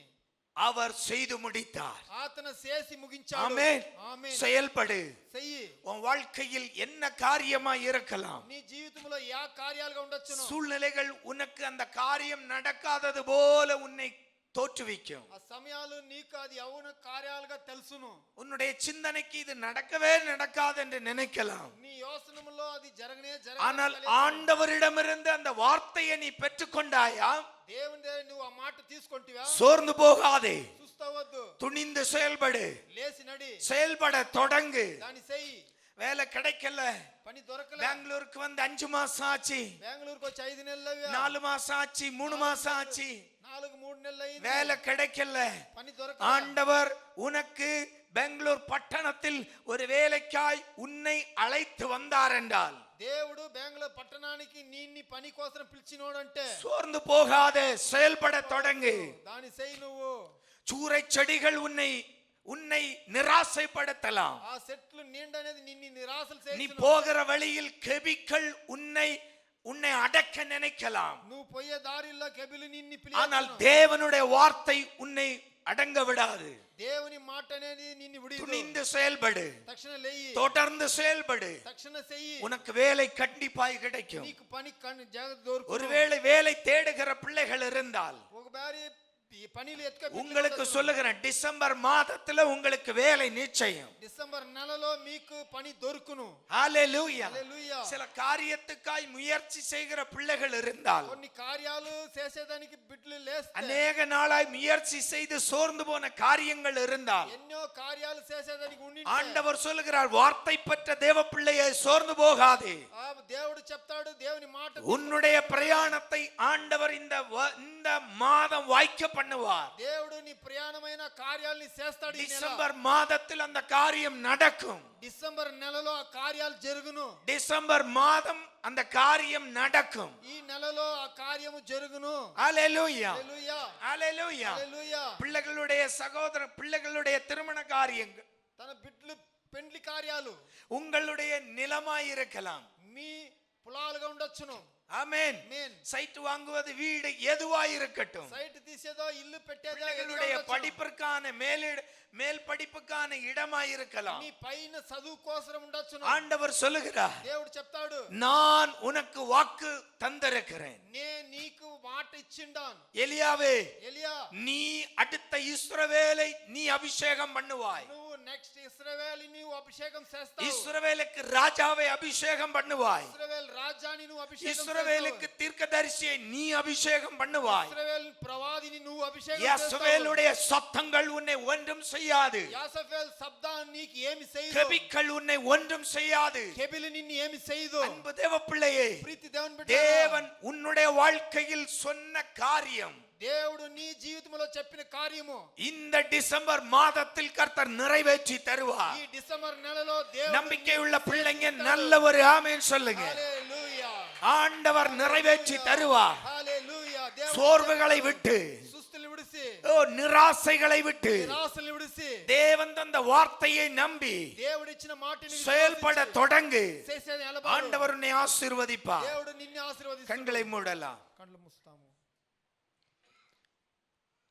அவர் செய்து முடித்தார். అతను చేసి ముగించాడు. ஆமென். ఆమేన్. செயல்படு. చెయ్యి. உன் வாழ்க்கையில் என்ன காரியமாய் இருக்கலாம், నీ జీవితంలో యా కార్యాలుగా ఉండొచ్చును. சூழ்நிலைகள் உனக்கு அந்த காரியம் நடக்காதது போல உன்னை தோற்றுவிக்கும். ఆ సమయాలు నీకు అది అవున కార్యాలుగా తెలుసును. உன்னுடைய சிந்தனைக்கு இது நடக்கவே நடக்காது என்று நினைக்கலாம். నీ యోచనములో అది జరగనే ஆனால் జరగదు. ஆண்டவரிடமிருந்து அந்த வார்த்தையை நீ பெற்றுக்கொண்டாயா, దేవుని దగ్గర నువ్వు ఆ మాట తీసుకొంటివా? சோர்ந்து போகாதே, చూస్తావద్దు. துணிந்து செயல்படு. లేచి నడి. செயல்பட தொடங்கு. దాని చెయ్యి. வேலை கிடைக்கல, పని దొరకలే. பெங்களூருக்கு வந்து 5 மாசம் ஆச்சு, బెంగళూరుకు వచ్చి 5 నెలలు అయ్యా. 4 மாசம் ஆச்சு, 3 மாசம் ஆச்சு, 4-3 నెలలు అయింది. வேலை கிடைக்கல. పని దొరకలే. ஆண்டவர் உனக்கு பெங்களூர் பட்டணத்தில் ஒரு வேலைக்காய் உன்னை அழைத்து வந்தார் என்றால், దేవుడు బెంగళూరు పట్టణానికి నిన్ని పని కోసం పిలిచినోడంటే சோர்ந்து போகாதே, செயல்பட தொடங்கு. దాని చెయ్యి నువ్వు. சூறை செடிகள் உன்னை உன்னை நிராசைப்படுத்தலாம். ఆ చెట్లు నీండనేది నిన్ని నిరాశలు நீ చేయును. போகிற வழியில் கெபிக்கள் உன்னை உன்னை அடக்க நினைக்கலாம். నువ్వు పోయే దారిలో కెబిలు నిన్ని ஆனால் పిలిచేను. தேவனுடைய வார்த்தை உன்னை அடங்க விடாது. దేవుని మాట అనేది నిన్ను విడిదు. துணிந்து செயல்படு, తక్షణ లేయి. தொடர்ந்து செயல்படு. తక్షణ చెయ్యి. உனக்கு வேலை கண்டிப்பாய் கிடைக்கும். నీకు పని జాగ్రత్త దొరుకును. ஒருவேளை வேலை தேடுகிற பிள்ளைகள் இருந்தால் ఒక బారి ఈ పనిలు உங்களுக்கு சொல்லுகிறேன், டிசம்பர் மாதத்துல உங்களுக்கு வேலை நிச்சயம். డిసెంబర్ నెలలో మీకు పని దొరుకును. ஹalleluya. హల్లెలూయా. சில காரியத்துக்காய் முயற்சி செய்கிற பிள்ளைகள் இருந்தால், కొన్ని కార్యాలు చేసేదానికి బిడ్డలు లేస్తే, அநேக நாளாய் முயற்சி செய்து சோர்ந்து போன காரியங்கள் இருந்தால், ఎన్నో కార్యాలు చేసేదానికి ఉండి ஆண்டவர் சொல்லுகிறார், வார்த்தை பெற்ற தேவ பிள்ளையை சோர்ந்து போகாதே. దేవుడు చెప్తాడు, దేవుని మాట உன்னுடைய பிரயாணத்தை ஆண்டவர் இந்த மாதம் வாய்க்க பண்ணுவார். దేవుడు నీ ప్రయాణమైన కార్యాలని చేస్తాడు. ఈ నెల டிசம்பர் மாதத்தில் அந்த காரியம் நடக்கும். డిసెంబర్ నెలలో ఆ కార్యాలు జరుగును. டிசம்பர் மாதம் அந்த காரியம் நடக்கும். ఈ నెలలో ఆ కార్యము జరుగును. ஹalleluya. హల్లెలూయా. ஹalleluya. హల్లెలూయా. பிள்ளைகளுடைய திருமண காரியங்கள், తన బిడ్డలు పెండ్లి కార్యాలు உங்களுடைய நிலமாய் இருக்கலாம். మీ పొలాలుగా ఉండొచ్చును. ஆமென். ఆమేన్. சைட் வாங்குவது, வீடு எதுவாய் இருக்கட்டும், సైట్ తీసేదో ఇల్లు పెట్టేదో பிள்ளைகளுடைய படிப்பிற்கான மேல் படிப்புக்கான இடமாய் இருக்கலாம். మీ పైన చదువు కోసం ఉండొచ్చును. ஆண்டவர் சொல்லுகிறார், దేవుడు చెప్తాడు, நான் உனக்கு வாக்கு தந்திருக்கிறேன். నేను నీకు మాట ఇచ్చిండాను. எலியாவே, ఎలియా, நீ அடுத்த இஸ்ரவேலை நீ அபிஷேகம் பண்ணுவாய். నువ్వు నెక్స్ట్ ఇశ్రాయేలు నువ్వు అభిషేకం చేస్తావు. இஸ்ரவேலுக்கு ராஜாவை அபிஷேகம் பண்ணுவாய். ఇశ్రాయేలు రాజాని నువ్వు అభిషేకం இஸ்ரவேலுக்கு தீர்க்கதரிசியை நீ அபிஷேகம் பண்ணுவாய். ఇశ్రాయేలు ప్రవాదిని నువ్వు అభిషేకం யெஸ்ரவேலுடைய சத்தங்கள் உன்னை ஒன்றும் செய்யாது. యాసఫేల్ శబ్దం నీకు ఏమి చేయదు. கெபிக்கள் உன்னை ஒன்றும் செய்யாது. కెబిలు నిన్ను ఏమి చేయదు. அன்பு தேவ பிள்ளையே, ప్రీతి దేవుని బిడ్డ, தேவன் உன்னுடைய வாழ்க்கையில் சொன்ன காரியம் దేవుడు నీ జీవితంలో చెప్పిన కార్యము இந்த டிசம்பர் மாதத்தில் கர்த்தர் நிறைவேற்றி தருவார். ఈ డిసెంబర్ నెలలో దేవుడు நம்பிக்கை உள்ள பிள்ளைங்க நல்ல ஒரு ஆமென் சொல்லுங்க. హల్లెలూయా ஆண்டவர் நிறைவேற்றி தருவார். హల్లెలూయా దేవుడు சோர்வுகளை விட்டு సుస్తులు విడిసి நிராசைகளை விட்டு నిరాశలు విడిసి தேவன் தந்த வார்த்தையை நம்பி దేవుడు ఇచ్చిన మాటని செயல்பட தொடங்கு. చేసేది నిలబడు. ஆண்டவர் உன்னை ஆசீர்வதிப்பார். దేవుడు నిన్ను ఆశీర్వదిస్తాడు. கண்களை மூடலாம். కళ్ళు మూస్తాము.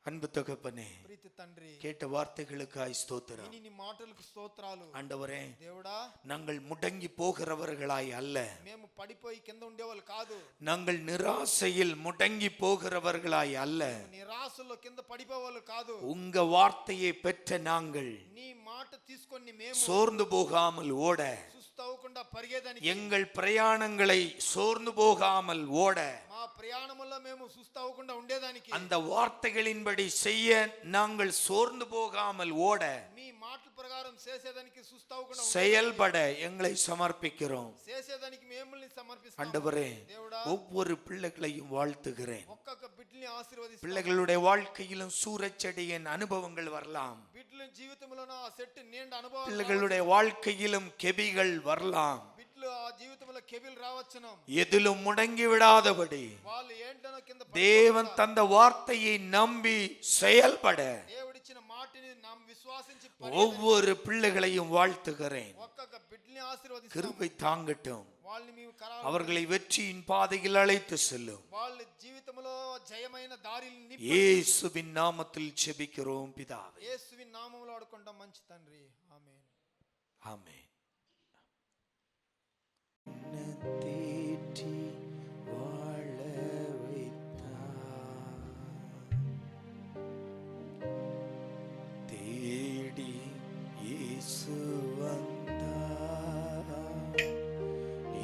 அன்பு தகப்பனே, ప్రీతి తండ్రి, கேட்ட வார்த்தைகளுக்காய் ஸ்தோத்திரம். నీ మాటలకు స్తోత్రాలు. ஆண்டவரே, దేవుడా, நாங்கள் முடங்கி போகிறவர்களாய் அல்ல, మేము పడిపోయి కింద ఉండేవాళ్ళు కాదు. நாங்கள் நிராசையில் முடங்கி போகிறவர்களாய் அல்ல, నిరాశలో కింద పడిపోవాళ్ళు కాదు. உங்க வார்த்தையை பெற்ற நாங்கள் నీ మాట తీసుకొని మేము சோர்ந்து போகாமல் ஓட, సుస్తవకుండా పరిగెదడానికి, எங்கள் பிரயாணங்களை சோர்ந்து போகாமல் ஓட, మా ప్రయాణములో మేము సుస్తవకుండా ఉండేదానికి, அந்த வார்த்தைகளின்படி செய்ய நாங்கள் சோர்ந்து போகாமல் ஓட, మీ మాటల ప్రకారం చేసేదానికి సుస్తవకుండా செயல்பட எங்களை சமர்ப்பிக்கிறோம். చేసేదానికి మిమ్మల్ని సమర్పిస్తాము. ஆண்டவரே, దేవుడా, ஒவ்வொரு பிள்ளைகளையும் வாழ்த்துகிறேன். ఒక్కొక్క బిడ్డని ఆశీర్వదిస్తాము. பிள்ளைகளுடைய வாழ்க்கையிலும் சூரச்செடியின் அனுபவங்கள் வரலாம். బిడ్డల జీవితంలోన ఆ సెట్ నిండా అనుభవాలు, பிள்ளைகளுடைய வாழ்க்கையிலும் கெபிகள் வரலாம். బిడ్డలు ఆ జీవితంలో కెబిల్ రావచ్చును. எதிலும் முடங்கி விடாதபடி వాళ్ళు ఏంటనో కింద தேவன் தந்த வார்த்தையை நம்பி செயல்பட దేవుడిచ్చిన మాటని நாம் విశ్వాసించి ஒவ்வொரு பிள்ளைகளையும் வாழ்த்துகிறேன். ఒక్కొక్క బిడ్డని ఆశీర్వదిస్తాము. கிருபை தாங்கட்டும். వాళ్ళని మేము కరాలు, அவர்களை வெற்றியின் பாதையில் அழைத்து செல்லும். వాళ్ళ జీవితంలో జయమైన దారిని నింపి, இயேசுவின் நாமத்தில் ஜெபிக்கிறோம் பிதாவே. యేసువి నామములో అడుకుంటాం మంచి తండ్రి. ఆమేన్. ஆமென். தேற்றி வாழ வைத்தார், தேடி இயேசு வந்தார்,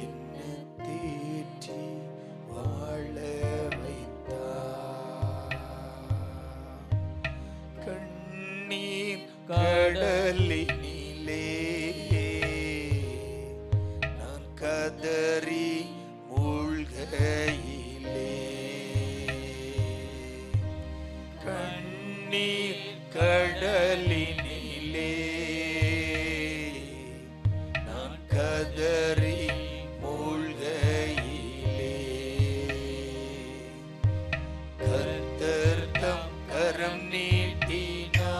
என்னை தேற்றி வாழ வைத்தார், கண்ணீர் கடலினிலே நான் கதறி மூழ்கையிலே, கண்ணீர் கடலினிலே நான் கதறி மூழ்கையிலே, கர்த்தர் தம் கரம் நீட்டினார்,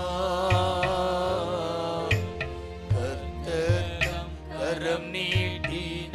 கர்த்தர் தம் கரம் நீட்டினார்,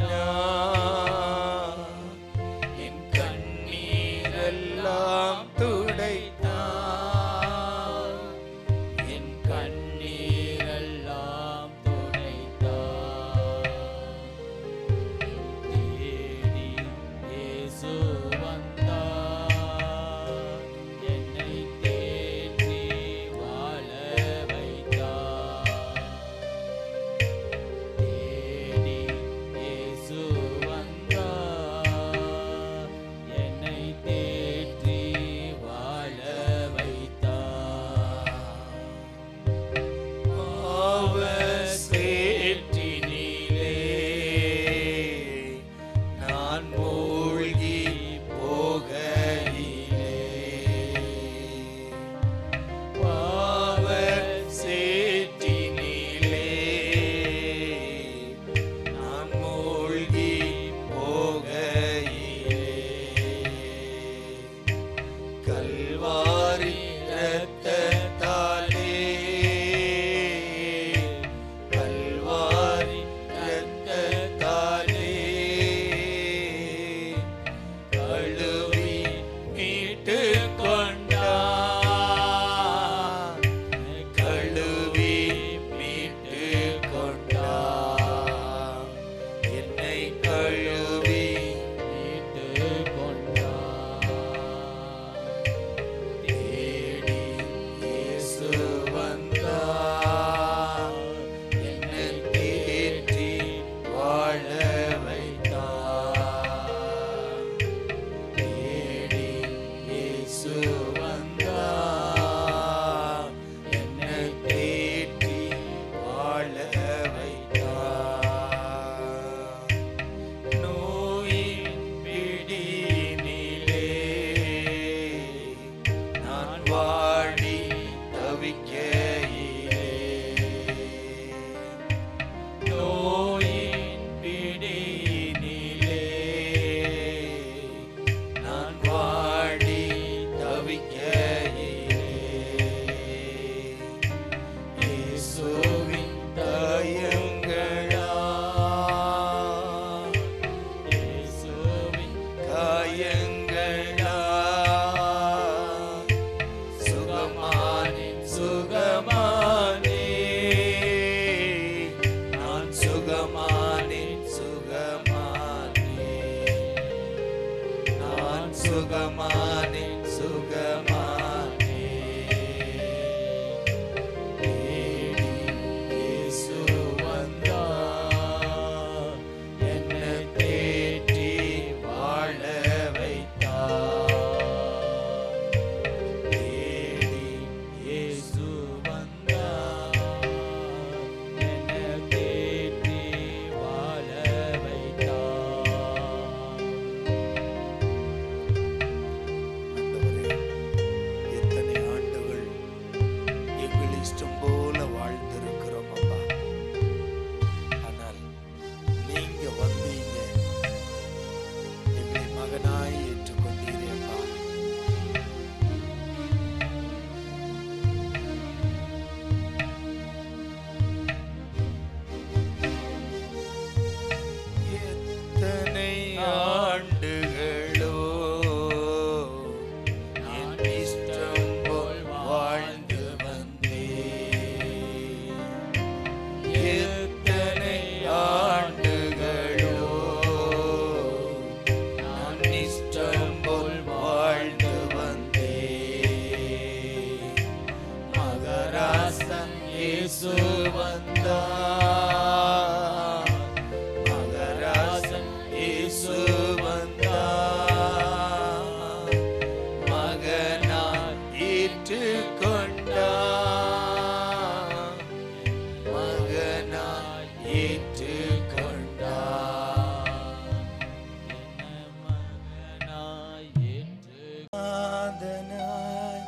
நாதனாய்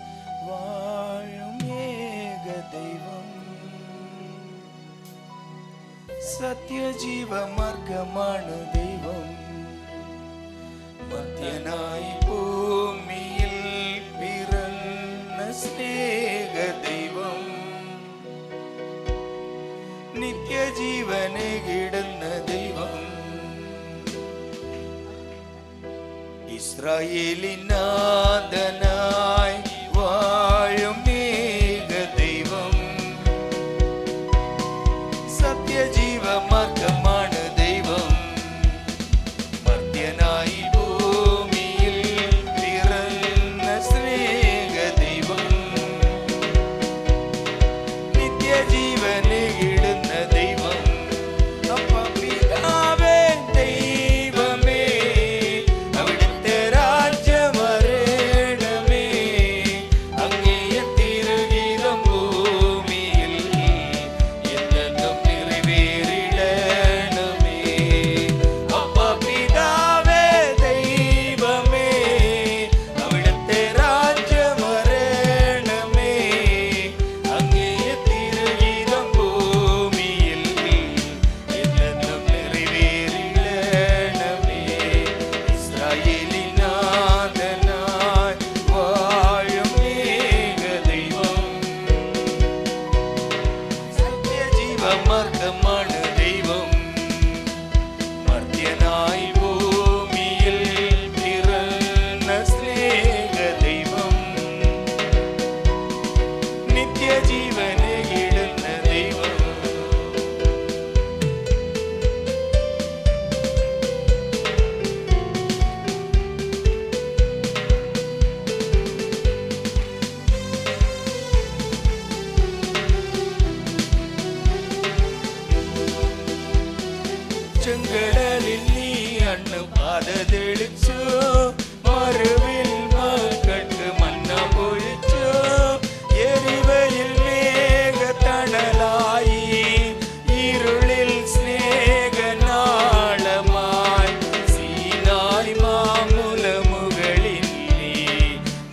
வாழும் ஏக தெய்வம், சத்திய ஜீவ மார்க்கமான தெய்வம், மத்தியனாய் பூமியில் பிறந்த ஸ்நேக தெய்வம், നിത്യ ജീവനെ കിടുന്ന ദൈവം, ഇസ്രായേലിനാഥനായി വാഴും ഏക ദൈവം, സത്യജീവ മാർഗമാണ് ദൈവം, മർത്യനായി ഭൂമിയിൽ പിറന്ന സ്നേഹ ദൈവം, നിത്യജീവനെ ദൈവം, അപ്പ പിതാവേ ദൈവമേ, അവിടുത്തെ രാജ്യം വരണമേ, അങ്ങേ തിരുഗീതം ഭൂമിയിൽ എന്നെന്നും നിറവേറിടണമേ. അപ്പ പിതാവേ ദൈവമേ, അവിടുത്തെ രാജ്യം വരണമേ, അങ്ങേ തിരുഗീതം മാർഗമാണ് ദൈവം, മർത്യനായി ഭൂമിയിൽ പിറന്ന സ്നേഹ ദൈവം, നിത്യജീവനെ ഇടുന്ന ദൈവം. ചെങ്കടലിൽ നീ അണ്ണു പാത തെളിച്ചു, മറുവിൽ മക്കൾക്ക് മന്ന പൊഴിച്ചു, എരിവയിൽ മേഘത്തണലായി, ഇരുളിൽ സ്നേഹനാളമായി, സീനായി മാമുലമുകളിൽ നീ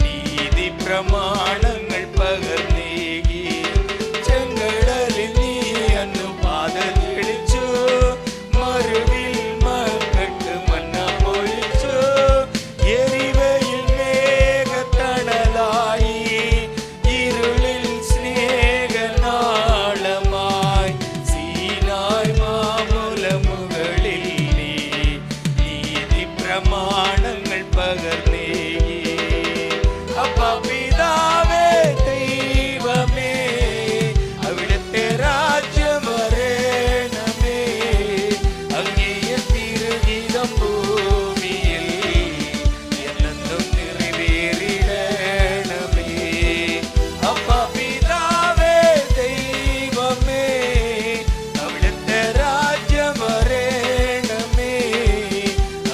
നീതി പ്രമാണങ്ങൾ പകർന്നേകി. ചെങ്കടലിൽ നീ അണ്ണു പാത തെളിച്ചു, മറുവിൽ മക്കൾക്ക് മന്ന പൊഴിച്ചു, എരിവയിൽ മേഘത്തണലായി, ഇരുളിൽ സ്നേഹനാളമായി, സീനായ് മാമുലമുകളിൽ നീ നീതി പ്രമാണങ്ങൾ പകർന്നേകി. അപ്പ പിതാവേ ദൈവമേ, അവിടുത്തെ രാജ്യം വരണമേ, അങ്ങേ തിരുഗീതം ഭൂമിയിൽ എന്നെന്നും നിറവേറിടണമേ. അപ്പ പിതാവേ ദൈവമേ, അവിടുത്തെ രാജ്യം വരണമേ,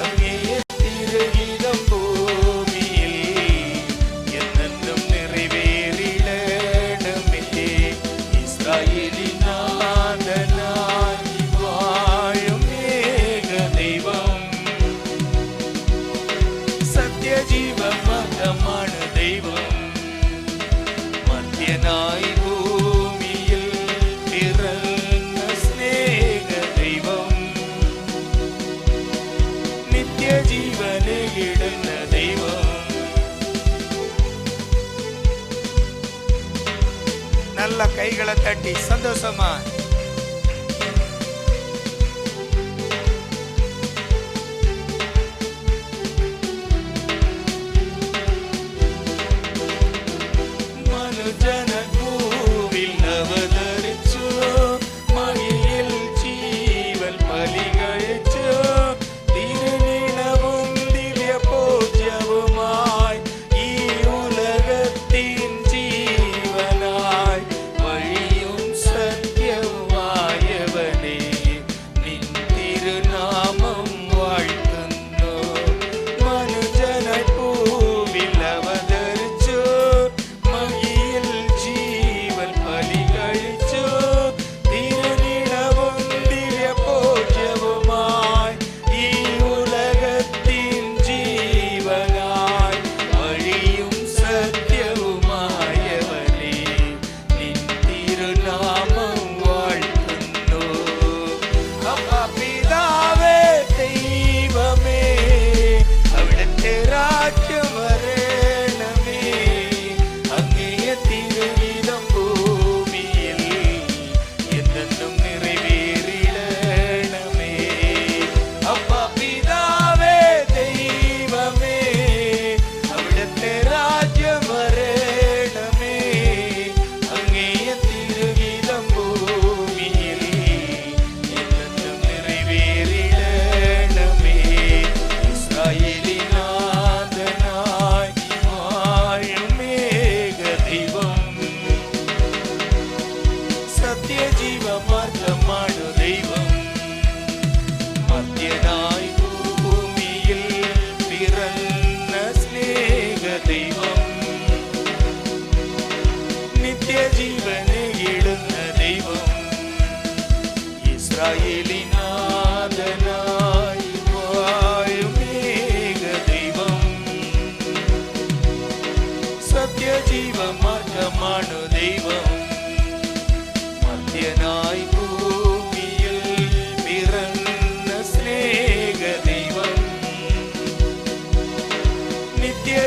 അങ്ങേ തിരുഗീതം ഭൂമിയിൽ എന്നെന്നും നിറവേറിടണമേ. ഇസ്രായേലിനാഥനായി വാഴും ഏക ദൈവം, സത്യജീവ മാർഗമാണ് ദൈവം, മർത്യനായി ഭൂമിയിൽ പിറന്ന സ്നേഹ ദൈവം, നിത്യജീവനെ ഇടുന്ന ദൈവം. நல்ல கைகளை தட்டி சந்தோஷமா മനുജന ഭൂവിൽ അവതരിച്ചു, മഹിയിൽ ജീവൻ ബലി കഴിച്ചു, തിരുനിണവും ദിവ്യ പൂജ്യവുമായി, ഈ ഉലകത്തിൻ ജീവനായി, വഴിയും സത്യവും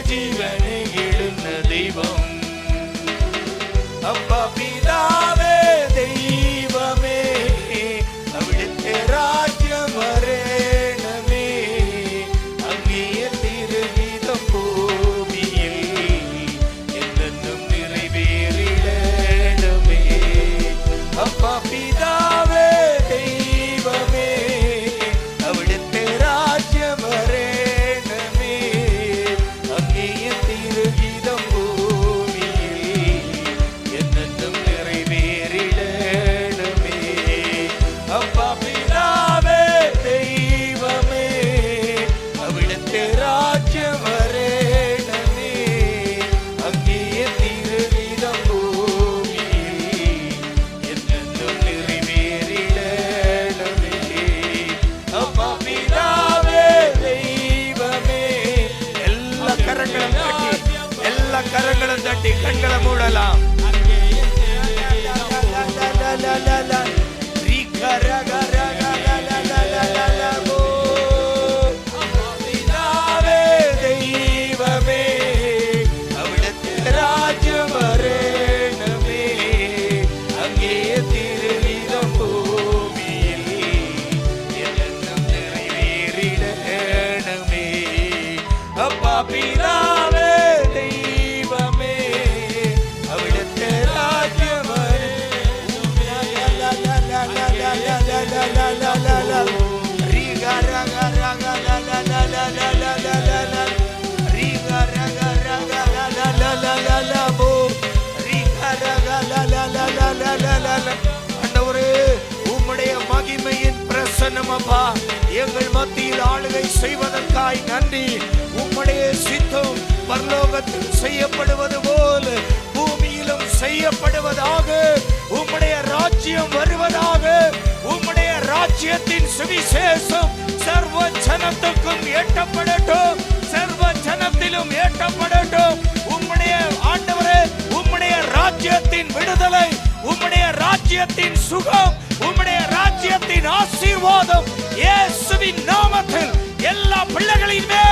ജീവനെ ഇടുന്ന ദൈവം അപ്പാ പിതാവേ ദൈവമേ അവിടുത്തെ രാജ്യം വരേണമേ അങ്ങേ തിരുഹിതം ഭൂമിയിൽ എന്നെന്നും നിറവേറിടണമേ അപ്പാ പിതാവേ ദൈവമേ അവിടുത്തെ രാജ്യം വരേണമേ അങ്ങേ തിരുഹിതം ഭൂമിയിൽ എന്നെന്നും നിറവേറിടണമേ അപ്പാ പിതാവേ ദൈവമേ അവിടുത്തെ രാജ്യം വരേണമേ അങ്ങേ തിരുഹിതം ഭൂമിയിൽ എന്നെന്നും നിറവേറിടണമേ അപ്പാ പിതാവേ ദൈവമേ എല്ലാ കരങ്ങളും തട്ടി കണ്ണുകളെ മൂടലാം പിതാവേ ദൈവമേ അവിടുത്തെ രാജ്യം വരേണമേ അങ്ങേ തിരുഹിതം ഭൂമിയിൽ എന്നെന്നും നിറവേറിടണമേ അപ്പാ പിതാവേ ദൈവമേ അവിടുത്തെ രാജ്യം உம்முடைய மகிமையின் பிரசன்னம் அப்பா எங்கள் மத்தியில் ஆளுகை செய்வதற்காய் நன்றி உம்முடைய சித்தம் பரலோகத்தில் செய்யப்படுவது போல பூமியிலும் செய்யப்படுவதாக உம்முடைய ராஜ்யம் வருவதாக உம்முடைய ராஜ்யத்தின் சுவிசேஷம் சர்வ ஜனத்துக்கும் எட்டப்படட்டும் சர்வ ஜனத்திலும் எட்டப்படட்டும் உம்முடைய ஆண்டவரே உம்முடைய ராஜ்யத்தின் விடுதலை உம்முடைய ராஜ்யத்தின் சுகம் உம்முடைய ராஜ்யத்தின் ஆசீர்வாதம் இயேசுவின் நாமத்தில் எல்லா பிள்ளைகளின் மேல்